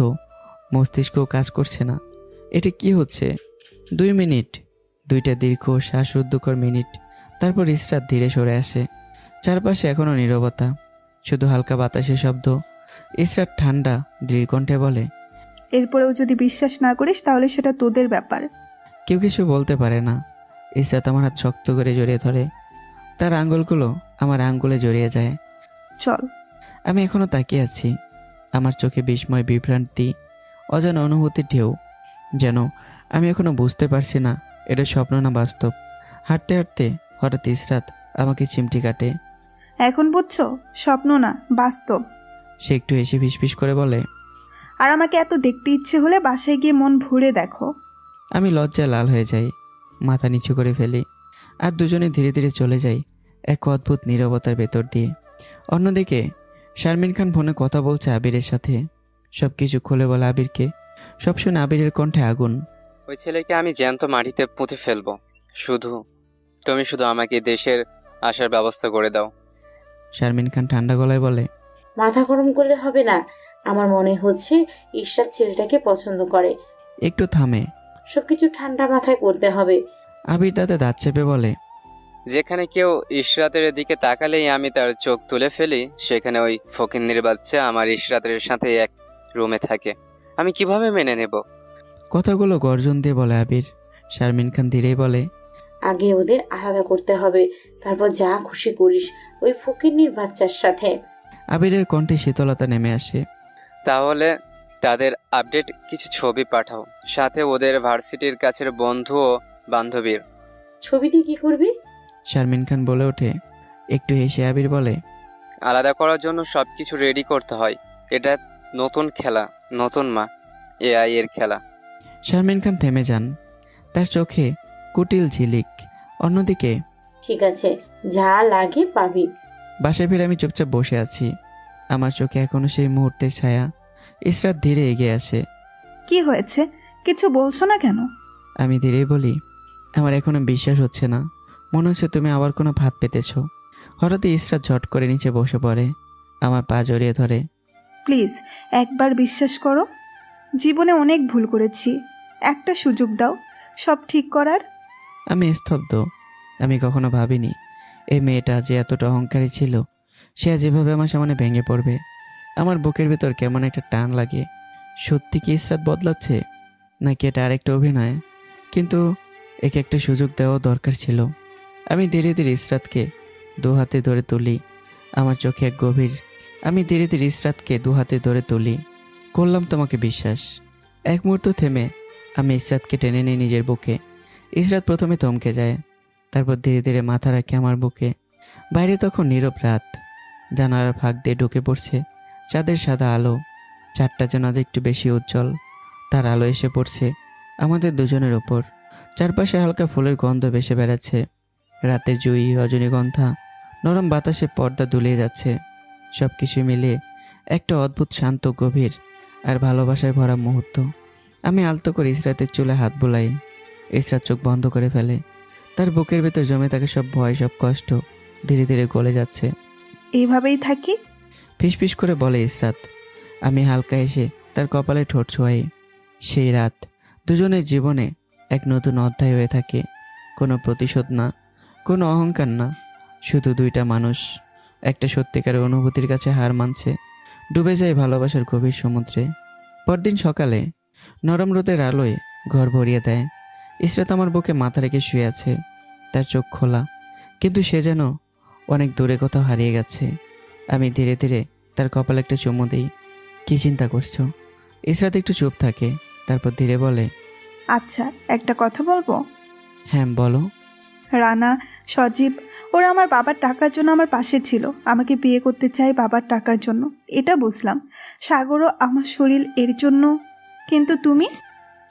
মস্তিষ্কও কাজ করছে না। এটা কি হচ্ছে? 2 মিনিট, 2টা দীর্ঘ শ্বাসরুদ্ধকর মিনিট। তারপর ইসরাত ধীরে সরে আসে। চারপাশে এখনো নীরবতা, শুধু হালকা বাতাসের শব্দ। ইসরাত ঠান্ডা দৃঢ় কণ্ঠে বলে, এরপরেও যদি বিশ্বাস না করিস তাহলে সেটা তোদের ব্যাপার। কেউ কিছু বলতে পারে না। ইসরাত আমার হাত শক্ত করে জড়িয়ে ধরে, তার আঙ্গুলগুলো আমার আঙ্গুলে জড়িয়ে যায়। চল। আমি এখনো তাকিয়ে আছি, আমার চোখে বিস্ময়, বিভ্রান্তি, অজানা অনুভূতির ঢেউ। যেন আমি এখনো বুঝতে পারছি না এটা স্বপ্ন না বাস্তব। হাঁটতে হাঁটতে হঠাৎ ইসরাত আমাকে চিমটি কাটে। এখন বুঝছো, স্বপ্ন না বাস্তব। সে একটু হেসে ফিসফিস করে বলে, আর আমাকে এত দেখতে ইচ্ছে হলে বাসায় গিয়ে মন ভরে দেখো। আমি লজ্জায় লাল হয়ে যাই, মাথা নিচু করে ফেলি, আর দুজনে ধীরে ধীরে চলে যাই এক অদ্ভুত নীরবতার ভেতর দিয়ে। অন্যদিকে শারমিন খান ফোনে কথা বলছে আবিরের সাথে। সব কিছু খুলে বলে আবিরকে। সব শুনে আবিরের কণ্ঠে আগুন। ওই ছেলেকে আমি জ্যান্ত মাটিতে পুঁতে ফেলবো। তুমি শুধু আমাকে দেশের আসার ব্যবস্থা করে দাও। শারমিন খান ঠান্ডা গলায় বলে, মাথা গরম করলে হবে না। আমার মনে হচ্ছে ঈশ্বর ছেলেটাকে পছন্দ করে। একটু থামে। সবকিছু ঠান্ডা মাথায় করতে হবে। আবির দাঁতে দাঁত চেপে বলে, যেখানে কেউ ইশরাতের দিকে তাকালেই আমি তার চোখ তুলে ফেলি, সেখানে ওই ফকিন্নির বাচ্চা আমার ইশরাতের সাথে এক রুমে থাকে। আমি কিভাবে মেনে নেব? কথাগুলো গর্জন দিয়ে বলে আবির। শারমিন খান ধীরেই বলে, আগে ওদের আলাদা করতে হবে, তারপর যা খুশি করিস ওই ফকিন্নির বাচ্চার সাথে। আবিরের কণ্ঠে শীতলতা নেমে আসে। তাহলে তাদের আপডেট কিছু ছবি পাঠাও, সাথে ওদের ভার্সিটির কাছের বন্ধু ও বান্ধবীর। ছবি দিয়ে কি করবি? শারমিন খান বলে ওঠে। একটু হেসে আবির বলে, আলাদা করার জন্য সবকিছু রেডি করতে হয়। এটা নতুন খেলা, নতুন মা, এআই এর খেলা। শারমিন খান থেমে যান, তার চোখে কুটিল ঝিলিক। অন্যদিকে ঠিক আছে, যা লাগে পাবি। বাসায় ফিরে আমি চুপচাপ বসে আছি, আমার চোখে এখনো সেই মুহূর্তের ছায়া। ইসরাত ধীরে এগিয়ে আসে। কি হয়েছে, কিছু বলছো না কেন? আমি ধীরেই বলি, আমার এখনো বিশ্বাস হচ্ছে না, মনে হচ্ছে তুমি আবার কোনো ফাঁদ পেতেছ। হঠাৎই ইসরাত ঝট করে নিচে বসে পড়ে, আমার পা জড়িয়ে ধরে। প্লিজ একবার বিশ্বাস করো, জীবনে অনেক ভুল করেছি, একটা সুযোগ দাও সব ঠিক করার। আমি স্তব্ধ। আমি কখনো ভাবিনি এই মেয়েটা যে এতটা অহংকারী ছিল, সে যেভাবে আমার সামনে ভেঙে পড়বে। আমার বুকের ভেতর কেমন একটা টান লাগে। সত্যি কি ইসরাত বদলাচ্ছে, নাকি এটা আরেকটা অভিনয়? কিন্তু একে একটা সুযোগ দেওয়া দরকার ছিল। আমি ধীরে ধীরে ইসরাতকে দু হাতে ধরে তুলি, আমার চোখে এক গভীর। আমি ধীরে ধীরে ইসরাতকে দু হাতে ধরে তুলি, করলাম তোমাকে বিশ্বাস। এক মুহূর্ত থেমে আমি ইসরাতকে টেনে নিই নিজের বুকে। ইসরাত প্রথমে থমকে যায়, তারপর ধীরে ধীরে মাথা রাখে আমার বুকে। বাইরে তখন নীরব রাত, জানালার ফাঁক দিয়ে ঢুকে পড়ছে চাঁদের সাদা আলো। চারটা যেন আজ একটু বেশি উজ্জ্বল, তার আলো এসে পড়ছে আমাদের দুজনের ওপর। চারপাশে হালকা ফুলের গন্ধ ভেসে বেড়াচ্ছে, রাতের জুই, রজনীগন্ধা, নরম বাতাসে পর্দা দুলিয়ে যাচ্ছে। সব কিছু মিলিয়ে একটা অদ্ভুত শান্ত, গভীর আর ভালোবাসায় ভরা মুহূর্ত। আমি আলতো করে ইসরাতের চুলে হাত বুলাই। ইসরাত চোখ বন্ধ করে ফেলে, তার বুকের ভেতর জমে থাকে সব ভয়, সব কষ্ট ধীরে ধীরে গলে যাচ্ছে। এইভাবেই থাকি, ফিসফিস করে বলে ইসরাত। আমি হালকা এসে তার কপালে ঠোঁট ছোঁয়াই। সেই রাত দুজনের জীবনে এক নতুন অধ্যায় হয়ে থাকে। কোনো প্রতিশোধ না, কোনো অহংকার না, শুধু দুইটা মানুষ একটা সত্যিকারের অনুভূতির কাছে হার মানছে, ডুবে যায় ভালোবাসার গভীর সমুদ্রে। পরদিন সকালে নরম রোদের আলোয় ঘর ভরিয়ে দেয়। ইসরাত আমার বুকে মাথা রেখে শুয়ে আছে, তার চোখ খোলা, কিন্তু সে যেন অনেক দূরে কোথাও হারিয়ে গেছে। আমি ধীরে ধীরে তার কপালে একটা চুমু দিই। কি চিন্তা করছো? ইসরাত একটু চুপ থাকে, তারপর ধীরে বলে, আচ্ছা, একটা কথা বলবো? হ্যাঁ বলো। রানা, সজীব, ওরা আমার বাবার টাকার জন্য আমার পাশে ছিল। আমাকে বিয়ে করতে চাই বাবার টাকার জন্য, এটা বুঝলাম। সাগরও আমার শরীর এর জন্য। কিন্তু তুমি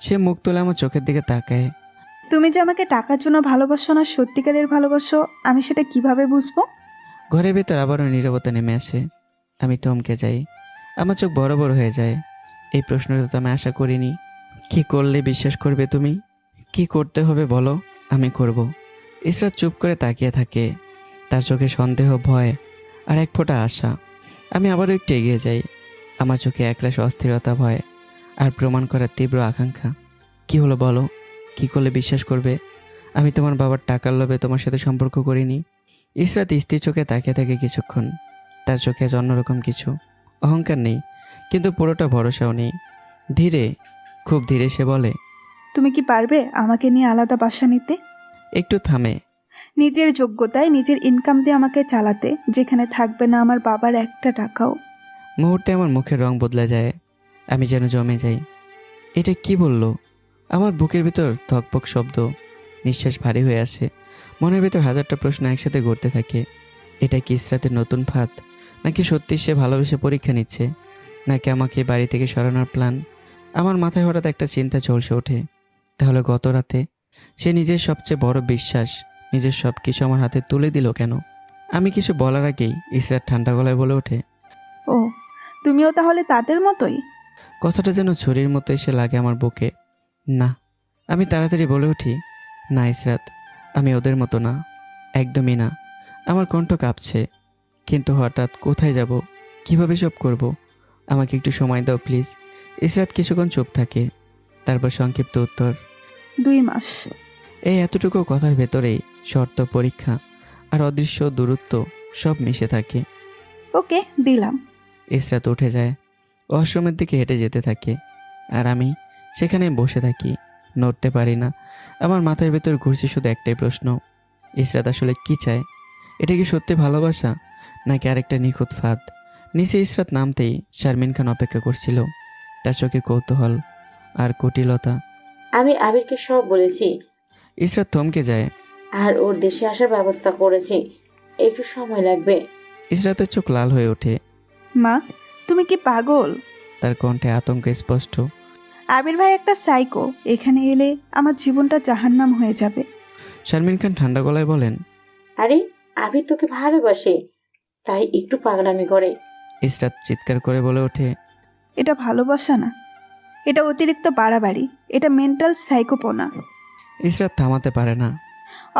সে মুখ তুলে আমার চোখের দিকে তাকায়। তুমি যে আমাকে টাকার জন্য ভালোবাসো না, সত্যিকারের ভালোবাসো, আমি সেটা কিভাবে বুঝবো? ঘরের ভেতর আবারও নীরবতা নেমে আসে। আমি থমকে যাই, আমার চোখ বড় বড় হয়ে যায়। এই প্রশ্নটা তো আমি আশা করিনি। কি করলে বিশ্বাস করবে তুমি? কি করতে হবে বলো, আমি করব। ইসরাত চুপ করে তাকিয়ে থাকে, তার চোখে সন্দেহ, ভয় আর এক ফোঁটা আশা। আমি আবারও একটু এগিয়ে যাই, আমার চোখে একরাশ অস্থিরতা, ভয় আর প্রমাণ করার তীব্র আকাঙ্ক্ষা। কি হলো বলো, কি করলে বিশ্বাস করবে আমি তোমার বাবার টাকার লোভে তোমার সাথে সম্পর্ক করিনি? ইসরাত স্থির চোখে তাকিয়ে থাকে কিছুক্ষণ। তার চোখে আজ অন্যরকম কিছু, অহংকার নেই, কিন্তু পুরোটা ভরসাও নেই। ধীরে, খুব ধীরে সে বলে, তুমি কি পারবে আমাকে নিয়ে আলাদা বাসা নিতে? একটু থামে। নিজের যোগ্যতায় নিজের ইনকাম দিয়ে আমাকে চালাতে, যেখানে থাকবে না আমার বাবার একটা টাকাও। মুহূর্তে আমার মুখের রং বদলে যায়, আমি যেন জমে যাই। এটা কি বললো? আমার বুকের ভিতর ধকপক শব্দ, নিঃশ্বাস ভারী হয়ে আসে। মনের ভিতর হাজারটা প্রশ্ন একসাথে ঘুরতে থাকে। এটা কি ইসরাতের নতুন ফাঁদ, নাকি সত্যি সে ভালোবেসে পরীক্ষা নিচ্ছে, নাকি আমাকে বাড়ি থেকে সরানোর প্ল্যান? আমার মাথায় হঠাৎ একটা চিন্তা চলছে ওঠে। তাহলে গত রাতে সে নিজের সবচেয়ে বড় বিশ্বাস, নিজের সব কিছু আমার হাতে তুলে দিল কেন? আমি কিছু বলার আগেই ইসরাত ঠান্ডা গলায় বলে ওঠে, ও, তুমিও তাহলে তাদের মতোই? কথাটা যেন ছুরির মতো এসে লাগে আমার বুকে। না। আমি তাড়াতাড়ি বলে উঠি, না ইসরাত, আমি ওদের মতো না, একদমই না। আমার কণ্ঠ কাঁপছে। কিন্তু হঠাৎ কোথায় যাব, কিভাবে সব করব? আমাকে একটু সময় দাও প্লিজ। ইসরাত কিছুক্ষণ চুপ থাকে, তারপর সংক্ষিপ্ত উত্তর, 2 মাস। এই এতটুকু কথার ভেতরেই শর্ত, পরীক্ষা আর অদৃশ্য দূরত্ব সব মিশে থাকে। ওকে, দিলাম। ইসরাত উঠে যায়, ওয়াশরুমের দিকে হেঁটে যেতে থাকে, আর আমি সেখানে বসে থাকি, নড়তে পারি না। আমার মাথার ভেতর ঘুরছে শুধু একটাই প্রশ্ন, ইসরাত আসলে কি চায়? এটা কি সত্যি ভালোবাসা, নাকি আরেকটা নিখুঁত ফাঁদ? নিচে ইসরাত নামতেই শারমিন খান অপেক্ষা করছিল, তার চোখে কৌতূহল আর কুটিলতা। আমি আবিরকে সব বলেছি, ইসরাত থমকে যায়। আর ওর দেশে আসার ব্যবস্থা করেছি, একটু সময় লাগবে। ইসরাতের চোখ লাল হয়ে ওঠে। মা, তুমি কি পাগল? তার কণ্ঠে আতঙ্ক স্পষ্ট। আবির ভাই একটা সাইকো, এখানে এলে আমার জীবনটা জাহান্নাম হয়ে যাবে। শারমিন খান ঠান্ডা গলায় বলেন, আরে আবির তোকে ভালোবাসে, তাই একটু পাগলামি করে। ইসরাত চিৎকার করে বলে ওঠে, এটা ভালোবাসা না, এটা অতিরিক্ত বাড়াবাড়ি, এটা মেন্টাল সাইকোপনা। ইসরাত থামাতে পারে না।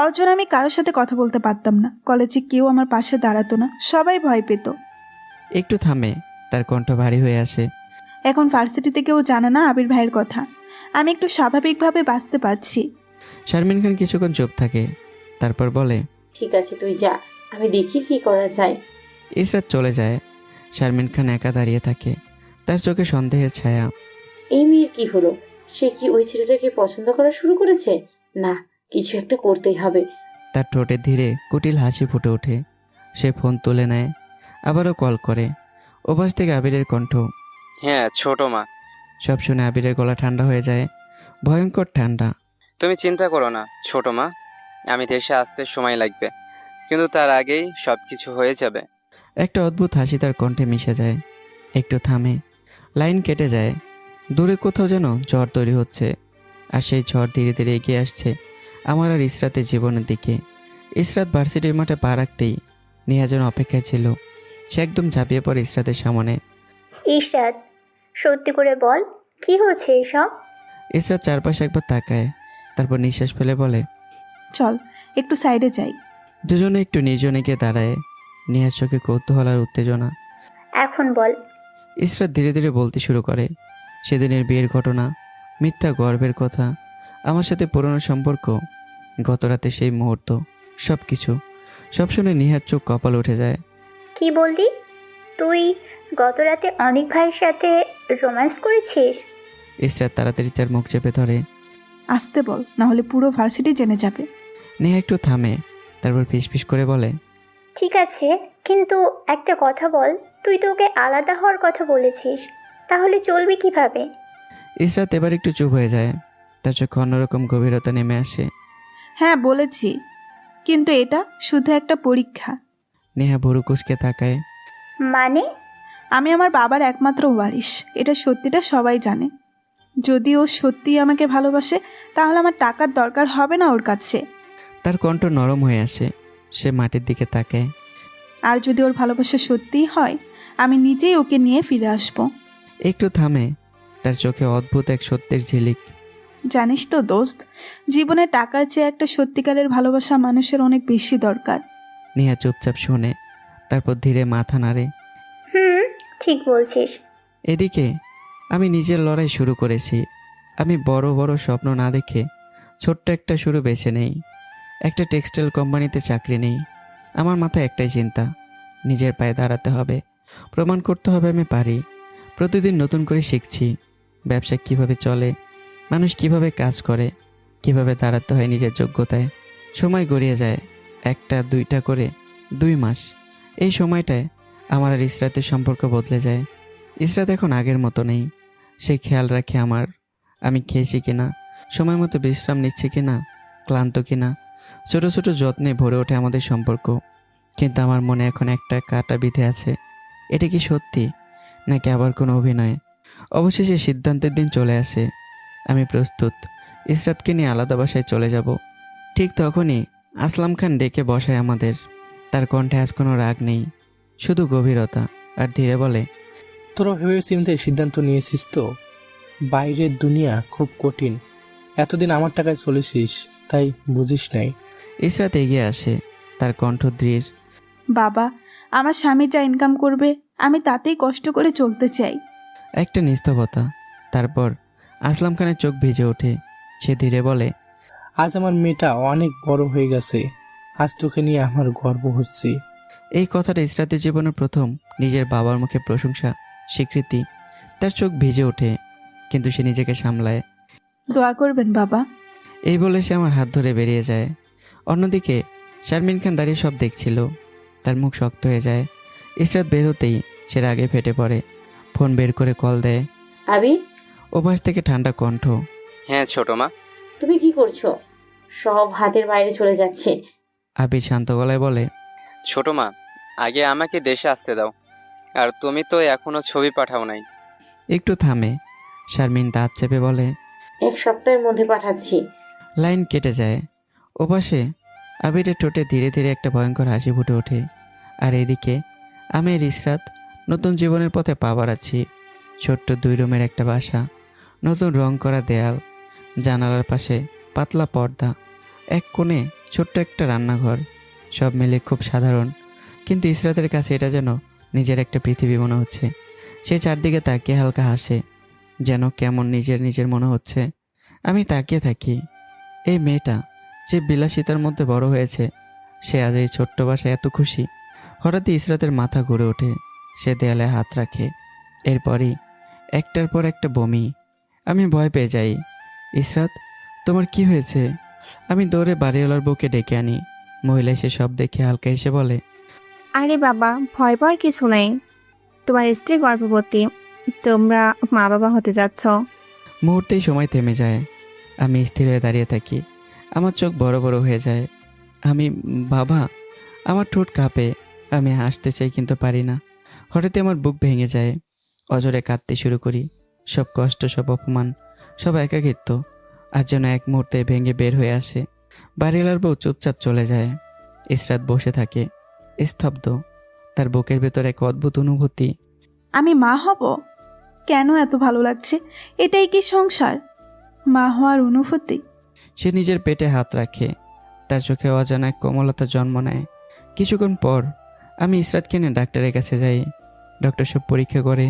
অর্জন, আমি কারোর সাথে কথা বলতে পারতাম না, কলেজে কেউ আমার পাশে দাঁড়াতো না, সবাই ভয় পেত। একটু থামে, তার কণ্ঠ ভারী হয়ে আসে। এখন ভার্সিটিতে কেউ জানে না আবির ভাইয়ের কথা, আমি একটু স্বাভাবিকভাবে বাঁচতে পারছি। শারমিন খান কিছুক্ষণ চুপ থাকে, তারপর বলে, ঠিক আছে তুই যা, আমি দেখি কি করা যায়। ইসরাত চলে যায়। শারমিন খান একা দাঁড়িয়ে থাকে, তার চোখে সন্দেহের ছায়া। এই মেয়ের কি হলো? সে কি ওই ছেলেটাকে পছন্দ করা শুরু করেছে? না, কিছু একটা করতেই হবে। তার ঠোঁটে ধীরে কুটিল হাসি ফুটে ওঠে। সে ফোন তুলে নেয়, আবারও কল করে। ওপাশ থেকে আবিরের কণ্ঠ, হ্যাঁ ছোট মা। সব শুনে আবিরের গলা ঠান্ডা হয়ে যায়, ভয়ঙ্কর ঠান্ডা। তুমি চিন্তা করো না ছোট মা, আমি দেশে আসতে সময় লাগবে, কিন্তু তার আগেই সব কিছু হয়ে যাবে। একটা অদ্ভুত হাসি তার কণ্ঠে মিশে যায়। একটু থামে, লাইন কেটে যায়। দূরে কোথাও যেন ঝড় তৈরি হচ্ছে, আর সেই ঝড় ধীরে ধীরে এগিয়ে আসছে আমার আর ইসরাতের জীবনের দিকে। ইসরাত ভার্সিটির মাঠে পা রাখতেই নেহা যেন অপেক্ষায় ছিল। সে একদম ঝাঁপিয়ে পড়ে ইসরাতের সামনে। ইশরাত, সত্যি করে বল, কি হচ্ছে এসব? ইসরাত চারপাশে একবার তাকায়, তারপর নিঃশ্বাস ফেলে বলে, চল একটু সাইডে যাই। দুজনে একটু নির্জনে গিয়ে দাঁড়ায়। নেহার চোখে কৌতূহল আর উত্তেজনা। এখন বল। ইসরাত ধীরে ধীরে বলতে শুরু করে, সেদিনের বিয়ের ঘটনা, মিথ্যা গর্বের কথা, আমার সাথে পুরনো সম্পর্ক, গত রাতে সেই মুহূর্ত, সব কিছু। সব শুনে নেহার চোখ কপাল উঠে যায়। কি বললি? তুই গত রাতে অনেক ভাইয়ের সাথে রোম্যান্স করেছিস? ইসরাত তাড়াতাড়ি তার মুখ চেপে ধরে। আসতে বল, না হলে পুরো ভার্সিটি জেনে যাবে। নেহা একটু থামে, তারপর ফিসফিস করে বলে, ঠিক আছে, কিন্তু একটা কথা বল, তুই তো ওকে আলাদা হওয়ার কথা বলেছিস, তাহলে চলবে কিভাবে? ইসরাত এবার একটু চুপ হয়ে যায়, তার চোখে অন্যরকম গভীরতা নেমে আসে। হ্যাঁ বলেছি, কিন্তু এটা শুধু একটা পরীক্ষা। নেহা ভুরু কুঁচকে তাকায়। মানে? আমি আমার বাবার একমাত্র ওয়ারিশ, এটা সত্যিটা সবাই জানে। যদি ও সত্যিই আমাকে ভালোবাসে তাহলে আমার টাকার দরকার হবে না ওর কাছে। তার কণ্ঠ নরম হয়ে আসে, সে মাটির দিকে তাকায়। আর যদি ওর ভালোবাসা সত্যিই হয়, আমি নিজেই ওকে নিয়ে ফিরে আসব। একটু থামে, তার চোখে অদ্ভুত এক সত্যের ঝিলিক। জানিস তো দোস্ত, জীবনে টাকার চেয়ে একটা সত্যিকারের ভালোবাসা মানুষের অনেক বেশি দরকার। নেহা চুপচাপ শোনে, তারপর ধীরে মাথা নাড়ে। ঠিক বলছিস। এদিকে আমি নিজের লড়াই শুরু করেছি। আমি বড় বড় স্বপ্ন না দেখে ছোট্ট একটা শুরু বেছে নেই। একটা টেক্সটাইল কোম্পানিতে চাকরি নেই। আমার মাথায় একটাই চিন্তা, নিজের পায়ে দাঁড়াতে হবে, প্রমাণ করতে হবে আমি পারি। প্রতিদিন নতুন করে শিখছি ব্যবসা কিভাবে চলে, মানুষ কিভাবে কাজ করে, কিভাবে দাঁড়াতে হয় নিজের যোগ্যতায়। সময় গড়িয়ে যায়, একটা দুইটা করে 2 মাস। এই সময়টায় আমার আর ইসরাতের সম্পর্ক বদলে যায়। ইসরাত এখন আগের মতো নেই। সে খেয়াল রাখে আমি খেয়েছি কিনা, সময় মতো বিশ্রাম নিচ্ছি কিনা, ক্লান্ত কিনা। ছোট ছোট যত্নে ভরে ওঠে আমাদের সম্পর্ক। কিন্তু আমার মনে এখন একটা কাটা বিঁধে আছে। এটা কি সত্যি, নাকি আবার কোনো অভিনয়? অবশেষে সিদ্ধান্তের দিন চলে আসে। আমি প্রস্তুত, ইসরাতকে নিয়ে আলাদা বাসায় চলে যাব। ঠিক তখনই আসলাম খান ডেকে বসায় আমাদের। তার কণ্ঠে আজ কোনো রাগ নেই, শুধু গভীরতা, আর ধীরে বলে, তোরা ভেবে চিন্তে সিদ্ধান্ত নিয়েছিস তো? বাইরের দুনিয়া খুব কঠিন। এতদিন আমার টাকায় চলেছিস, তাই বুঝিস নাই। ইসরাত এগিয়ে আসে, তার কণ্ঠ দৃঢ়। বাবা, আমার স্বামী যা ইনকাম করবে আমি তাতেই কষ্ট করে চলতে চাই। একটা নিস্তবতা, তারপর আসলাম খানের চোখ ভিজে ওঠে। সে ধীরে বলে, আজ আমার মেয়েটা অনেক বড় হয়ে গেছে। আজ তোকে নিয়ে আমার গর্ব হচ্ছে। এই কথাটা ইসরাতের জীবনের প্রথম নিজের বাবার মুখে প্রশংসা, স্বীকৃতি। তার চোখ ভিজে ওঠে, কিন্তু সে নিজেকে সামলায়। দোয়া করবেন বাবা। এই বলে সে আমার হাত ধরে বেরিয়ে যায়। অন্যদিকে শারমিন খান দাঁড়িয়ে সব দেখছিল। তার মুখ শক্ত হয়ে যায়। ইসরাত বের হতেই সে রাগে ফেটে পড়ে। ফোন বের করে কল দেয়। আবি, ওপাশ থেকে ঠান্ডা কণ্ঠ, হ্যাঁ ছোট মা। তুমি কি করছো? সব হাতের বাইরে চলে যাচ্ছে। আবির শান্ত গলায় বলে, ছোট মা, আগে আমাকে দেশে আসতে দাও। আর তুমি তো এখনো ছবি পাঠাও নাই। একটু থামে, শারমিন দাঁত চেপে বলে, 1 সপ্তাহের মধ্যে পাঠাচ্ছি। লাইন কেটে যায়। ওপাশে আবিরের ঠোঁটে ধীরে ধীরে একটা ভয়ঙ্কর হাসি ফুটে ওঠে। আর এদিকে আমি আর ইসরাত নতুন জীবনের পথে পা বাড়াচ্ছি। ছোট্ট 2 রুমের একটা বাসা, নতুন রং করা দেয়াল, জানালার পাশে পাতলা পর্দা, এক কোণে ছোট্ট একটা রান্নাঘর। সব মিলে খুব সাধারণ, কিন্তু ইসরাতের কাছে এটা যেন নিজের একটা পৃথিবী মনে হচ্ছে। সে চারদিকে তাকিয়ে হালকা হাসে, যেন কেমন নিজের মনে হচ্ছে। আমি তাকিয়ে থাকি। এই মেয়েটা যে বিলাসিতার মধ্যে বড় হয়েছে, সে আজ এই ছোট্ট বাসায় এত খুশি। হঠাৎই ইসরাতের মাথা ঘুরে ওঠে। সে দেয়ালে হাত রাখে। এরপরই একটার পর একটা বমি। আমি ভয় পেয়ে যাই। ইসরাত, তোমার কি হয়েছে? আমি দৌড়ে বাড়িওয়ালার বউকে ডেকে আনি। মহিলা এসে সব দেখে হালকা এসে বলে, আরে বাবা, ভয় পাওয়ার কিছু নেই। তোমার স্ত্রী গর্ভবতী, তোমরা মা বাবা হতে যাচ্ছ। মুহূর্তেই সময় থেমে যায়। আমি স্থির হয়ে দাঁড়িয়ে থাকি। আমার চোখ বড় বড় হয়ে যায়। বাবা, আমার ঠোঁট কাঁপে। আমি হাসতে চাই কিন্তু পারি না। হঠাৎই আমার বুক ভেঙে যায়। অজরে কাঁদতে শুরু করি। সব কষ্ট, সব অপমান, সব একাকিত্ব আজ যেন এক মুহূর্তে ভেঙে বের হয়ে আসে। বাড়িওয়ালার বউ চুপচাপ চলে যায়। ইসরাত বসে থাকে স্তব্ধ। তার বুকের ভেতর এক অদ্ভুত অনুভূতি। আমি মা হব? কেন এত ভালো লাগছে? এটাই কি সংসার? মা হওয়ার অনুভূতি। সে নিজের পেটে হাত রাখে। তার চোখে অজানা এক কোমলতা জন্ম নেয়। কিছুক্ষণ পর আমি ইসরাতকে নিয়ে ডাক্তারের কাছে যাই। ডক্টর সব পরীক্ষা করে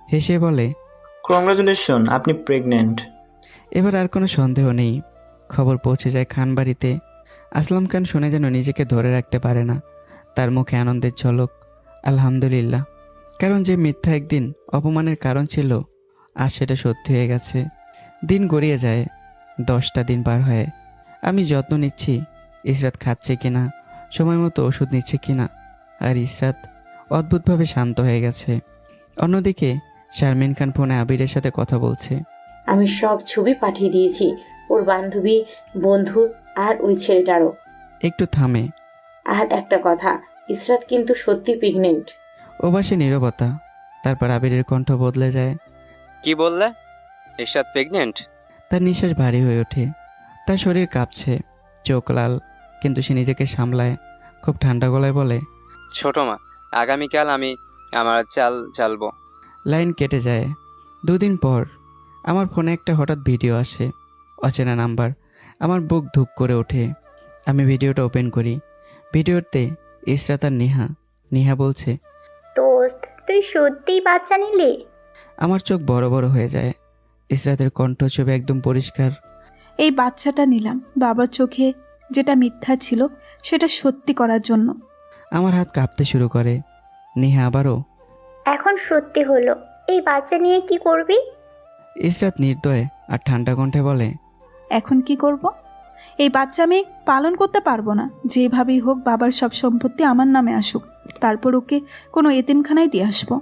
হেসে বলে, কংগ্রাচুলেশন, আপনি প্রেগনেন্ট। এবার আর কোনো সন্দেহ নেই। খবর পৌঁছে যায় খান বাড়িতে। আসলাম খান শুনে যেন নিজেকে ধরে রাখতে পারে না। তার মুখে আনন্দের ঝলক। আলহামদুলিল্লাহ, কারণ যে মিথ্যা একদিন অপমানের কারণ ছিল, আর সেটা সত্যি হয়ে গেছে। দিন গড়িয়ে যায়, 10টা দিন পার হয়। আমি যত্ন নিচ্ছি ইসরাত খাচ্ছে কিনা, সময় মতো ওষুধ নিচ্ছে কিনা, আর ইসরাত অদ্ভুতভাবে শান্ত হয়ে গেছে। অন্যদিকে শারমিন খান ফোনে আবিরের সাথে কথা বলছে। আমি সব ছবি পাঠিয়ে দিয়েছি ওর বান্ধবী, বন্ধুর আর ওই ছেলেটারও। একটু থামে। আর একটা কথা, ইসরাত কিন্তু সত্যি প্রেগনেন্ট। ওবাসে নীরবতা, তারপর আবিরের কণ্ঠ বদলে যায়। কি বললে? ইশরাত প্রেগনেন্ট? তার নিঃশ্বাস ভারী হয়ে ওঠে, তার শরীর কাঁপছে, চোখ লাল, কিন্তু সে নিজেকে সামলায়। খুব ঠান্ডা গলায় বলে, ছোট মা, আগামীকাল আমি আমার চাল চালবো। লাইন কেটে যায়। 2 দিন পর আমার ফোনে একটা হঠাৎ ভিডিও আসে, অচেনা নাম্বার। আমার বুক ধুক করে ওঠে। আমি ভিডিওটা ওপেন করি। ভিডিওতে ইসরাত আর নেহা বলছে, দোস্ত তুই সত্যিই বাচ্চা নিলি? আমার চোখ বড় বড় হয়ে যায়। ইসরাতের কণ্ঠ ছবি একদম পরিষ্কার। এই বাচ্চাটা নিলাম বাবার চোখে যেটা মিথ্যা ছিল সেটা সত্যি করার জন্য। আমার হাত কাঁপতে শুরু করে। নেহা আবারও, এখন সত্যি হলো। এই বাচ্চা নিয়ে কি করবি? ইসরাত নির্দয় আর ঠান্ডা কণ্ঠে বলে, এখন কি করব? এই বাচ্চা আমি পালন করতে পারবো না। যেভাবেই হোক বাবার সব সম্পত্তি আমার নামে আসুক, তারপর ওকে কোনো এতিমখানায় দিয়ে আসবো।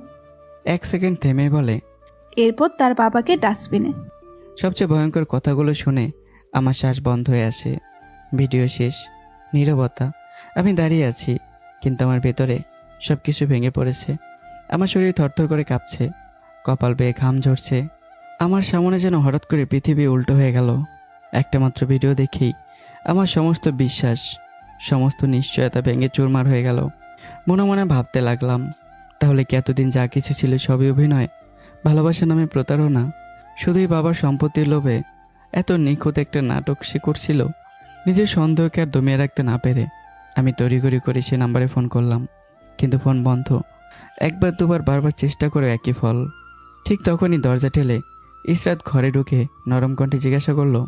1 সেকেন্ড থেমে বলে, এরপর তার বাবাকে ডাস্টবিনে। সবচেয়ে ভয়ঙ্কর কথাগুলো শুনে আমার শ্বাস বন্ধ হয়ে আসে। ভিডিও শেষ, নীরবতা। আমি দাঁড়িয়ে আছি, কিন্তু আমার ভেতরে সব কিছু ভেঙে পড়েছে। আমার শরীর থরথর করে কাঁপছে, কপাল বেয়ে ঘাম ঝরছে। আমার সামনে যেন হঠাৎ করে পৃথিবী উল্টো হয়ে গেল। একটা মাত্র ভিডিও দেখেই আমার সমস্ত বিশ্বাস, সমস্ত নিশ্চয়তা ভেঙে চুরমার হয়ে গেল। মনে মনে ভাবতে লাগলাম, তাহলে কি এতদিন যা কিছু ছিল সবই অভিনয়? ভালোবাসা নামে প্রতারণা? শুধুই বাবার সম্পত্তির লোভে এত নিখুঁত একটা নাটক সে করছিল? নিজের সন্দেহকে আর দমিয়ে রাখতে না পেরে আমি তড়িঘড়ি করে সে নাম্বারে ফোন করলাম, কিন্তু ফোন বন্ধ। একবার দুবার বারবার চেষ্টা করে একই ফল। ঠিক তখনই দরজা ঠেলে ইসরাত ঘরে ঢুকে নরম কণ্ঠে জিজ্ঞাসা করলো,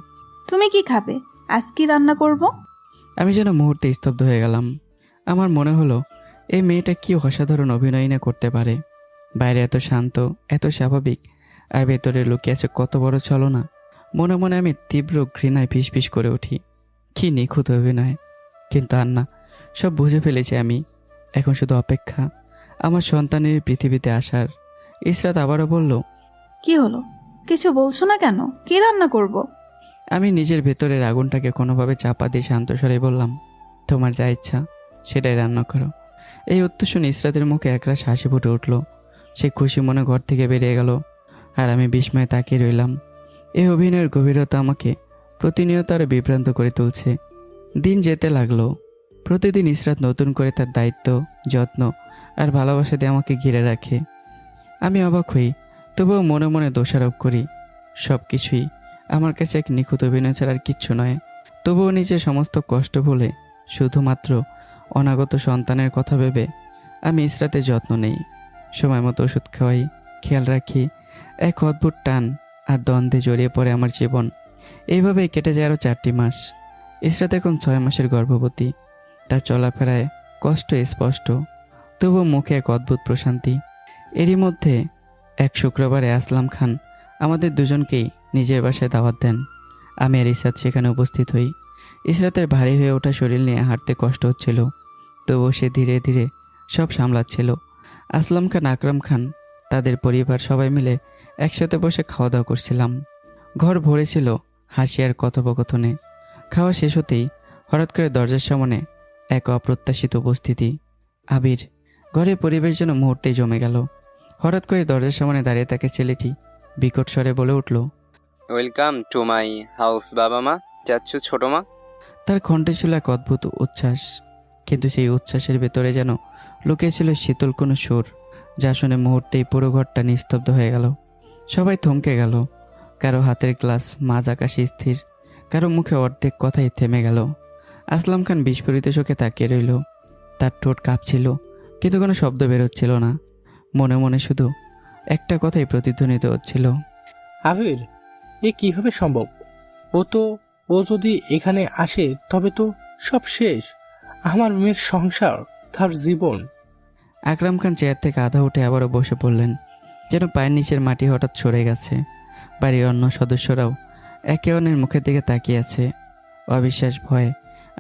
তুমি কি খাবে? আজ কি রান্না করব? আমি যেন মুহূর্তে স্তব্ধ হয়ে গেলাম। আমার মনে হলো এই মেয়েটা কি অসাধারণ অভিনয় না করতে পারে। বাইরে এত শান্ত, এত স্বাভাবিক, আর ভেতরে লুকিয়ে আছে কত বড় ছলনা। মনে মনে আমি তীব্র ঘৃণায় ফিসফিস করে উঠি। কি নিখুঁত অভিনয়! কিন্তু আর না, সব বুঝে ফেলেছি আমি। এখন শুধু অপেক্ষা আমার সন্তানের পৃথিবীতে আসার। ইসরাত আবারও বলল, কি হলো? কিছু বলছো না কেন? কি রান্না করব? আমি নিজের ভেতরের আগুনটাকে কোনোভাবে চাপা দিয়ে শান্ত স্বরে বললাম, তোমার যা ইচ্ছা সেটাই রান্না করো। এই উত্তর শুনে ইসরাতের মুখে একরাশ হাসি ফুটে উঠল। সে খুশি মনে ঘর থেকে বেরিয়ে গেল, আর আমি বিস্ময়ে তাকিয়ে রইলাম। এই অভিনয়ের গভীরতা আমাকে প্রতিনিয়ত আরও বিভ্রান্ত করে তুলছে। দিন যেতে লাগলো। প্রতিদিন ইসরাত নতুন করে তার দায়িত্ব, যত্ন আর ভালোবাসা দিয়ে আমাকে ঘিরে রাখে। আমি অবাক হই, তবুও মনে মনে দোষারোপ করি। সব কিছুই আমার কাছে এক নিখুঁত অভিনয় ছাড়া আর কিচ্ছু নয়। তবুও নিজের সমস্ত কষ্ট ভুলে শুধুমাত্র অনাগত সন্তানের কথা ভেবে আমি ইসরাতের যত্ন নেই, সময় মতো ওষুধ খাওয়াই, খেয়াল রাখি। এক অদ্ভুত টান আর দ্বন্দ্বে জড়িয়ে পড়ে আমার জীবন। এইভাবেই কেটে যায় আরও 4টি মাস। ইসরাত এখন 6 মাসের গর্ভবতী। তার চলাফেরায় কষ্ট স্পষ্ট, তবুও মুখে এক অদ্ভুত প্রশান্তি। এরই মধ্যে এক শুক্রবারে আসলাম খান আমাদের দুজনকেই নিজের বাসায় দাওয়াত দেন। আমি আর ইসরাত সেখানে উপস্থিত হই। ইসরাতের ভারী হয়ে ওঠা শরীর নিয়ে হাঁটতে কষ্ট হচ্ছিল, তবুও সে ধীরে ধীরে সব সামলাচ্ছিল। আসলাম খান, আকরাম খান, তাদের পরিবার সবাই মিলে একসাথে বসে খাওয়া দাওয়া করছিলাম। ঘর ভরেছিল হাসি আর কথোপকথনে। খাওয়া শেষ হতেই হঠাৎ করে দরজার সামনে এক অপ্রত্যাশিত উপস্থিতি। আবির। ঘরে পরিবেশ যেন মুহূর্তেই জমে গেল। হঠাৎ করে দরজার সামনে দাঁড়িয়ে থাকে ছেলেটি বিকট স্বরে বলে উঠল, ওয়েলকাম টু মাই হাউস বাবা মা, চাচ্ছু ছোট মা। তার কণ্ঠে ছিল এক অদ্ভুত উচ্ছ্বাস, কিন্তু সেই উচ্ছ্বাসের ভেতরে যেন লুকিয়েছিল শীতল কোনো সুর, যা শুনে মুহূর্তেই পুরো ঘরটা নিস্তব্ধ হয়ে গেল। সবাই থমকে গেল। কারো হাতের গ্লাস মাঝ আকাশে স্থির, কারো মুখে অর্ধেক কথাই থেমে গেল। আসলাম খান বিস্ফোরিত চোখে তাকিয়ে রইল। তার ঠোঁট কাঁপছিল, কিন্তু কোনো শব্দ বেরোচ্ছিল না। মনে মনে শুধু একটা কথাই প্রতিধ্বনিত হচ্ছিল, আবির, এ কিভাবে সম্ভব? ও যদি এখানে আসে তবে তো সব শেষ। আমার মেয়ের সংসার, তার জীবন। আকরাম খান চেয়ার থেকে আধা উঠে আবারও বসে পড়লেন। যেন পায়ের নিচের মাটি হঠাৎ সরে গেছে। বাড়ির অন্য সদস্যরাও একে অন্যের মুখের দিকে তাকিয়ে আছে, অবিশ্বাস, ভয়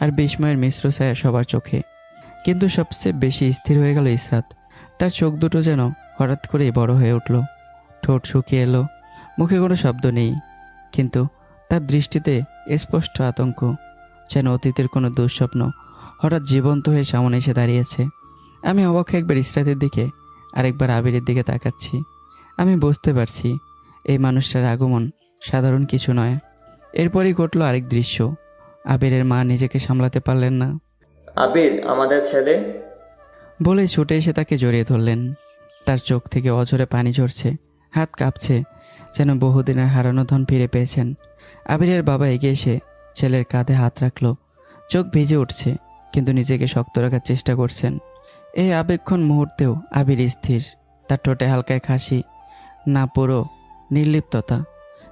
আর বিস্ময়ের মিশ্র ছায়া সবার চোখে। কিন্তু সবচেয়ে বেশি স্থির হয়ে গেল ইসরাত। তার চোখ দুটো যেন হঠাৎ করেই বড় হয়ে উঠল, ঠোঁট শুকিয়ে এলো, মুখে কোনো শব্দ নেই, কিন্তু তার দৃষ্টিতে স্পষ্ট আতঙ্ক, যেন অতীতের কোনো দুঃস্বপ্ন হঠাৎ জীবন্ত হয়ে সামনে এসে দাঁড়িয়েছে। আমি অবাক একবার ইসরাতের দিকে, আরেকবার আবিরের দিকে তাকাচ্ছি। আমি বুঝতে পারছি এই মানুষটার আগমন সাধারণ কিছু নয়। এরপরই ঘটল আরেক দৃশ্য। আবিরের মা নিজেকে সামলাতে পারলেন না, আবির, আমাদের ছেলে। বলে ছুটে এসে তাকে জড়িয়ে ধরলেন। তার চোখ থেকে অঝরে পানি ঝরছে, হাত কাঁপছে, যেন বহুদিনের হারানো ধন ফিরে পেয়েছেন। আবিরের বাবা এগিয়ে এসে ছেলের কাঁধে হাত রাখলো। চোখ ভিজে উঠছে, কিন্তু নিজেকে শক্ত রাখার চেষ্টা করছেন। এই আবেগক্ষণ মুহূর্তেও আবির স্থির, তার ঠোঁটে হালকা এক হাসি, না পুরো নির্লিপ্ততা।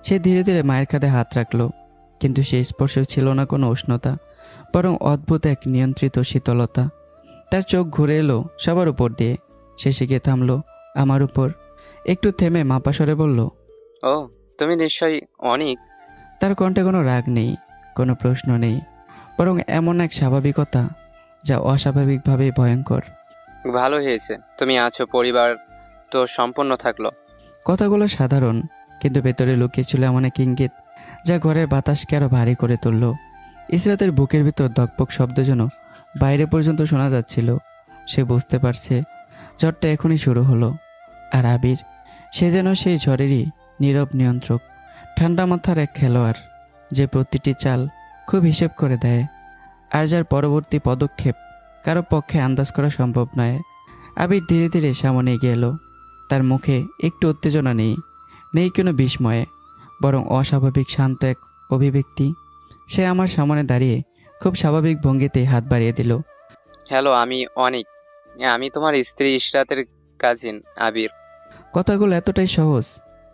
সে ধীরে ধীরে মায়ের কাঁধে হাত রাখলো, কিন্তু সেই স্পর্শ ছিল না কোনো উষ্ণতা, বরং অদ্ভুত এক নিয়ন্ত্রিত শীতলতা। তার চোখ ঘুরে এলো সবার উপর দিয়ে, শেষে গিয়ে থামলো আমার উপর। একটু থেমে মাপাসরে বলল, ও, তুমি নিশ্চয়ই অনেক। তার কণ্ঠে কোনো রাগ নেই, কোনো প্রশ্ন নেই, বরং এমন এক স্বাভাবিকতা যা অস্বাভাবিকভাবেই ভয়ঙ্কর। ভালো হয়েছে তুমি আছো, পরিবার তো সম্পূর্ণ থাকলো। কথাগুলো সাধারণ, কিন্তু ভেতরে লুকিয়ে ছিল এমন এক ইঙ্গিত যা ঘরের বাতাসকে আরো ভারী করে তুলল। ইসরাতের বুকের ভিতর দকপক শব্দ যেন বাইরে পর্যন্ত শোনা যাচ্ছিল। সে বুঝতে পারছে ঝড়টা এখনই শুরু হলো। আর আবির, সে যেন সেই ঝড়েরই নীরব নিয়ন্ত্রক, ঠান্ডা মাথার এক খেলোয়াড়, যে প্রতিটি চাল খুব হিসেব করে দেয়, আর যার পরবর্তী পদক্ষেপ কারো পক্ষে আন্দাজ করা সম্ভব নয়। আবির ধীরে ধীরে সামনে এগিয়ে এলো। তার মুখে একটু উত্তেজনা নেই, নেই কোনো বিস্ময়ে, বরং অস্বাভাবিক শান্ত এক অভিব্যক্তি। সে আমার সামনে দাঁড়িয়ে খুব স্বাভাবিক ভঙ্গিতে হাত বাড়িয়ে দিল। হ্যালো, আমি অনেক। আমি তোমার স্ত্রী ইশরাতের কাজিন আবির। কথাগুলো এতটাই সহজ,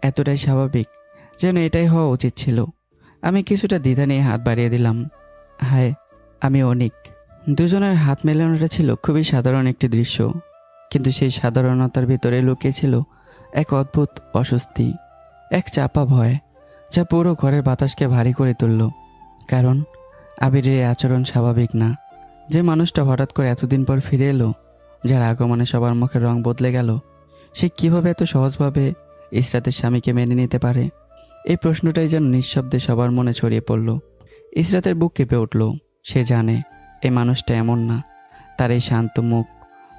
এতটাই স্বাভাবিক, যেন এটাই হওয়া উচিত ছিল। আমি কিছুটা দ্বিধা নিয়ে হাত বাড়িয়ে দিলাম। হায়, আমি অনিক। দুজনের হাত মেলানোটা ছিল খুবই সাধারণ একটি দৃশ্য, কিন্তু সেই সাধারণতার ভিতরে লুকিয়েছিল এক অদ্ভুত অস্বস্তি, এক চাপা ভয়, যা পুরো ঘরের বাতাসকে ভারী করে তুলল। কারণ আবিরের এই আচরণ স্বাভাবিক না। যে মানুষটা হঠাৎ করে এতদিন পর ফিরে এলো, যার আগমনে সবার মুখের রং বদলে গেল, সে কিভাবে এত সহজভাবে ইসরাতের স্বামীকে মেনে নিতে পারে? এই প্রশ্নটাই যেন নিঃশব্দে সবার মনে ছড়িয়ে পড়ল। ইসরাতের বুক কেঁপে উঠল। সে জানে এই মানুষটা এমন না। তার এই শান্ত মুখ,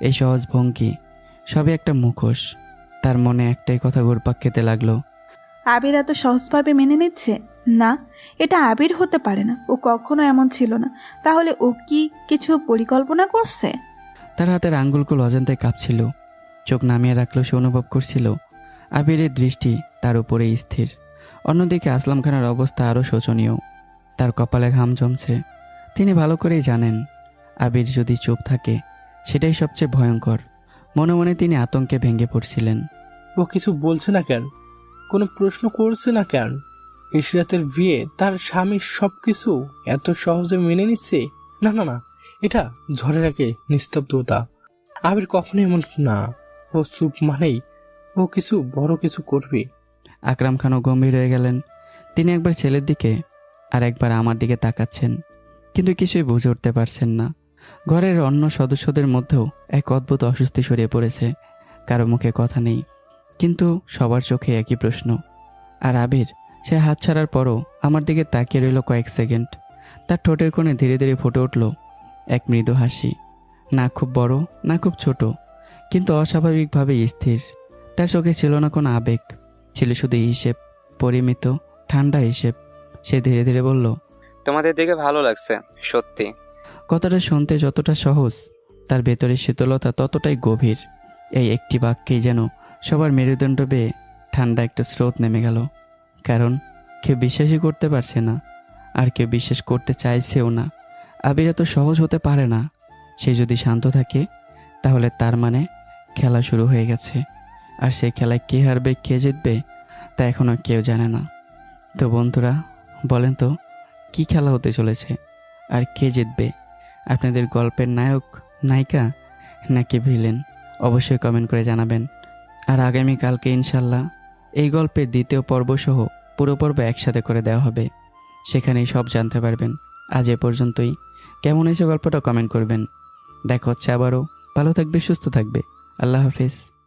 এই সহজ ভঙ্গি, সবই একটা মুখোশ। তার মনে একটাই কথা ঘুরপাক খেতে লাগলো, আবির এত সহজভাবে মেনে নিচ্ছে? না, এটা আবির হতে পারে না। ও কখনো এমন ছিল না। তাহলে ও কি কিছু পরিকল্পনা করছে? তার হাতের আঙ্গুলগুলো অজান্তে কাঁপছিল। চোখ নামিয়ে রাখলেও সে অনুভব করছিল আবিরের দৃষ্টি তার উপরেই স্থির। অন্যদিকে আসলাম খানের অবস্থা আরও শোচনীয়। তার কপালে ঘাম জমছে। তিনি ভালো করেই জানেন আবির যদি চুপ থাকে সেটাই সবচেয়ে ভয়ঙ্কর। মনে মনে তিনি আতঙ্কে ভেঙে পড়ছিলেন। ও কিছু বলছে না কেন? কোনো প্রশ্ন করছে না কেন? ইশরাতের বিয়ে, তার স্বামী সবকিছু এত সহজে মেনে নিচ্ছে? না না না, এটা ঝড়ের আগে নিস্তব্ধতা। আবির কখনো এমন না। ও চুপ মানেই ও কিছু বড় কিছু করবে। আকরাম খানও গম্ভীর হয়ে গেলেন। তিনি একবার ছেলের দিকে আর একবার আমার দিকে তাকাচ্ছেন, কিন্তু কিছুই বুঝে উঠতে পারছেন না। ঘরের অন্য সদস্যদের মধ্যেও এক অদ্ভুত অস্বস্তি ছড়িয়ে পড়েছে। কারো মুখে কথা নেই, কিন্তু সবার চোখে একই প্রশ্ন। আর আবির, সে হাত ছাড়ার পরও আমার দিকে তাকিয়ে রইল কয়েক সেকেন্ড। তার ঠোঁটের কোণে ধীরে ধীরে ফুটে উঠল এক মৃদু হাসি, না খুব বড় না খুব ছোট, কিন্তু অস্বাভাবিকভাবে স্থির। তার চোখে ছিল না কোনো আবেগ, ছিল শুধু হিসেব, পরিমিত ঠান্ডা হিসেব। সে ধীরে ধীরে বলল, তোমাদের দেখে ভালো লাগছে সত্যি। কথাটা শুনতে যতটা সহজ, তার ভেতরের শীতলতা ততটাই গভীর। এই একটি বাক্যেই যেন সবার মেরুদণ্ড বেয়ে ঠান্ডা একটা স্রোত নেমে গেল। কারণ কেউ বিশ্বাসই করতে পারছে না, আর কেউ বিশ্বাস করতে চাইছেও না। আবির এত সহজ হতে পারে না। সে যদি শান্ত থাকে তাহলে তার মানে খেলা শুরু হয়ে গেছে। আর সেই খেলায় কে হারবে কে জিতবে তা এখনও কেউ জানে না। তো বন্ধুরা, বলেন তো কি খেলা হতে চলেছে আর কে জিতবে? আপনাদের গল্পের নায়ক, নায়িকা নাকি ভিলেন? অবশ্যই কমেন্ট করে জানাবেন। আর আগামীকালকে ইনশাল্লাহ এই গল্পের দ্বিতীয় পর্বসহ পুরো পর্ব একসাথে করে দেওয়া হবে, সেখানেই সব জানতে পারবেন। আজ এ পর্যন্তই। কেমন হয়েছে গল্পটা কমেন্ট করবেন। দেখা হচ্ছে আবারও। ভালো থাকবে, সুস্থ থাকবে। আল্লাহ হাফিজ।